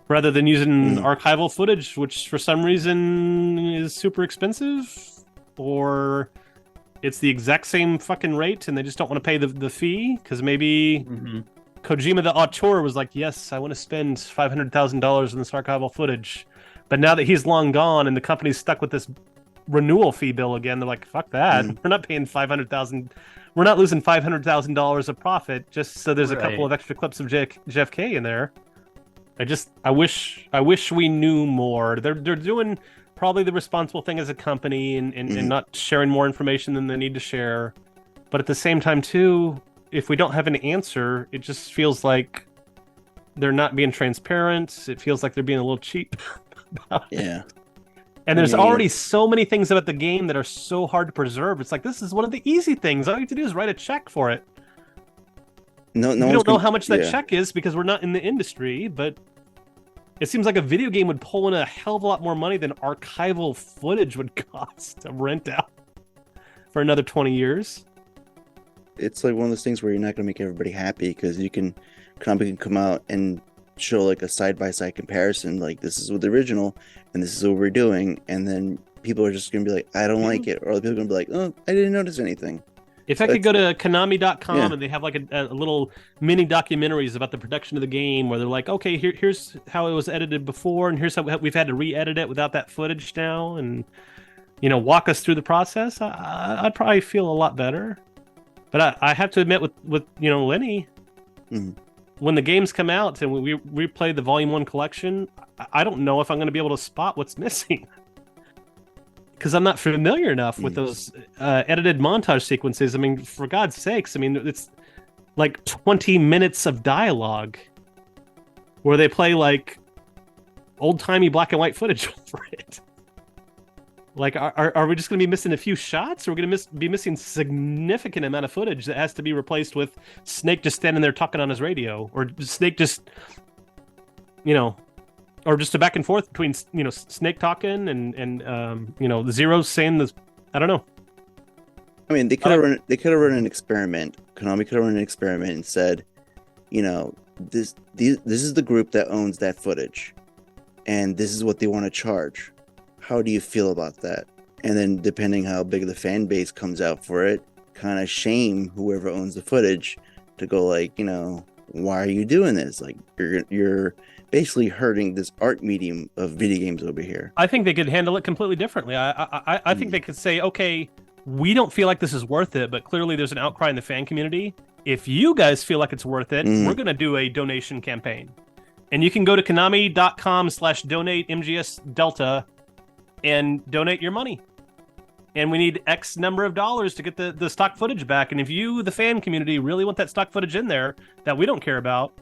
rather than using archival footage, which for some reason is super expensive, or it's the exact same fucking rate and they just don't want to pay the fee because maybe Kojima the auteur was like, yes, I want to spend $500,000 in this archival footage. But now that he's long gone and the company's stuck with this renewal fee bill again, they're like, fuck that. We're not paying $500,000. We're not losing $500,000 of profit just so there's a couple of extra clips of JFK in there. I wish we knew more. They're doing probably the responsible thing as a company and not sharing more information than they need to share. But at the same time, too, if we don't have an answer, it just feels like they're not being transparent. It feels like they're being a little cheap about it. Yeah. And there's already so many things about the game that are so hard to preserve. It's like, this is one of the easy things. All you have to do is write a check for it. We don't know how much that check is because we're not in the industry, but it seems like a video game would pull in a hell of a lot more money than archival footage would cost to rent out for another 20 years. It's like one of those things where you're not going to make everybody happy because Konami can come out and show like a side-by-side comparison, like this is with the original and this is what we're doing, and then people are just going to be like, I don't like it, or other people are going to be like, oh, I didn't notice anything. If I could go to Konami.com and they have like a little mini documentaries about the production of the game where they're like, okay, here's how it was edited before, and here's how we've had to re-edit it without that footage now, and walk us through the process, I'd probably feel a lot better. But I have to admit, with Lenny, when the games come out and we replay the Volume 1 collection, I don't know if I'm going to be able to spot what's missing. Because I'm not familiar enough with those edited montage sequences. I mean, for God's sakes, it's like 20 minutes of dialogue where they play like old-timey black and white footage over it. Like, are we just going to be missing a few shots? Or are we going to be missing significant amount of footage that has to be replaced with Snake just standing there talking on his radio? Or Snake just, or just a back and forth between, Snake talking and Zero's saying this. I don't know. I mean, they could have run an experiment. Konami could have run an experiment and said, this is the group that owns that footage, and this is what they want to charge. How do you feel about that? and then depending how big the fan base comes out for it, kind of shame whoever owns the footage to go like, why are you doing this? Like you're basically hurting this art medium of video games over here. I think they could handle it completely differently. I think they could say, okay, we don't feel like this is worth it, but clearly there's an outcry in the fan community. If you guys feel like it's worth it, we're going to do a donation campaign. And you can go to konami.com/donate MGS Delta and donate your money. And we need X number of dollars to get the stock footage back. And if you, the fan community, really want that stock footage in there that we don't care about,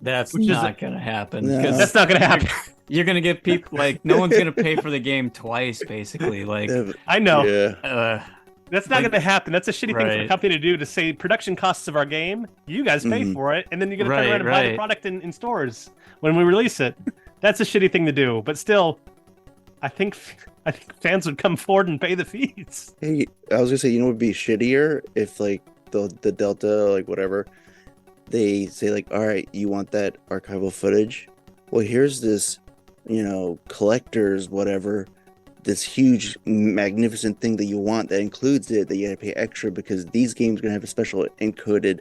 that's not going to happen. No. That's not going to happen. You're going to get people, like, no one's going to pay for the game twice, basically. Like, I know. Yeah. That's not going to happen. That's a shitty thing for a company to do, to say production costs of our game, you guys pay for it, and then you're going to turn around and buy the product in stores when we release it. That's a shitty thing to do. But still, I think fans would come forward and pay the fees. Hey, I was going to say, it would be shittier if, like, the Delta, like, whatever, they say, like, all right, you want that archival footage? Well, here's this, collector's whatever, this huge, magnificent thing that you want that includes it, that you gotta pay extra because these games are gonna have a special encoded,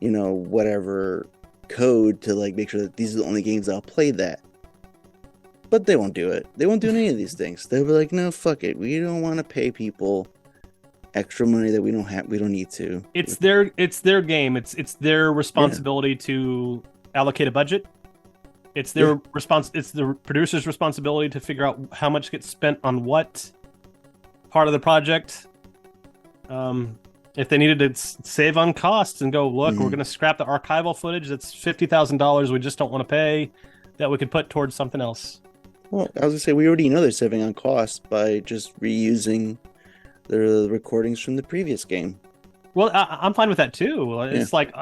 whatever code to, like, make sure that these are the only games that'll play that. But they won't do it. They won't do any of these things. They'll be like, no, fuck it. We don't want to pay people extra money that we don't need to. It's their game. It's their responsibility to allocate a budget. It's their It's the producer's responsibility to figure out how much gets spent on what part of the project. If they needed to save on costs and go, look, we're going to scrap the archival footage that's $50,000 we just don't want to pay, that we could put towards something else. Well, I was gonna say, we already know they're saving on costs by just reusing the recordings from the previous game. Well, I'm fine with that too. It's like,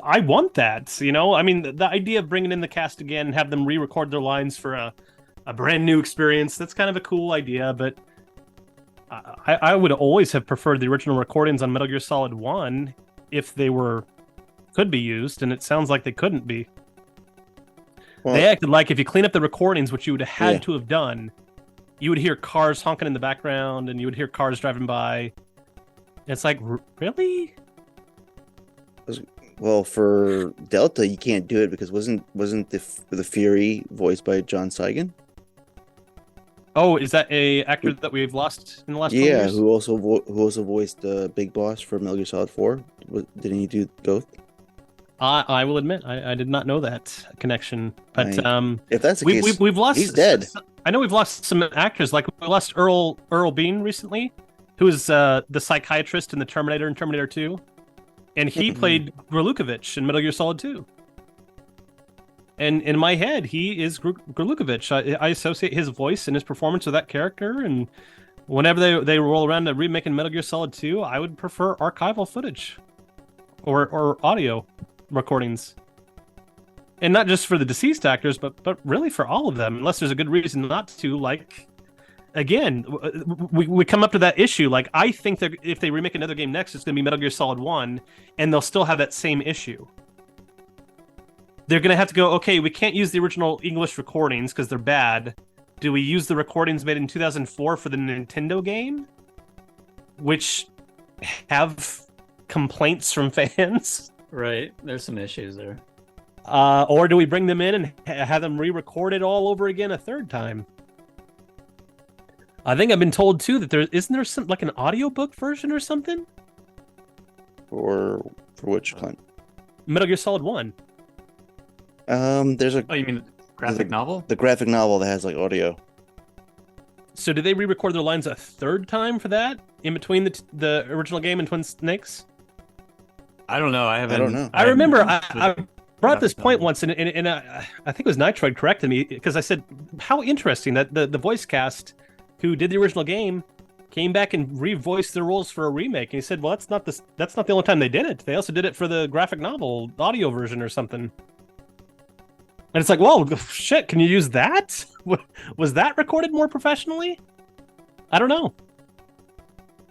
I want that, I mean, the idea of bringing in the cast again and have them re-record their lines for a brand new experience, that's kind of a cool idea, but I would always have preferred the original recordings on Metal Gear Solid 1 if they could be used, and it sounds like they couldn't be. Well, they acted like if you clean up the recordings, which you would have had to have done, you would hear cars honking in the background, and you would hear cars driving by. It's like, really? Well, for Delta, you can't do it because wasn't the Fury voiced by John Saigon? Oh, is that a actor that we've lost in the last 20 years? Yeah, who also voiced the Big Boss for Metal Gear Solid 4. Didn't he do both? I will admit, I did not know that connection. But if that's the case, we've lost. He's dead. I know we've lost some actors. Like we lost Earl Bean recently, who is the psychiatrist in the Terminator and Terminator 2, and he played Grlukovich in Metal Gear Solid 2. And in my head, he is Grlukovich. I associate his voice and his performance with that character. And whenever they roll around to remaking Metal Gear Solid 2, I would prefer archival footage or audio recordings, and not just for the deceased actors, but really for all of them, unless there's a good reason not to. Like, again, we come up to that issue. Like, I think that if they remake another game next, it's going to be Metal Gear Solid 1, and they'll still have that same issue. They're going to have to go, okay, we can't use the original English recordings because they're bad. Do we use the recordings made in 2004 for the Nintendo game, which have complaints from fans? Right, there's some issues there. Or do we bring them in and have them re-record it all over again a third time? I think I've been told too that isn't there some like an audiobook version or something? For which Clint? Metal Gear Solid 1. There's a. Oh, you mean graphic novel? The graphic novel that has like audio. So did they re-record their lines a third time for that in between the original game and Twin Snakes? I don't know. I don't know. I remember I brought this point once, and I think it was Nitroid corrected me because I said, how interesting that the voice cast who did the original game came back and revoiced their roles for a remake. And he said, well, that's not the only time they did it. They also did it for the graphic novel audio version or something. And it's like, well, shit, can you use that? Was that recorded more professionally? I don't know.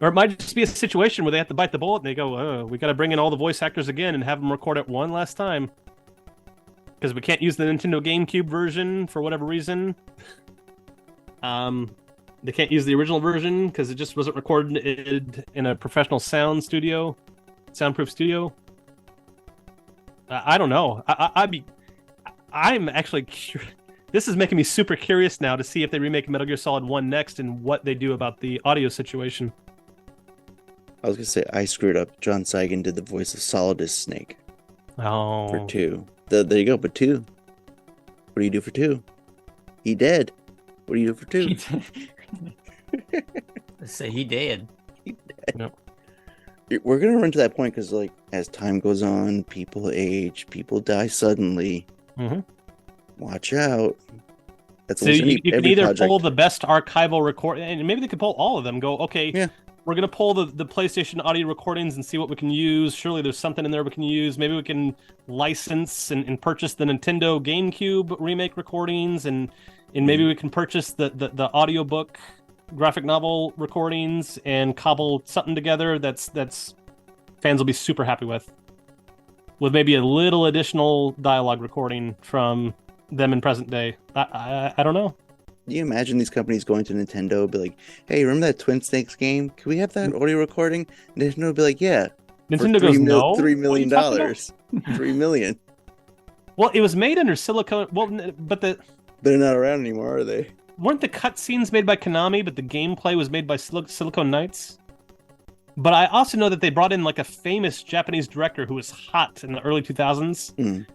Or it might just be a situation where they have to bite the bullet and they go, oh, we got to bring in all the voice actors again and have them record it one last time. Because we can't use the Nintendo GameCube version for whatever reason. They can't use the original version because it just wasn't recorded in a professional soundproof studio. I don't know. I'm actually this is making me super curious now to see if they remake Metal Gear Solid 1 next and what they do about the audio situation. I was gonna say I screwed up. John Seigan did the voice of Solidus Snake for 2. There you go. But 2, what do you do for 2? He dead. What do you do for 2? Let's say he dead. Yep. We're gonna run to that point because, like, as time goes on, people age, people die suddenly. Mm-hmm. Watch out. That's So you can either project. pull the best archival record, and maybe they could pull all of them. Go, okay, yeah. We're gonna pull the PlayStation audio recordings and see what we can use. Surely there's something in there we can use. Maybe we can license and purchase the Nintendo GameCube remake recordings, and maybe we can purchase the audiobook graphic novel recordings and cobble something together that's fans will be super happy with maybe a little additional dialogue recording from them in present day. I don't know. Do you imagine these companies going to Nintendo and be like, hey, remember that Twin Snakes game? Can we have that audio recording? Nintendo would be like, yeah. Nintendo goes, no. $3 million. $3 million. Well, it was made under Silicon. Well, but they're not around anymore, are they? Weren't the cutscenes made by Konami, but the gameplay was made by Silicon Knights? But I also know that they brought in like a famous Japanese director who was hot in the early 2000s.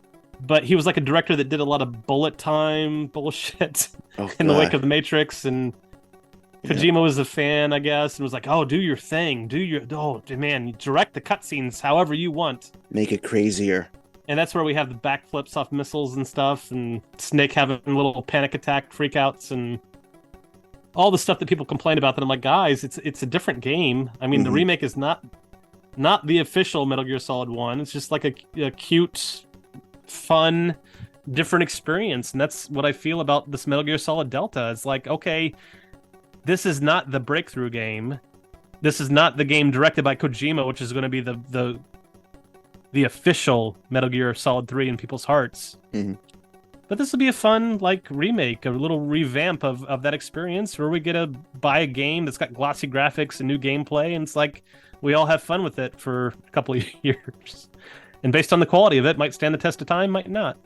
But he was like a director that did a lot of bullet time bullshit in the wake of The Matrix, and Kojima was a fan, I guess, and was like, "Oh, do your thing, man, direct the cutscenes however you want, make it crazier." And that's where we have the backflips off missiles and stuff, and Snake having little panic attack freakouts, and all the stuff that people complain about. That I'm like, guys, it's a different game. I mean, the remake is not the official Metal Gear Solid 1. It's just like a cute, fun, different experience, and that's what I feel about this Metal Gear Solid Delta. It's like, okay, this is not the breakthrough game. This is not the game directed by Kojima, which is going to be the official Metal Gear Solid 3 in people's hearts. But this will be a fun, like, remake, a little revamp of that experience where we get to buy a game that's got glossy graphics and new gameplay, and it's like we all have fun with it for a couple of years. And based on the quality of it, might stand the test of time, might not.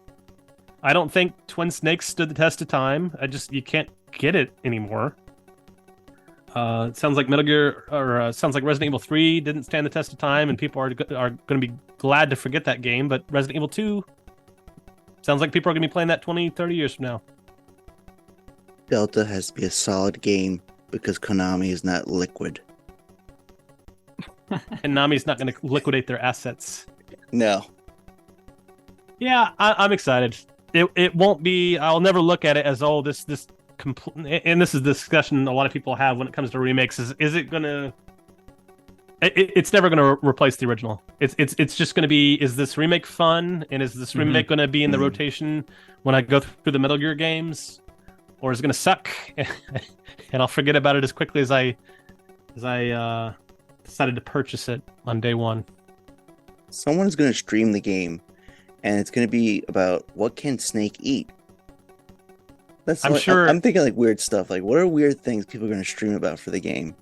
I don't think Twin Snakes stood the test of time. You can't get it anymore. It sounds like sounds like Resident Evil 3 didn't stand the test of time, and people are going to be glad to forget that game. But Resident Evil 2 sounds like people are going to be playing that 20, 30 years from now. Delta has to be a solid game because Konami is not liquid. Konami's not going to liquidate their assets. No. Yeah, I'm excited. It won't be. I'll never look at it as and this is the discussion a lot of people have when it comes to remakes. Is it gonna? It's never gonna replace the original. It's just gonna be. Is this remake fun? And is this remake gonna be in the rotation when I go through the Metal Gear games, or is it gonna suck and I'll forget about it as quickly as I decided to purchase it on day one? Someone's going to stream the game, and it's going to be about what can Snake eat. I'm thinking like weird stuff. Like, what are weird things people are going to stream about for the game?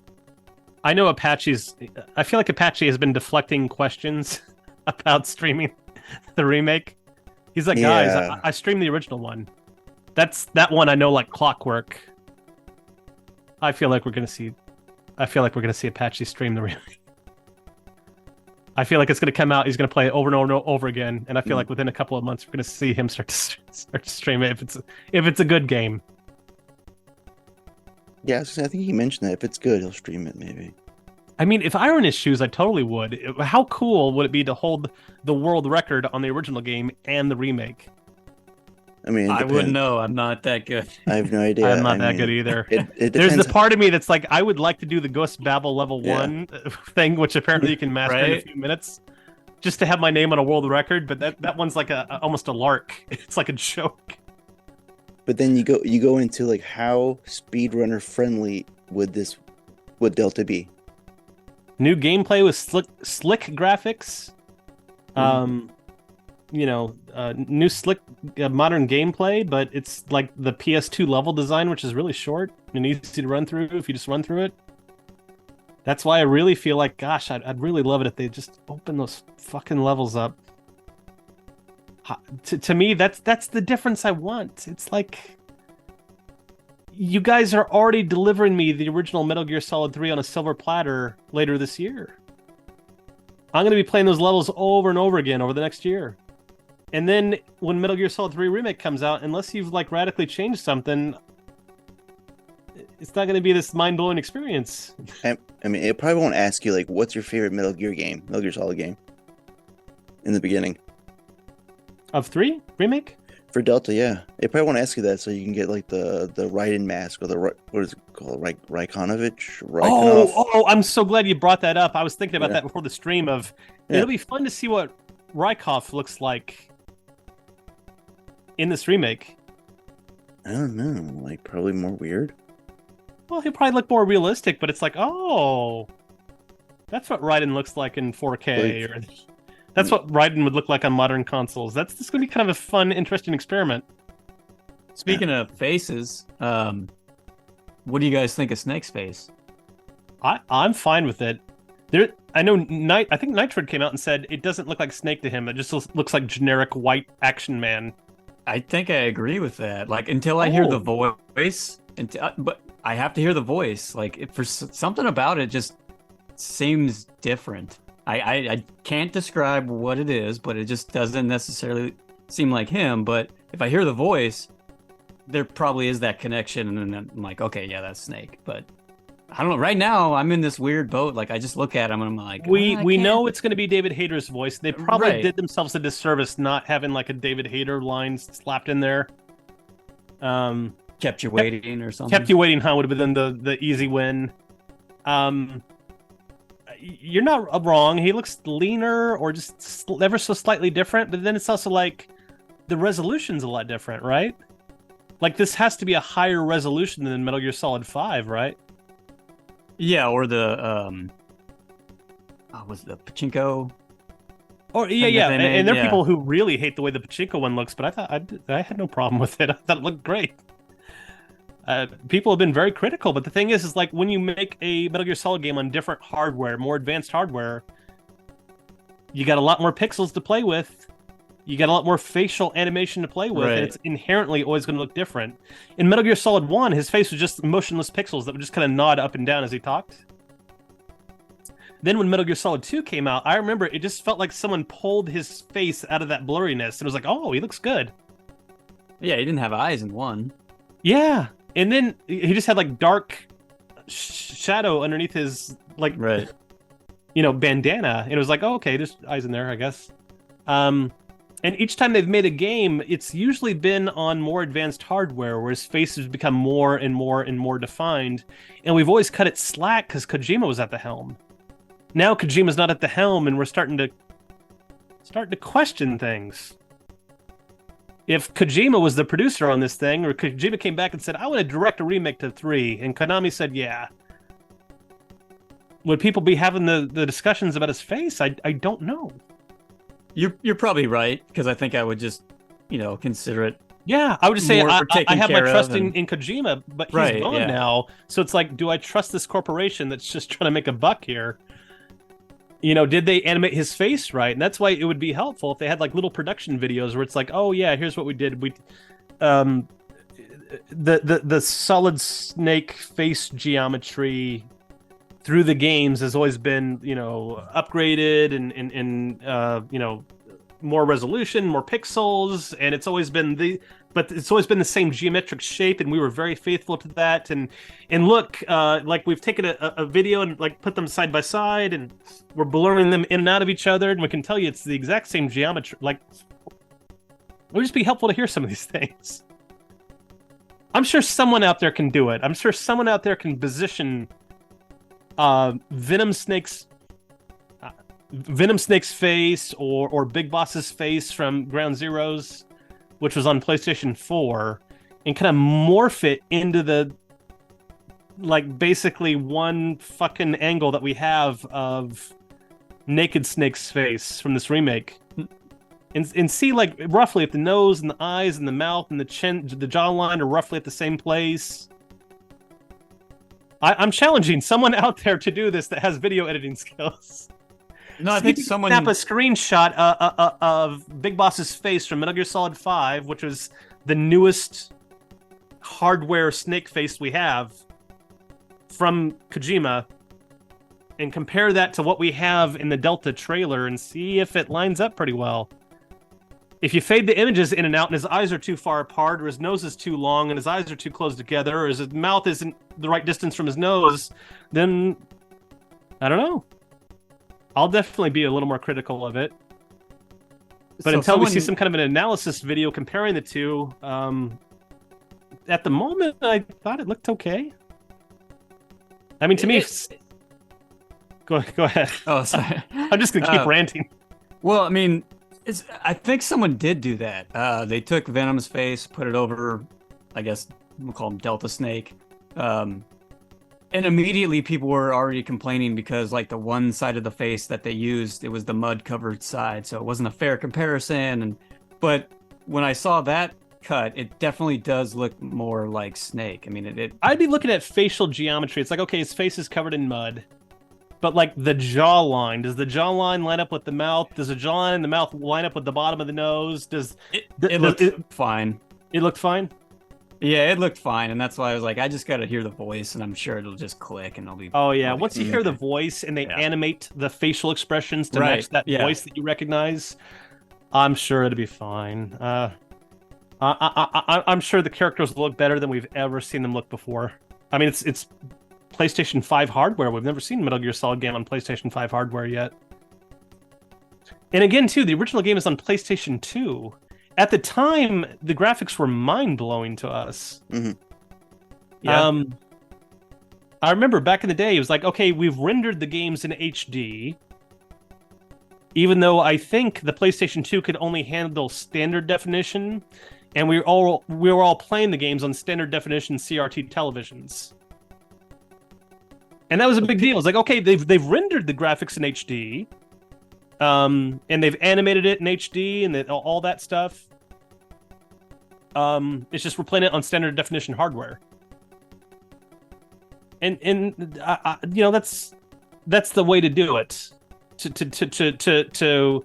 I know I feel like Apache has been deflecting questions about streaming the remake. He's like, guys, I streamed the original one. That one I know like clockwork. I feel like we're going to see Apache stream the remake. I feel like it's going to come out. He's going to play it over and over and over again, and I feel like within a couple of months we're going to see him start to stream it if it's a good game. Yeah, I think he mentioned that if it's good, he'll stream it. Maybe. I mean, if I were in his shoes, I totally would. How cool would it be to hold the world record on the original game and the remake? I mean, I wouldn't know. I'm not that good. I have no idea. I'm not that good either. It There's the part of me that's like, I would like to do the Ghost Babel level 1 thing, which apparently you can master in a few minutes, just to have my name on a world record. But that one's like almost a lark. It's like a joke. But then you go into like how speedrunner friendly would Delta be? New gameplay with slick graphics. new slick modern gameplay, but it's like the PS2 level design, which is really short and easy to run through if you just run through it. That's why I really feel like, gosh, I'd really love it if they just open those fucking levels up. To me, that's the difference I want. It's like you guys are already delivering me the original Metal Gear Solid 3 on a silver platter later this year. I'm going to be playing those levels over and over again over the next year. And then when Metal Gear Solid 3 Remake comes out, unless you've like radically changed something, it's not going to be this mind-blowing experience. I mean, it probably won't ask you, like, what's your favorite Metal Gear Solid game? In the beginning. Of 3 Remake? For Delta, yeah. It probably won't ask you that, so you can get, like, the Raiden mask, or what is it called? Raikonovich? Oh, I'm so glad you brought that up. I was thinking about that before the stream it'll be fun to see what Rykov looks like in this remake. I don't know. Like, probably more weird. Well, he'll probably look more realistic, but it's like, oh, that's what Raiden looks like in 4K, or that's what Raiden would look like on modern consoles. This is going to be kind of a fun, interesting experiment. Speaking of faces, what do you guys think of Snake's face? I'm fine with it. I know I think Nitrid came out and said it doesn't look like Snake to him. It just looks like generic white action man. I think I agree with that. Like, until I hear the voice, but I have to hear the voice. Like, for something about it just seems different. I can't describe what it is, but it just doesn't necessarily seem like him. But if I hear the voice, there probably is that connection, and then I'm like, okay, yeah, that's Snake. But I don't know. Right now, I'm in this weird boat. Like, I just look at him and I'm like, we know it's going to be David Hayter's voice. They probably did themselves a disservice not having like a David Hayter line slapped in there. Kept you waiting or something. Kept you waiting, huh? Would have been the easy win. You're not wrong. He looks leaner or just ever so slightly different. But then it's also like the resolution's a lot different, right? Like, this has to be a higher resolution than Metal Gear Solid 5, right? Yeah, or the was it the pachinko? Or yeah. And there are people who really hate the way the pachinko one looks, but I thought I had no problem with it. I thought it looked great. People have been very critical, but the thing is like when you make a Metal Gear Solid game on different hardware, more advanced hardware, you got a lot more pixels to play with. You got a lot more facial animation to play with, and it's inherently always going to look different. In Metal Gear Solid 1, his face was just motionless pixels that would just kind of nod up and down as he talked. Then when Metal Gear Solid 2 came out, I remember it just felt like someone pulled his face out of that blurriness, and it was like, oh, he looks good. Yeah, he didn't have eyes in 1. Yeah, and then he just had like dark shadow underneath his like, bandana, and it was like, oh, okay, there's eyes in there, I guess. And each time they've made a game, it's usually been on more advanced hardware, where his face has become more and more and more defined. And we've always cut it slack because Kojima was at the helm. Now Kojima's not at the helm, and we're starting to question things. If Kojima was the producer on this thing, or Kojima came back and said, I want to direct a remake to 3, and Konami said, yeah, would people be having the discussions about his face? I don't know. You're probably right, because I think I would just, consider it. Yeah, I would just say I have my trust in Kojima, but he's gone now. So it's like, do I trust this corporation that's just trying to make a buck here? Did they animate his face right? And that's why it would be helpful if they had like little production videos where it's like, oh yeah, here's what we did. We the Solid Snake face geometry through the games has always been, upgraded and more resolution, more pixels, and it's always been the same geometric shape, and we were very faithful to that. And look, like we've taken a video and like put them side by side, and we're blurring them in and out of each other, and we can tell you it's the exact same geometry. Like, it would just be helpful to hear some of these things. I'm sure someone out there can do it. I'm sure someone out there can position Venom Snake's face or Big Boss's face from Ground Zeroes, which was on PlayStation 4, and kind of morph it into the basically one fucking angle that we have of Naked Snake's face from this remake. and see like roughly if the nose and the eyes and the mouth and the chin, the jawline are roughly at the same place. I'm challenging someone out there to do this that has video editing skills. No, I think someone snap a screenshot of Big Boss's face from Metal Gear Solid 5, which was the newest hardware snake face we have from Kojima, and compare that to what we have in the Delta trailer and see if it lines up pretty well. If you fade the images in and out and his eyes are too far apart, or his nose is too long and his eyes are too close together, or his mouth isn't the right distance from his nose, then I don't know. I'll definitely be a little more critical of it. But until we see some kind of an analysis video comparing the two, at the moment, I thought it looked okay. I mean, to me... Go ahead. Oh, sorry. I'm just going to keep ranting. Well, I mean... I think someone did do that. They took Venom's face, put it over, I guess we'll call him Delta Snake. And immediately people were already complaining because like the one side of the face that they used, it was the mud covered side. So it wasn't a fair comparison. But when I saw that cut, it definitely does look more like Snake. I mean, I'd be looking at facial geometry. It's like, okay, his face is covered in mud. But like the jawline, does the jawline line up with the mouth? Does the jawline and the mouth line up with the bottom of the nose? It looked fine. It looked fine? Yeah, it looked fine, and that's why I was like, I just gotta hear the voice, and I'm sure it'll just click, and I'll be... Oh, yeah. Once you hear the voice, and they animate the facial expressions to match that voice that you recognize, I'm sure it'll be fine. I'm sure the characters will look better than we've ever seen them look before. I mean, it's PlayStation 5 hardware. We've never seen Metal Gear Solid game on PlayStation 5 hardware yet. And again, too, the original game is on PlayStation 2. At the time, the graphics were mind-blowing to us. Mm-hmm. Yeah. I remember back in the day, it was like, okay, we've rendered the games in HD, even though I think the PlayStation 2 could only handle standard definition, and we were all playing the games on standard definition CRT televisions. And that was a big deal. It's like, okay, they've rendered the graphics in HD, and they've animated it in HD and all that stuff. It's just we're playing it on standard definition hardware. And you know, that's the way to do it. To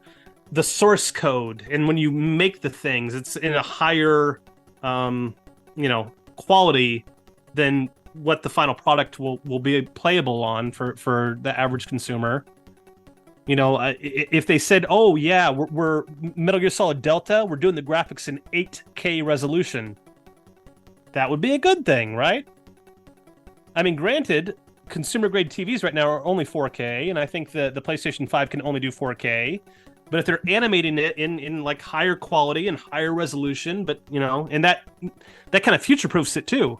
the source code, and when you make the things, it's in a higher quality than what the final product will be playable on for the average consumer. You know, if they said, oh yeah, we're Metal Gear Solid Delta, we're doing the graphics in 8K resolution, that would be a good thing, right? I mean, granted, consumer grade TVs right now are only 4K, and I think the PlayStation 5 can only do 4K. But if they're animating it in like higher quality and higher resolution, but you know, and that kind of future-proofs it too.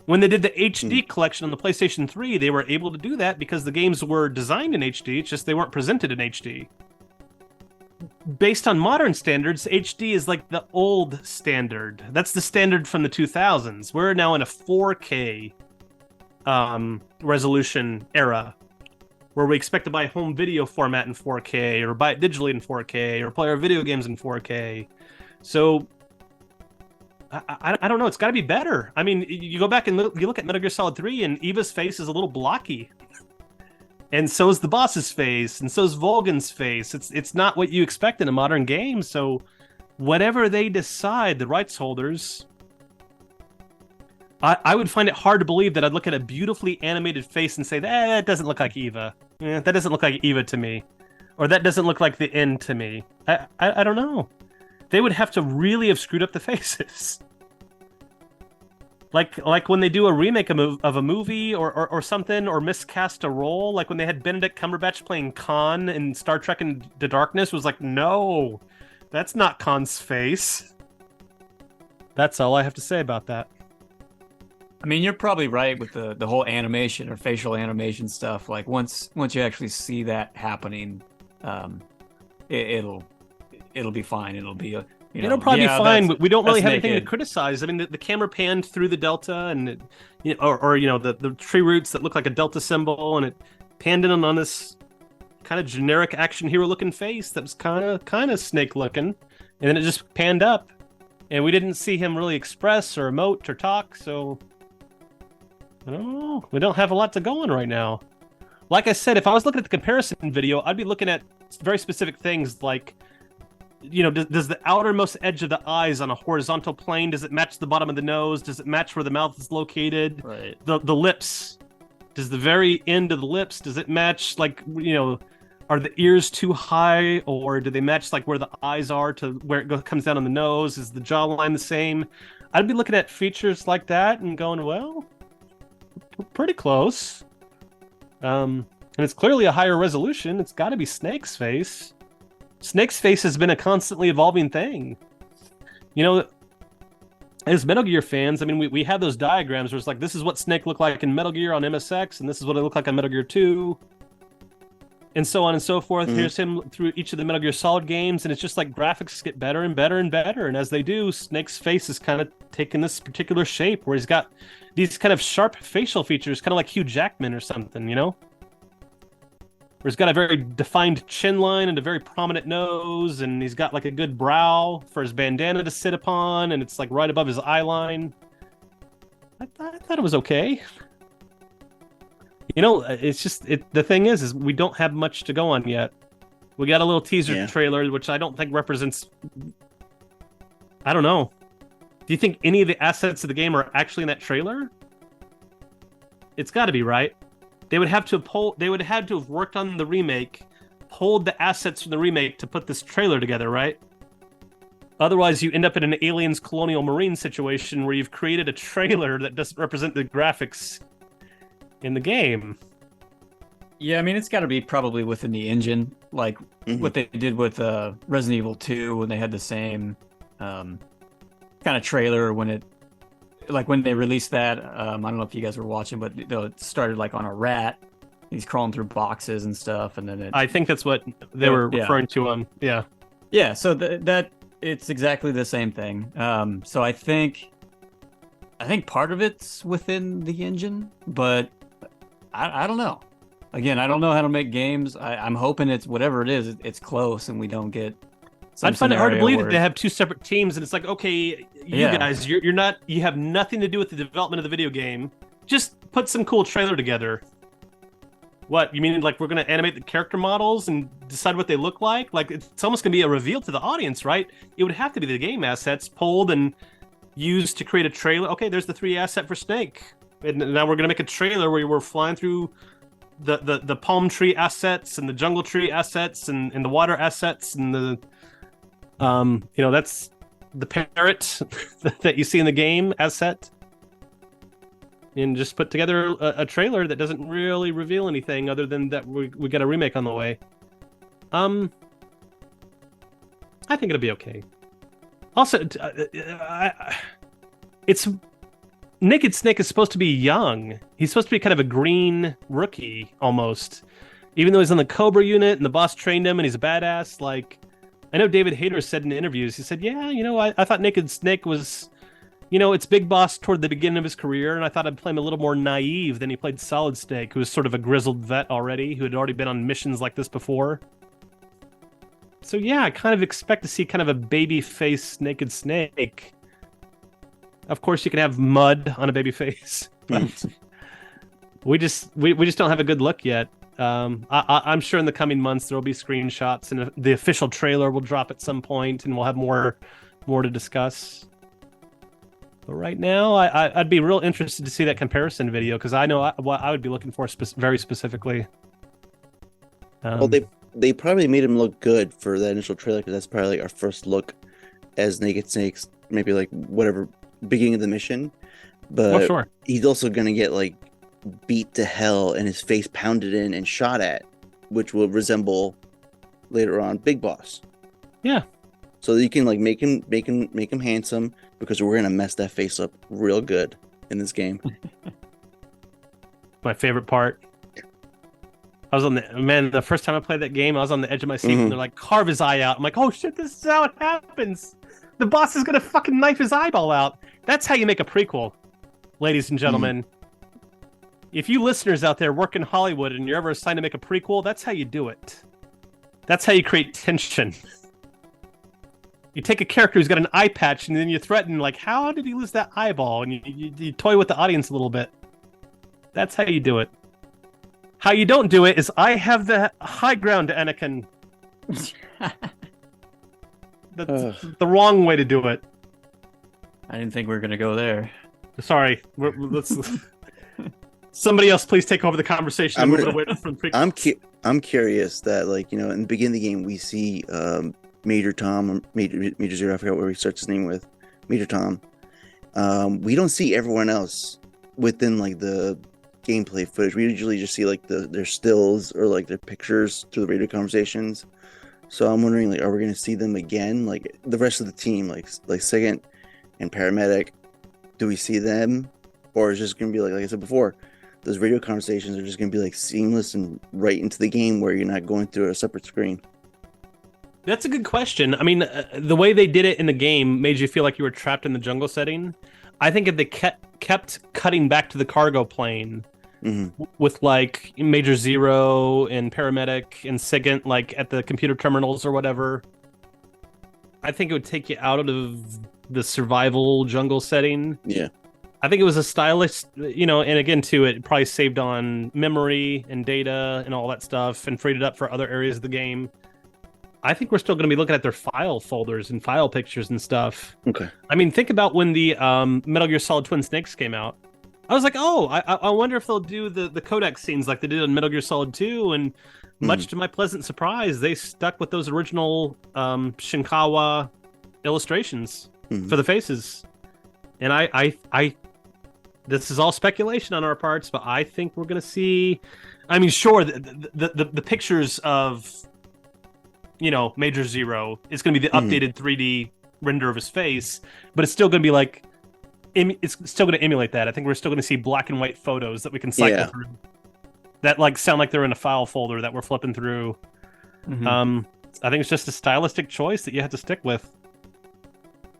When they did the HD collection on the PlayStation 3, they were able to do that because the games were designed in HD, it's just they weren't presented in HD. Based on modern standards, HD is like the old standard. That's the standard from the 2000s. We're now in a 4K resolution era, where we expect to buy home video format in 4K, or buy it digitally in 4K, or play our video games in 4K. So I don't know. It's got to be better. I mean, you go back and you look at Metal Gear Solid 3, and Eva's face is a little blocky, and so is the boss's face, and so is Volgan's face. It's not what you expect in a modern game. So whatever they decide, the rights holders, I would find it hard to believe that I'd look at a beautifully animated face and say, that doesn't look like Eva. That doesn't look like Eva to me. Or that doesn't look like the end to me. I don't know. They would have to really have screwed up the faces. Like when they do a remake of a movie or something, or miscast a role, like when they had Benedict Cumberbatch playing Khan in Star Trek Into Darkness, was like, no, that's not Khan's face. That's all I have to say about that. I mean, you're probably right with the whole animation or facial animation stuff. Like once you actually see that happening, it'll be fine. It'll be it'll probably be fine. We don't really have anything to criticize. I mean, the camera panned through the Delta, and or the tree roots that look like a Delta symbol, and it panned in on this kind of generic action hero looking face that was kind of snake looking, and then it just panned up, and we didn't see him really express or emote or talk. So I don't know. We don't have a lot to go on right now. Like I said, if I was looking at the comparison video, I'd be looking at very specific things like, does the outermost edge of the eyes on a horizontal plane, does it match the bottom of the nose? Does it match where the mouth is located? Right. The lips, does the very end of the lips, does it match, like, are the ears too high, or do they match like where the eyes are to where it comes down on the nose? Is the jawline the same? I'd be looking at features like that and going, well, pretty close. And it's clearly a higher resolution. It's got to be Snake's face. Snake's face has been a constantly evolving thing. As Metal Gear fans, I mean, we have those diagrams where it's like, this is what Snake looked like in Metal Gear on MSX, and this is what it looked like on Metal Gear 2, and so on and so forth. Here's him through each of the Metal Gear Solid games, and it's just like graphics get better and better and better, and as they do, Snake's face is kind of taking this particular shape where he's got these kind of sharp facial features, kind of like Hugh Jackman or something, where he's got a very defined chin line and a very prominent nose, and he's got like a good brow for his bandana to sit upon, and it's like right above his eye line. I thought it was okay. It's just the thing is we don't have much to go on yet. We got a little teaser trailer, which I don't think represents. I don't know. Do you think any of the assets of the game are actually in that trailer? It's got to be, right? They would have to have worked on the remake, pulled the assets from the remake to put this trailer together, right? Otherwise, you end up in an Aliens Colonial Marine situation where you've created a trailer that doesn't represent the graphics in the game. Yeah, I mean, it's got to be probably within the engine, like what they did with Resident Evil 2 when they had the same kind of trailer when they released that. I don't know if you guys were watching, but it started like on a rat. He's crawling through boxes and stuff, and then I think that's what they were referring to on. Yeah. Yeah. So that it's exactly the same thing. So I think part of it's within the engine, but I don't know. Again, I don't know how to make games. I'm hoping it's whatever it is, it's close, and we don't get. I'd find it hard to believe that they have two separate teams, and it's like, okay, guys, you have nothing to do with the development of the video game. Just put some cool trailer together. What, you mean like we're going to animate the character models and decide what they look like? Like, it's almost going to be a reveal to the audience, right? It would have to be the game assets pulled and used to create a trailer. Okay, there's the 3 asset for Snake. And now we're going to make a trailer where we're flying through the palm tree assets and the jungle tree assets and the water assets and the... that's the parrot that you see in the game asset, and just put together a trailer that doesn't really reveal anything other than that we got a remake on the way. I think it'll be okay. Also, it's Naked Snake is supposed to be young. He's supposed to be kind of a green rookie almost, even though he's on the Cobra unit and the boss trained him and he's a badass. Like, I know David Hayter said in interviews, he said, yeah, I thought Naked Snake was, it's Big Boss toward the beginning of his career, and I thought I'd play him a little more naive than he played Solid Snake, who was sort of a grizzled vet already, who had already been on missions like this before. So yeah, I kind of expect to see kind of a baby face Naked Snake. Of course, you can have mud on a baby face, but we just don't have a good look yet. I'm sure in the coming months there will be screenshots, and the official trailer will drop at some point, and we'll have more to discuss. But right now, I'd be real interested to see that comparison video, because I know what I would be looking for very specifically. Well, they probably made him look good for that initial trailer, because that's probably like our first look as Naked Snakes, maybe like whatever beginning of the mission. But sure. He's also gonna get like beat to hell and his face pounded in and shot at, which will resemble later on Big Boss. Yeah. So that you can like make him handsome, because we're gonna mess that face up real good in this game. My favorite part. I was the first time I played that game, I was on the edge of my seat, and they're like, carve his eye out. I'm like, oh shit, this is how it happens. The boss is gonna fucking knife his eyeball out. That's how you make a prequel, ladies and gentlemen. If you listeners out there work in Hollywood and you're ever assigned to make a prequel, that's how you do it. That's how you create tension. You take a character who's got an eye patch and then you threaten, like, how did he lose that eyeball? And you toy with the audience a little bit. That's how you do it. How you don't do it is I have the high ground, Anakin. That's the wrong way to do it. I didn't think we were going to go there. Sorry. Let's... Somebody else, please take over the conversation. I'm curious that, like, you know, in the beginning of the game, we see Major Tom, or Major Zero, I forgot where he starts his name with, Major Tom. We don't see everyone else within, like, the gameplay footage. We usually just see, like, their stills or, like, their pictures through the radio conversations. So I'm wondering, like, are we going to see them again? Like, the rest of the team, like Second and Paramedic, do we see them? Or is it just going to be, like I said before, those radio conversations are just going to be, like, seamless and right into the game where you're not going through a separate screen? That's a good question. I mean, the way they did it in the game made you feel like you were trapped in the jungle setting. I think if they kept cutting back to the cargo plane with, like, Major Zero and Paramedic and Sigint, like, at the computer terminals or whatever, I think it would take you out of the survival jungle setting. Yeah. I think it was a stylish, you know, and again, too, it probably saved on memory and data and all that stuff and freed it up for other areas of the game. I think we're still going to be looking at their file folders and file pictures and stuff. Okay. I mean, think about when the Metal Gear Solid Twin Snakes came out. I was like, oh, I wonder if they'll do the codec scenes like they did in Metal Gear Solid 2. And much to my pleasant surprise, they stuck with those original Shinkawa illustrations for the faces. And I this is all speculation on our parts, but I think we're going to see... I mean, sure, the pictures of... you know, Major Zero is going to be the updated 3D render of his face, but it's still going to be like, it's still going to emulate that. I think we're still going to see black and white photos that we can cycle through that, like, sound like they're in a file folder that we're flipping through. I think it's just a stylistic choice that you have to stick with.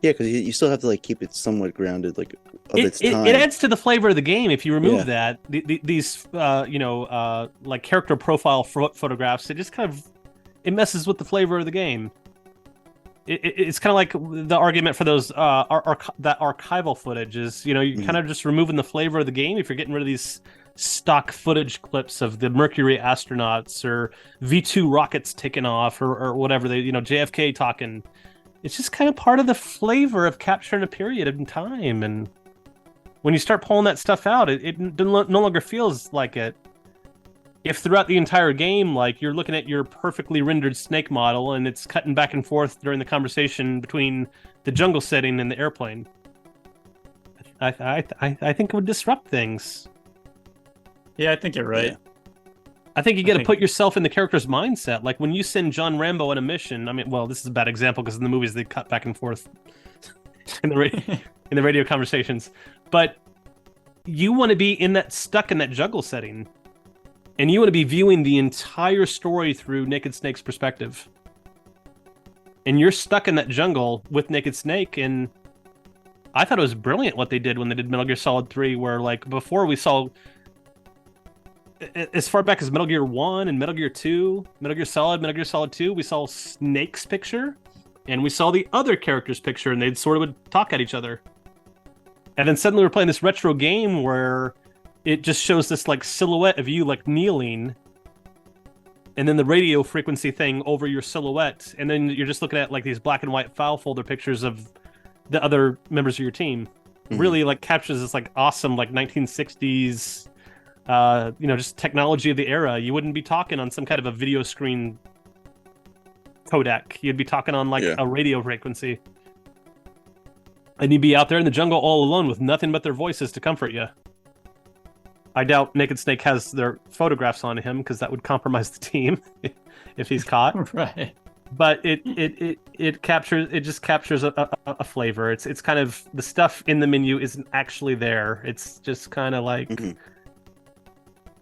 Yeah, because you still have to, like, keep it somewhat grounded, like, of its time. It adds to the flavor of the game if you remove that. These, like, character profile photographs, it just kind of, it messes with the flavor of the game. It's kind of like the argument for those that archival footage is, you know, you're kind of just removing the flavor of the game if you're getting rid of these stock footage clips of the Mercury astronauts or V2 rockets taking off or whatever, they, you know, JFK talking. It's just kind of part of the flavor of capturing a period in time. And when you start pulling that stuff out, it no longer feels like it. If throughout the entire game, like, you're looking at your perfectly rendered Snake model and it's cutting back and forth during the conversation between the jungle setting and the airplane, I think it would disrupt things. Yeah, I think you're right. Yeah. I think you got to put yourself in the character's mindset. Like, when you send John Rambo on a mission, I mean, well, this is a bad example because in the movies they cut back and forth in the radio conversations, but you want to be stuck in that jungle setting. And you want to be viewing the entire story through Naked Snake's perspective. And you're stuck in that jungle with Naked Snake, and I thought it was brilliant what they did when they did Metal Gear Solid 3, where, like, before we saw, as far back as Metal Gear 1 and Metal Gear 2, Metal Gear Solid 2, we saw Snake's picture, and we saw the other character's picture, and they sort of would talk at each other. And then suddenly we're playing this retro game where it just shows this, like, silhouette of you, like, kneeling, and then the radio frequency thing over your silhouette, and then you're just looking at, like, these black and white file folder pictures of the other members of your team. Really, like, captures this, like, awesome, like, 1960s, you know, just technology of the era. You wouldn't be talking on some kind of a video screen codec. You'd be talking on, like, a radio frequency. And you'd be out there in the jungle all alone with nothing but their voices to comfort you. I doubt Naked Snake has their photographs on him because that would compromise the team if he's caught. Right. But it just captures a flavor. It's kind of, the stuff in the menu isn't actually there. It's just kind of like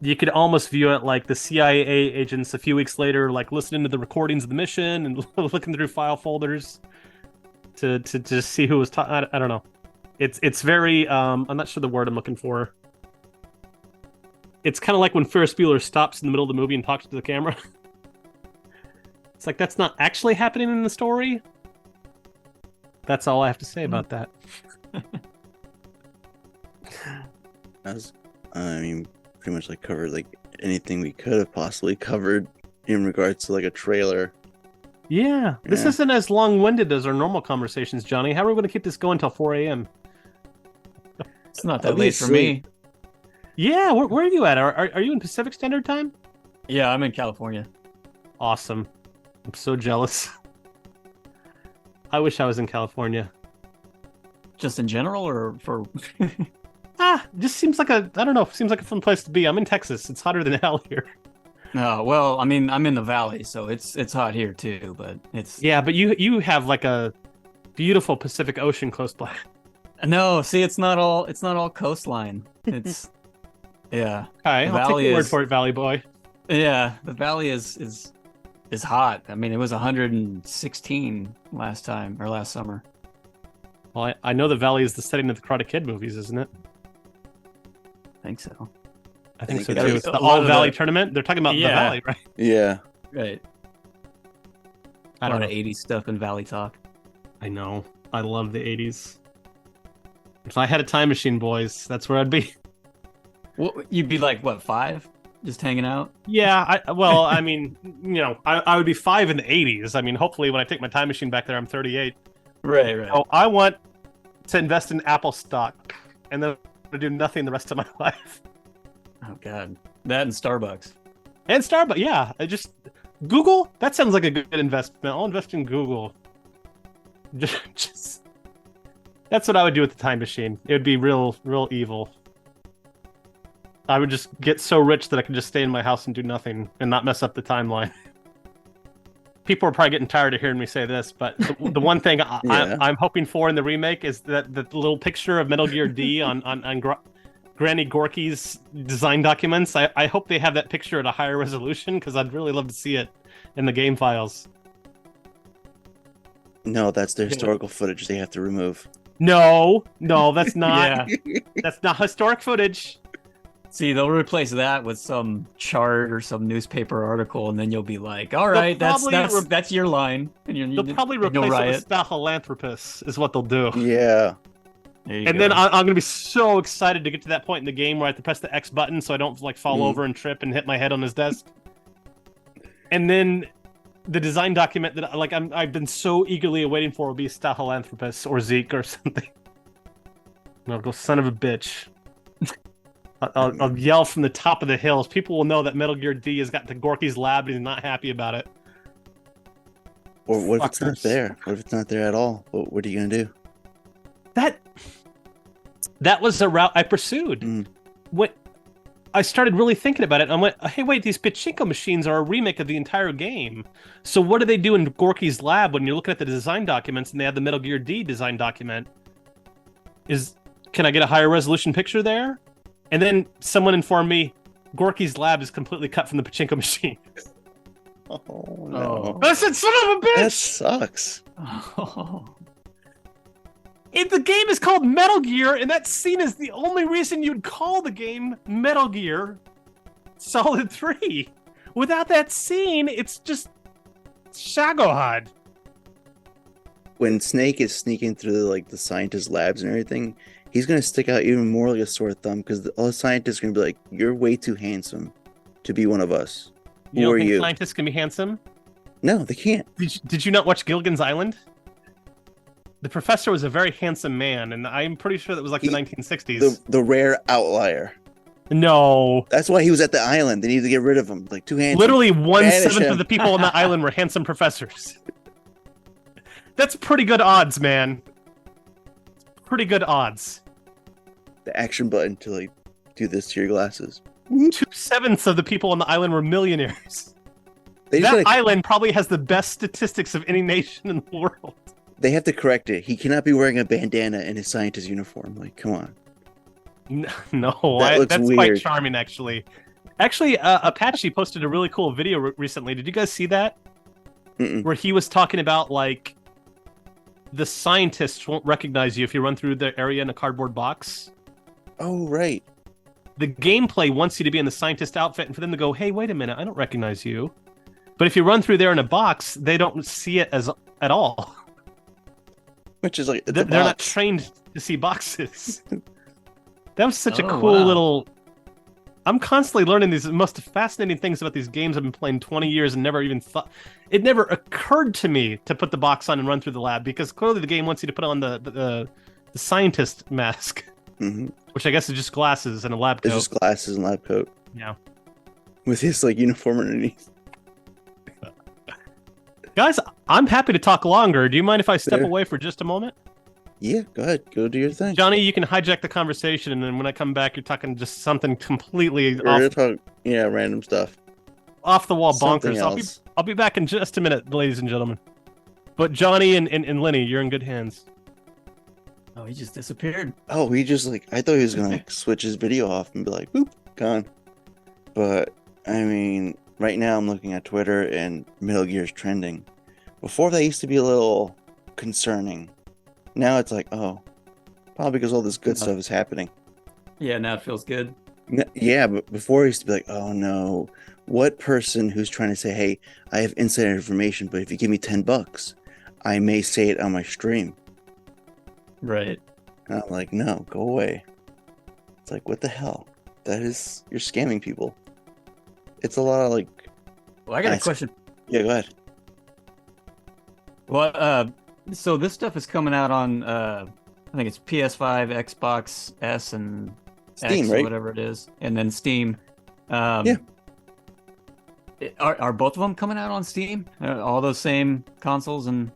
you could almost view it like the CIA agents a few weeks later, like listening to the recordings of the mission and looking through file folders to just see who was talking. I don't know. It's very I'm not sure the word I'm looking for. It's kind of like when Ferris Bueller stops in the middle of the movie and talks to the camera. It's like that's not actually happening in the story. That's all I have to say about that. I mean, pretty much like covered like anything we could have possibly covered in regards to like a trailer. Yeah, this isn't as long-winded as our normal conversations, Johnny. How are we going to keep this going till 4 a.m.? It's not that late for me. Yeah, where are you at? Are you in Pacific Standard Time? Yeah, I'm in California. Awesome. I'm so jealous. I wish I was in California. Just in general, or for? Just seems like I don't know. Seems like a fun place to be. I'm in Texas. It's hotter than hell here. No, well, I mean, I'm in the valley, so it's hot here too. But it's but you have like a beautiful Pacific Ocean close by. No, see, it's not all coastline. It's yeah. Okay, I'll take your word for it, Valley Boy. Yeah, the valley is hot. I mean, it was 116 last summer. Well, I know the valley is the setting of the Karate Kid movies, isn't it? I think so. I think so it too. is. It's the All Valley tournament. They're talking about the valley, right? Yeah. Right. I don't know. A lot of 80s stuff in Valley Talk. I know. I love the 80s. If I had a time machine, boys, that's where I'd be. Well, you'd be like, what, 5? Just hanging out? Yeah, I mean, I would be 5 in the 80s. I mean, hopefully when I take my time machine back there, I'm 38. Right. So I want to invest in Apple stock and then to do nothing the rest of my life. Oh, God. That and Starbucks. And Starbucks, yeah. Google? That sounds like a good investment. I'll invest in Google. Just that's what I would do with the time machine. It would be real evil. I would just get so rich that I could just stay in my house and do nothing and not mess up the timeline. People are probably getting tired of hearing me say this, but the one thing I'm hoping for in the remake is that the little picture of Metal Gear D on Granny Gorky's design documents. I hope they have that picture at a higher resolution because I'd really love to see it in the game files. No, that's the historical footage they have to remove. No, that's not. That's not historic footage. See, they'll replace that with some chart or some newspaper article, and then you'll be like, "All right, that's your line." And they'll probably replace it with Staphylantropus, is what they'll do. Yeah. And then I'm going to be so excited to get to that point in the game where I have to press the X button so I don't like fall over and trip and hit my head on his desk. And then the design document that I've been so eagerly awaiting for will be Staphylantropus or Zeke or something. And I'll go, son of a bitch. I'll yell from the top of the hills. People will know that Metal Gear D has got to Gorky's lab and he's not happy about it. Or what if it's not there? What if it's not there at all? What are you going to do? That was a route I pursued. When I started really thinking about it, I went, hey, wait, these pachinko machines are a remake of the entire game. So what do they do in Gorky's lab when you're looking at the design documents and they have the Metal Gear D design document? Can I get a higher resolution picture there? And then someone informed me Gorky's lab is completely cut from the pachinko machine. Oh, no. I said, son of a bitch! That sucks. The game is called Metal Gear, and that scene is the only reason you'd call the game Metal Gear Solid 3. Without that scene, it's just Shagohod. When Snake is sneaking through the scientist labs and everything, he's going to stick out even more like a sore thumb because all the scientists are going to be like, you're way too handsome to be one of us. You don't think scientists can be handsome? No, they can't. Did you not watch Gilligan's Island? The professor was a very handsome man, and I'm pretty sure that was the 1960s. The rare outlier. No. That's why he was at the island. They needed to get rid of him. Too handsome. Literally 1/7 of the people on the island were handsome professors. That's pretty good odds, man. Pretty good odds. The action button to do this to your glasses. 2/7 of the people on the island were millionaires. That island probably has the best statistics of any nation in the world. They have to correct it. He cannot be wearing a bandana in his scientist uniform. Come on. No, that's weird. Quite charming, actually. Actually, Apache posted a really cool video recently. Did you guys see that? Where he was talking about, the scientists won't recognize you if you run through the area in a cardboard box. Oh, right. the gameplay wants you to be in the scientist outfit, and for them to go, hey, wait a minute, I don't recognize you. But if you run through there in a box, they don't see it as at all. Which is like They're not trained to see boxes. That was such a cool wow. little. I'm constantly learning these most fascinating things about these games I've been playing 20 years and never even thought. It never occurred to me to put the box on and run through the lab because clearly the game wants you to put on the scientist mask, which I guess is just glasses and a lab coat. It's just glasses and lab coat. Yeah. With his like uniform underneath. Guys, I'm happy to talk longer. Do you mind if I step away for just a moment? Yeah, go ahead. Go do your thing. Johnny, you can hijack the conversation, and then when I come back, you're talking just something completely off random stuff. Off the wall Something bonkers. else. I'll be back in just a minute, ladies and gentlemen. But Johnny and Lenny, you're in good hands. Oh, he just disappeared. Oh, he just like I thought he was gonna like switch his video off and be like, boop, gone. But I mean, right now I'm looking at Twitter and Metal Gear's trending. Before that used to be a little concerning. Now it's like, oh, probably because all this good stuff is happening. Yeah, now it feels good. Yeah, but before it used to be like, oh no, what person who's trying to say, hey, I have insider information, but if you give me $10, I may say it on my stream. Right. And I'm like, no, go away. It's like, what the hell? You're scamming people. It's a lot of like. Well, I got a question. Yeah, go ahead. Well, so this stuff is coming out on, I think it's PS5, Xbox S, and Steam, X, right? whatever it is, and then Steam. Yeah. Are both of them coming out on Steam? All those same consoles and.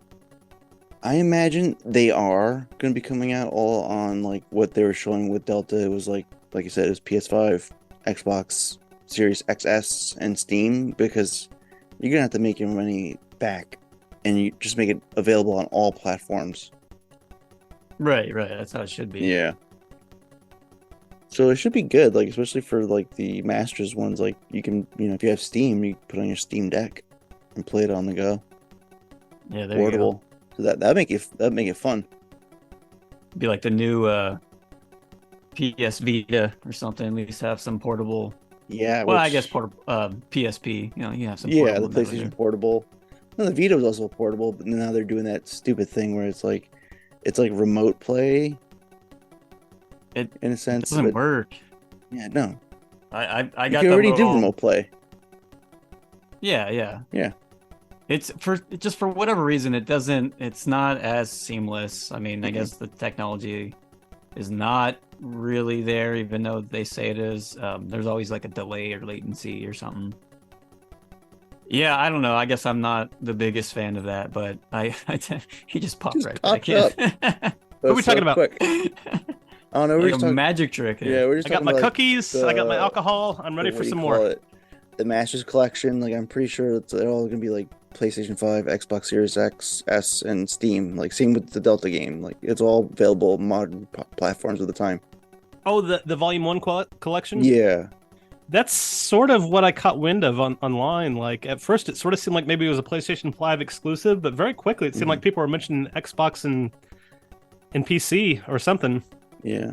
I imagine they are going to be coming out all on like what they were showing with Delta. It was like you said, it was PS5, Xbox Series XS, and Steam, because you're going to have to make your money back and you just make it available on all platforms. Right. That's how it should be. Yeah. So it should be good, like especially for like the Masters ones. Like you can, if you have Steam, you can put on your Steam Deck and play it on the go. Yeah, there Portable. you go. So that'd make it fun. Be like the new PS Vita or something. At least have some portable. Yeah. Well, I guess portable PSP. You have some. Yeah, the portable PlayStation Portable. No, the Vita was also portable, but now they're doing that stupid thing where it's like remote play. In a sense, It doesn't work. Yeah, no. I You got can the already do little- remote play. Yeah. Yeah. It's for whatever reason it's not as seamless. I mean, I guess the technology is not really there, even though they say it is. There's always like a delay or latency or something. Yeah, I don't know. I guess I'm not the biggest fan of that, but he just popped right back in. What are we talking about? Quick. I don't know. We're Like just a talking. magic trick. Yeah, we're just I got talking my about, like, cookies. I got my alcohol. I'm ready for what do some you more. call it? The Masters Collection. Like I'm pretty sure they're all gonna be like PlayStation 5, Xbox Series X, S, and Steam. Like same with the Delta game. Like it's all available on modern platforms at the time. Oh, the Volume 1 collection? Yeah. That's sort of what I caught wind of online. Like, at first, it sort of seemed like maybe it was a PlayStation 5 exclusive, but very quickly, it seemed like people were mentioning Xbox and PC or something. Yeah.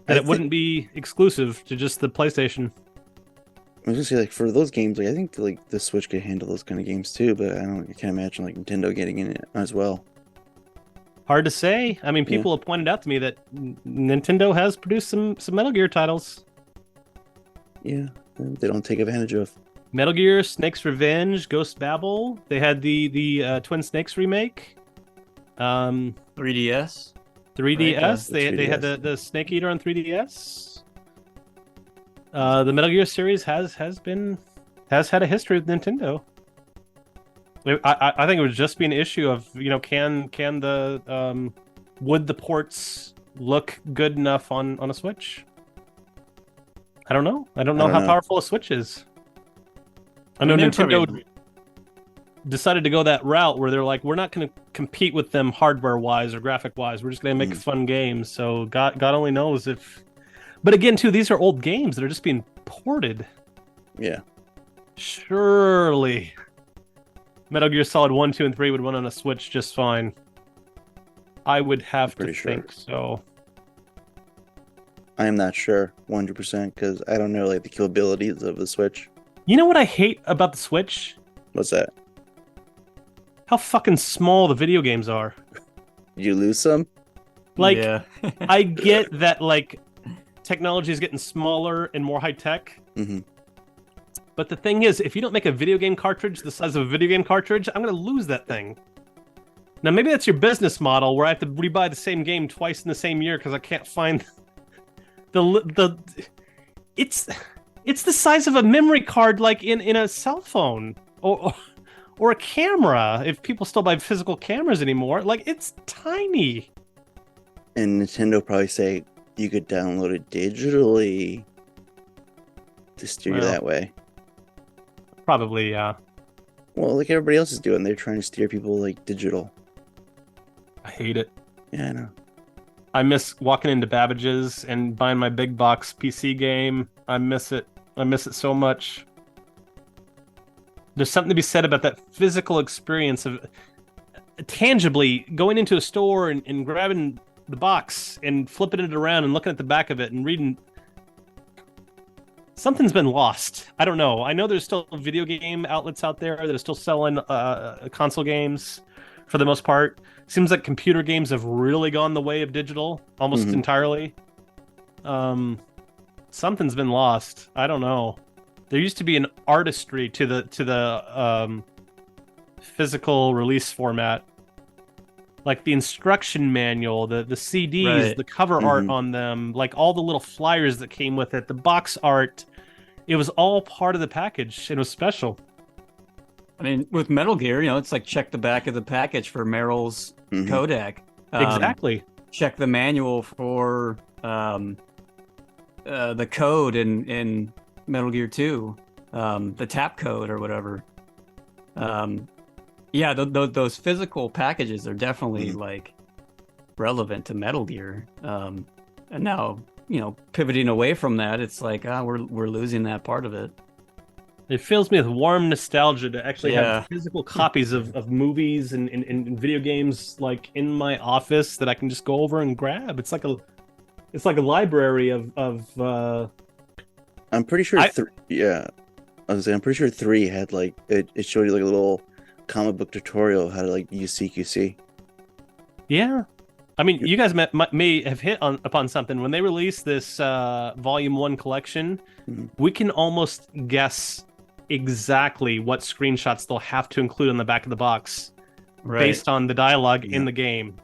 That it wouldn't be exclusive to just the PlayStation. I was gonna say, like, for those games, like I think like the Switch could handle those kind of games too, but I can't imagine like Nintendo getting in it as well. Hard to say. I mean, people have pointed out to me that Nintendo has produced some Metal Gear titles. Yeah, they don't take advantage of. Metal Gear, Snake's Revenge, Ghost Babel. They had the Twin Snakes remake. 3DS. 3DS. Right, they had the Snake Eater on 3DS. The Metal Gear series has had a history with Nintendo. I think it would just be an issue of would the ports look good enough on a Switch? I don't know. I don't know how powerful a Switch is. I know Nintendo decided to go that route where they're like, we're not going to compete with them hardware-wise or graphic-wise. We're just going to make fun games. So God only knows if... But again, too, these are old games that are just being ported. Yeah. Surely Metal Gear Solid 1, 2, and 3 would run on a Switch just fine. I would have to think so. I'm not sure 100% because I don't know like the capabilities of the Switch. You know what I hate about the Switch? What's that? How fucking small the video games are. Did you lose some? Like, yeah. I get that, like, technology is getting smaller and more high tech. Mm-hmm. But the thing is, if you don't make a video game cartridge the size of a video game cartridge, I'm going to lose that thing. Now, maybe that's your business model where I have to rebuy the same game twice in the same year because I can't find the. It's the size of a memory card, like in a cell phone or a camera. If people still buy physical cameras anymore, like it's tiny. And Nintendo probably say you could download it digitally to steer you that way. Probably, yeah. Well, like everybody else is doing, they're trying to steer people like digital. I hate it. Yeah, I know. I miss walking into Babbage's and buying my big box PC game. I miss it. I miss it so much. There's something to be said about that physical experience of tangibly going into a store and grabbing the box and flipping it around and looking at the back of it and reading. Something's been lost. I don't know. I know there's still video game outlets out there that are still selling console games for the most part. Seems like computer games have really gone the way of digital almost entirely. Something's been lost. I don't know. There used to be an artistry to the physical release format. Like the instruction manual, the CDs, Right. the cover art on them, like all the little flyers that came with it, the box art. It was all part of the package. It was special. I mean, with Metal Gear, it's like check the back of the package for Meryl's codec. Exactly. Check the manual for the code in Metal Gear 2, the tap code or whatever. Yeah, those physical packages are definitely like relevant to Metal Gear. And now, pivoting away from that, it's like we're losing that part of it. It fills me with warm nostalgia to actually Yeah. have physical copies of movies and video games like in my office that I can just go over and grab. It's like a library of I'm pretty sure. Yeah, I was saying I'm pretty sure 3 had like it showed you like a little comic book tutorial how to like use CQC. Yeah. I mean, you guys may have hit upon something. When they released this Volume 1 collection, we can almost guess exactly what screenshots they'll have to include on the back of the box based on the dialogue in the game.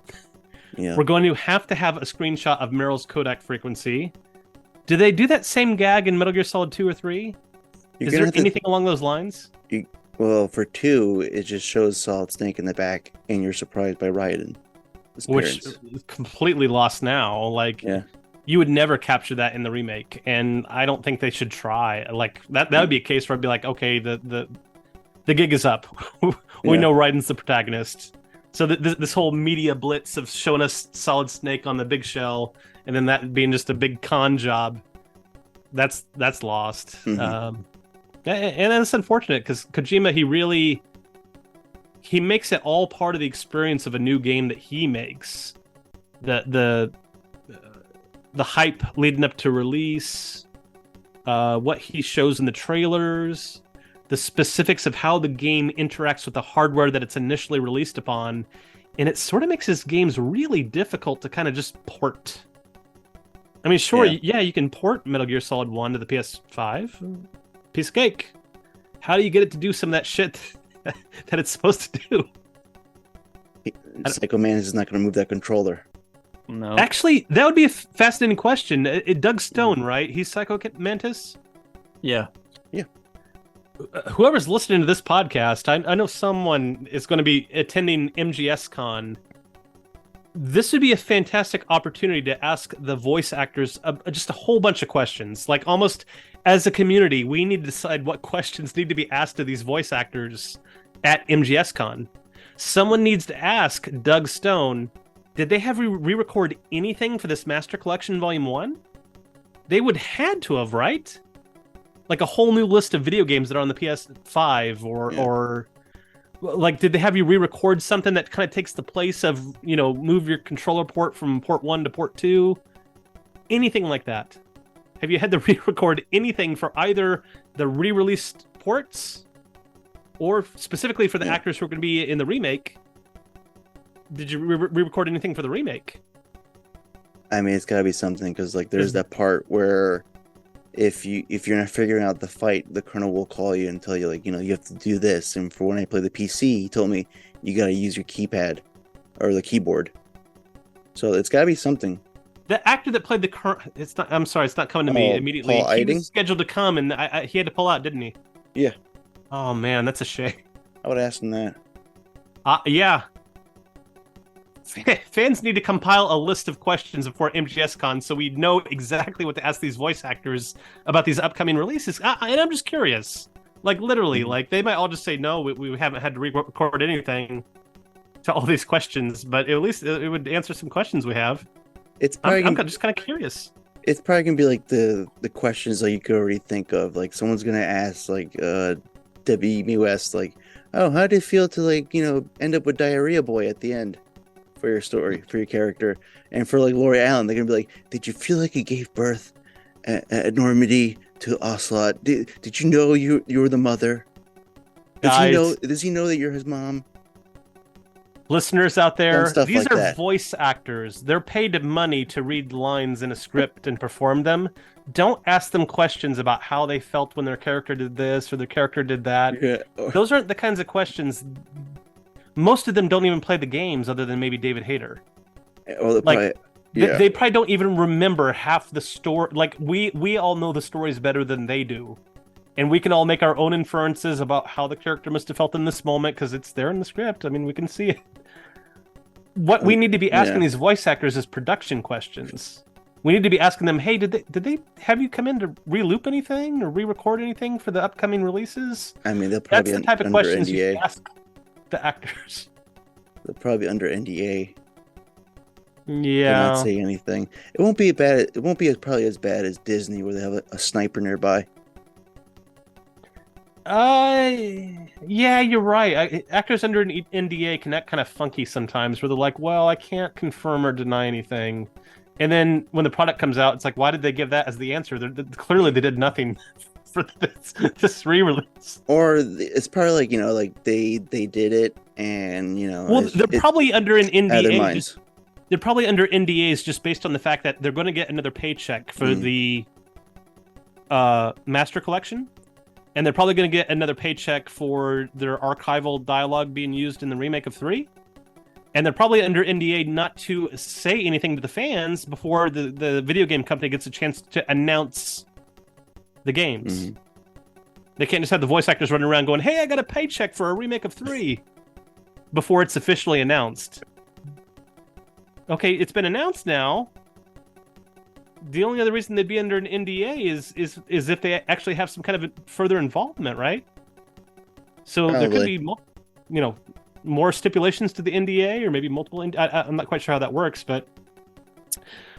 Yeah. We're going to have a screenshot of Meryl's codec frequency. Do they do that same gag in Metal Gear Solid 2 or 3? Is there anything along those lines? Well, for 2, it just shows Solid Snake in the back, and you're surprised by Raiden. Which is completely lost now. Like, you would never capture that in the remake, and I don't think they should try. Like, that would be a case where I'd be like, okay, the gig is up. We know Raiden's the protagonist. So this whole media blitz of showing us Solid Snake on the big shell, and then that being just a big con job, that's lost. And that's unfortunate because Kojima, he makes it all part of the experience of a new game that he makes. The hype leading up to release, what he shows in the trailers, the specifics of how the game interacts with the hardware that it's initially released upon, and it sort of makes his games really difficult to kind of just port. I mean, sure, you can port Metal Gear Solid 1 to the PS5. Piece of cake. How do you get it to do some of that shit that it's supposed to do? Psycho Mantis is not going to move that controller. No. Actually, that would be a fascinating question. Doug Stone, right? He's Psycho Mantis? Yeah. Whoever's listening to this podcast, I know someone is going to be attending MGS Con. This would be a fantastic opportunity to ask the voice actors just a whole bunch of questions. Like, almost as a community, we need to decide what questions need to be asked of these voice actors at MGS Con. Someone needs to ask Doug Stone, did they have re-record anything for this Master Collection Volume 1? They would had to have, right? Like a whole new list of video games that are on the PS5 or like, did they have you re-record something that kind of takes the place of, move your controller port from port 1 to port 2? anything like that? Have you had to re-record anything for either the re-released ports or specifically for the actors who are going to be in the remake? Did you re-record anything for the remake? I mean, it's got to be something because like there's that part where if you're not figuring out the fight, the colonel will call you and tell you like, you know, you have to do this. And for when I play the PC, he told me you got to use your keypad or the keyboard. So it's got to be something. The actor that played the it's not. I'm sorry, it's not coming to me immediately. Paul He Eiding? was scheduled to come, and he had to pull out, didn't he? Yeah. Oh man, that's a shame. I would ask him that. Yeah. Fans need to compile a list of questions before MGSCon so we know exactly what to ask these voice actors about these upcoming releases. And I'm just curious. Like, literally, like, they might all just say, no, we haven't had to re-record anything to all these questions, but at least it would answer some questions we have. It's probably I'm just kind of curious. It's probably gonna be like the questions that you could already think of. Like someone's gonna ask like Debbie West, like, oh, how did it feel to like, you know, end up with Diarrhea Boy at the end for your story, for your character? And for like Lori Allen, they're gonna be like, did you feel like you gave birth at Normandy to Ocelot? Did you know you were the mother? Does he know that you're his mom? Listeners out there, these like are that. voice actors. They're paid money to read lines in a script and perform them. Don't ask them questions about how they felt when their character did this or their character did that. Yeah. Those aren't the kinds of questions. Most of them don't even play the games other than maybe David Hayter. Well, they probably don't even remember half the story. Like, we all know the stories better than they do. And we can all make our own inferences about how the character must have felt in this moment because it's there in the script. I mean, we can see it. What we need to be asking these voice actors is production questions. We need to be asking them, hey, did they have you come in to re-loop anything or re-record anything for the upcoming releases? I mean, they'll probably That's the type of under questions NDA. you ask the actors. They're probably under NDA. Yeah. They're not saying anything. It won't be bad. It won't be probably as bad as Disney, where they have a sniper nearby. Yeah, you're right. Actors under an NDA can act kind of funky sometimes, where they're like, "Well, I can't confirm or deny anything," and then when the product comes out, it's like, "Why did they give that as the answer? Clearly, they did nothing for this re-release." Or it's probably like, you know, like they did it, and you know, well, they're probably under an NDA. They're probably under NDAs just based on the fact that they're going to get another paycheck for the Master Collection. And they're probably going to get another paycheck for their archival dialogue being used in the remake of 3. And they're probably under NDA not to say anything to the fans before the video game company gets a chance to announce the games. Mm-hmm. They can't just have the voice actors running around going, hey, I got a paycheck for a remake of 3 before it's officially announced. Okay, it's been announced now. The only other reason they'd be under an NDA is if they actually have some kind of further involvement, right? So there could be, more stipulations to the NDA, or maybe multiple. I'm not quite sure how that works, but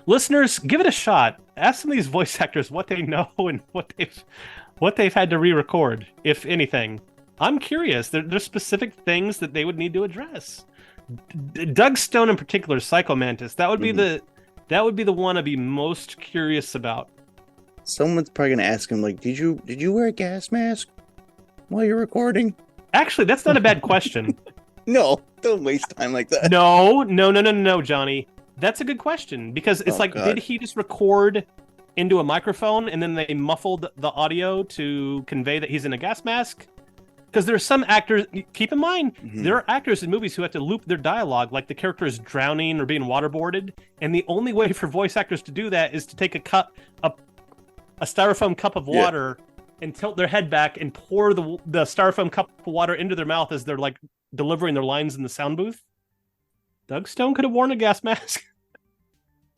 listeners, give it a shot. Ask some of these voice actors what they know and what they've had to re-record, if anything. I'm curious. There's specific things that they would need to address. Doug Stone in particular, Psycho Mantis. That would be That would be the one I'd be most curious about. Someone's probably gonna ask him, like, did you wear a gas mask while you're recording? Actually, that's not a bad question. No, don't waste time like that. No, Johnny. That's a good question, because it's did he just record into a microphone and then they muffled the audio to convey that he's in a gas mask? Because there are some actors, keep in mind, there are actors in movies who have to loop their dialogue, like the character is drowning or being waterboarded, and the only way for voice actors to do that is to take a styrofoam cup of water and tilt their head back and pour the styrofoam cup of water into their mouth as they're like delivering their lines in the sound booth. Doug Stone could have worn a gas mask.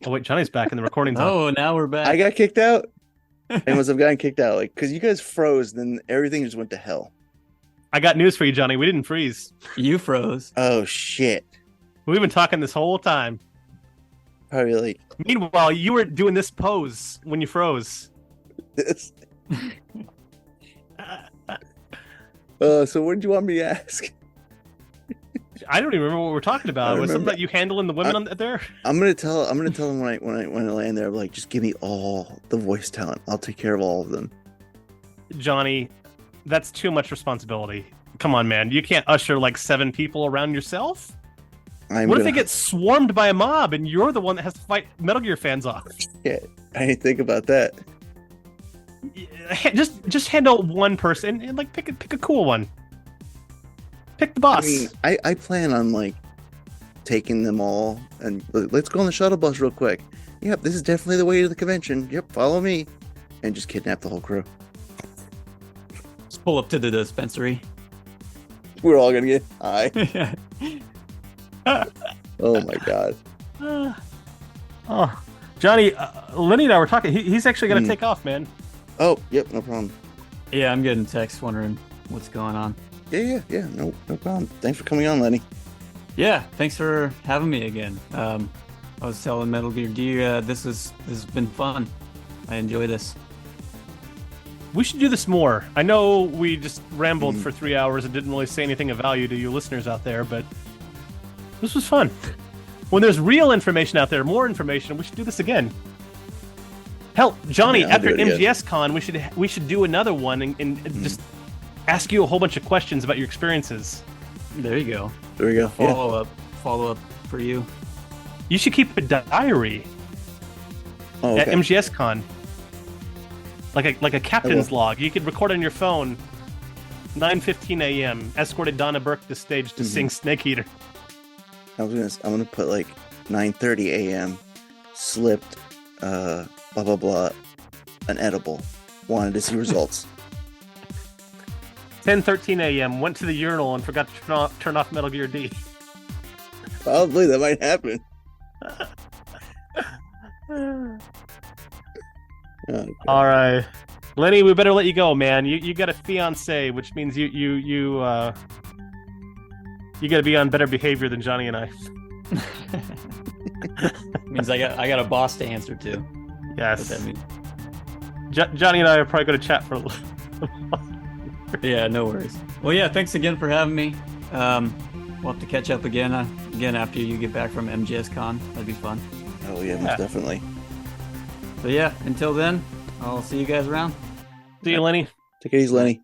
Oh wait, Johnny's back in the recording time. Oh, now we're back. I got kicked out. I must have gotten kicked out, like, because you guys froze, then everything just went to hell. I got news for you, Johnny. We didn't freeze. You froze. Oh, shit. We've been talking this whole time. Probably like... Meanwhile, you were doing this pose when you froze. So what did you want me to ask? I don't even remember what we're talking about. Was something that you handling the women on there? I'm gonna tell them when I land there. I'm like, just give me all the voice talent. I'll take care of all of them. Johnny, that's too much responsibility. Come on, man. You can't usher like 7 people around yourself. What if they get swarmed by a mob and you're the one that has to fight Metal Gear fans off? Yeah, I didn't think about that. Just handle one person and like pick a cool one. Pick the boss. I mean, I plan on like taking them all and let's go on the shuttle bus real quick. Yep, this is definitely the way to the convention. Yep, follow me, and just kidnap the whole crew. Just pull up to the dispensary. We're all gonna get high. Oh my god. Johnny, Lenny and I were talking. He's actually gonna take off, man. Oh, yep, no problem. Yeah, I'm getting texts wondering what's going on. Yeah, no problem. Thanks for coming on, Lenny. Yeah, thanks for having me again. I was telling Metal Gear D, this has been fun. I enjoy this. We should do this more. I know we just rambled for 3 hours and didn't really say anything of value to you listeners out there, but this was fun. When there's real information out there, more information, we should do this again. Hell, Johnny, after MGS Con, we should do another one and just ask you a whole bunch of questions about your experiences. There you go. There we go. Follow up for you. You should keep a diary at MGS Con. Like a captain's log. You could record on your phone. 9:15 a.m. Escorted Donna Burke to stage to sing Snake Eater. I'm gonna put like 9:30 a.m. Slipped, blah blah blah, an edible. Wanted to see results. 10:13 a.m. Went to the urinal and forgot to turn off Metal Gear D. Probably that might happen. Okay. All right, Lenny, we better let you go, man. You got a fiance, which means you got to be on better behavior than Johnny and I. Means I got a boss to answer to. Yes. What that means. Johnny and I are probably going to chat for a little. Yeah, no worries. Well, yeah, thanks again for having me. We'll have to catch up again after you get back from MGS Con. That'd be fun. Oh yeah, most definitely. So yeah, until then, I'll see you guys around. See you, Lenny. Take it easy, Lenny.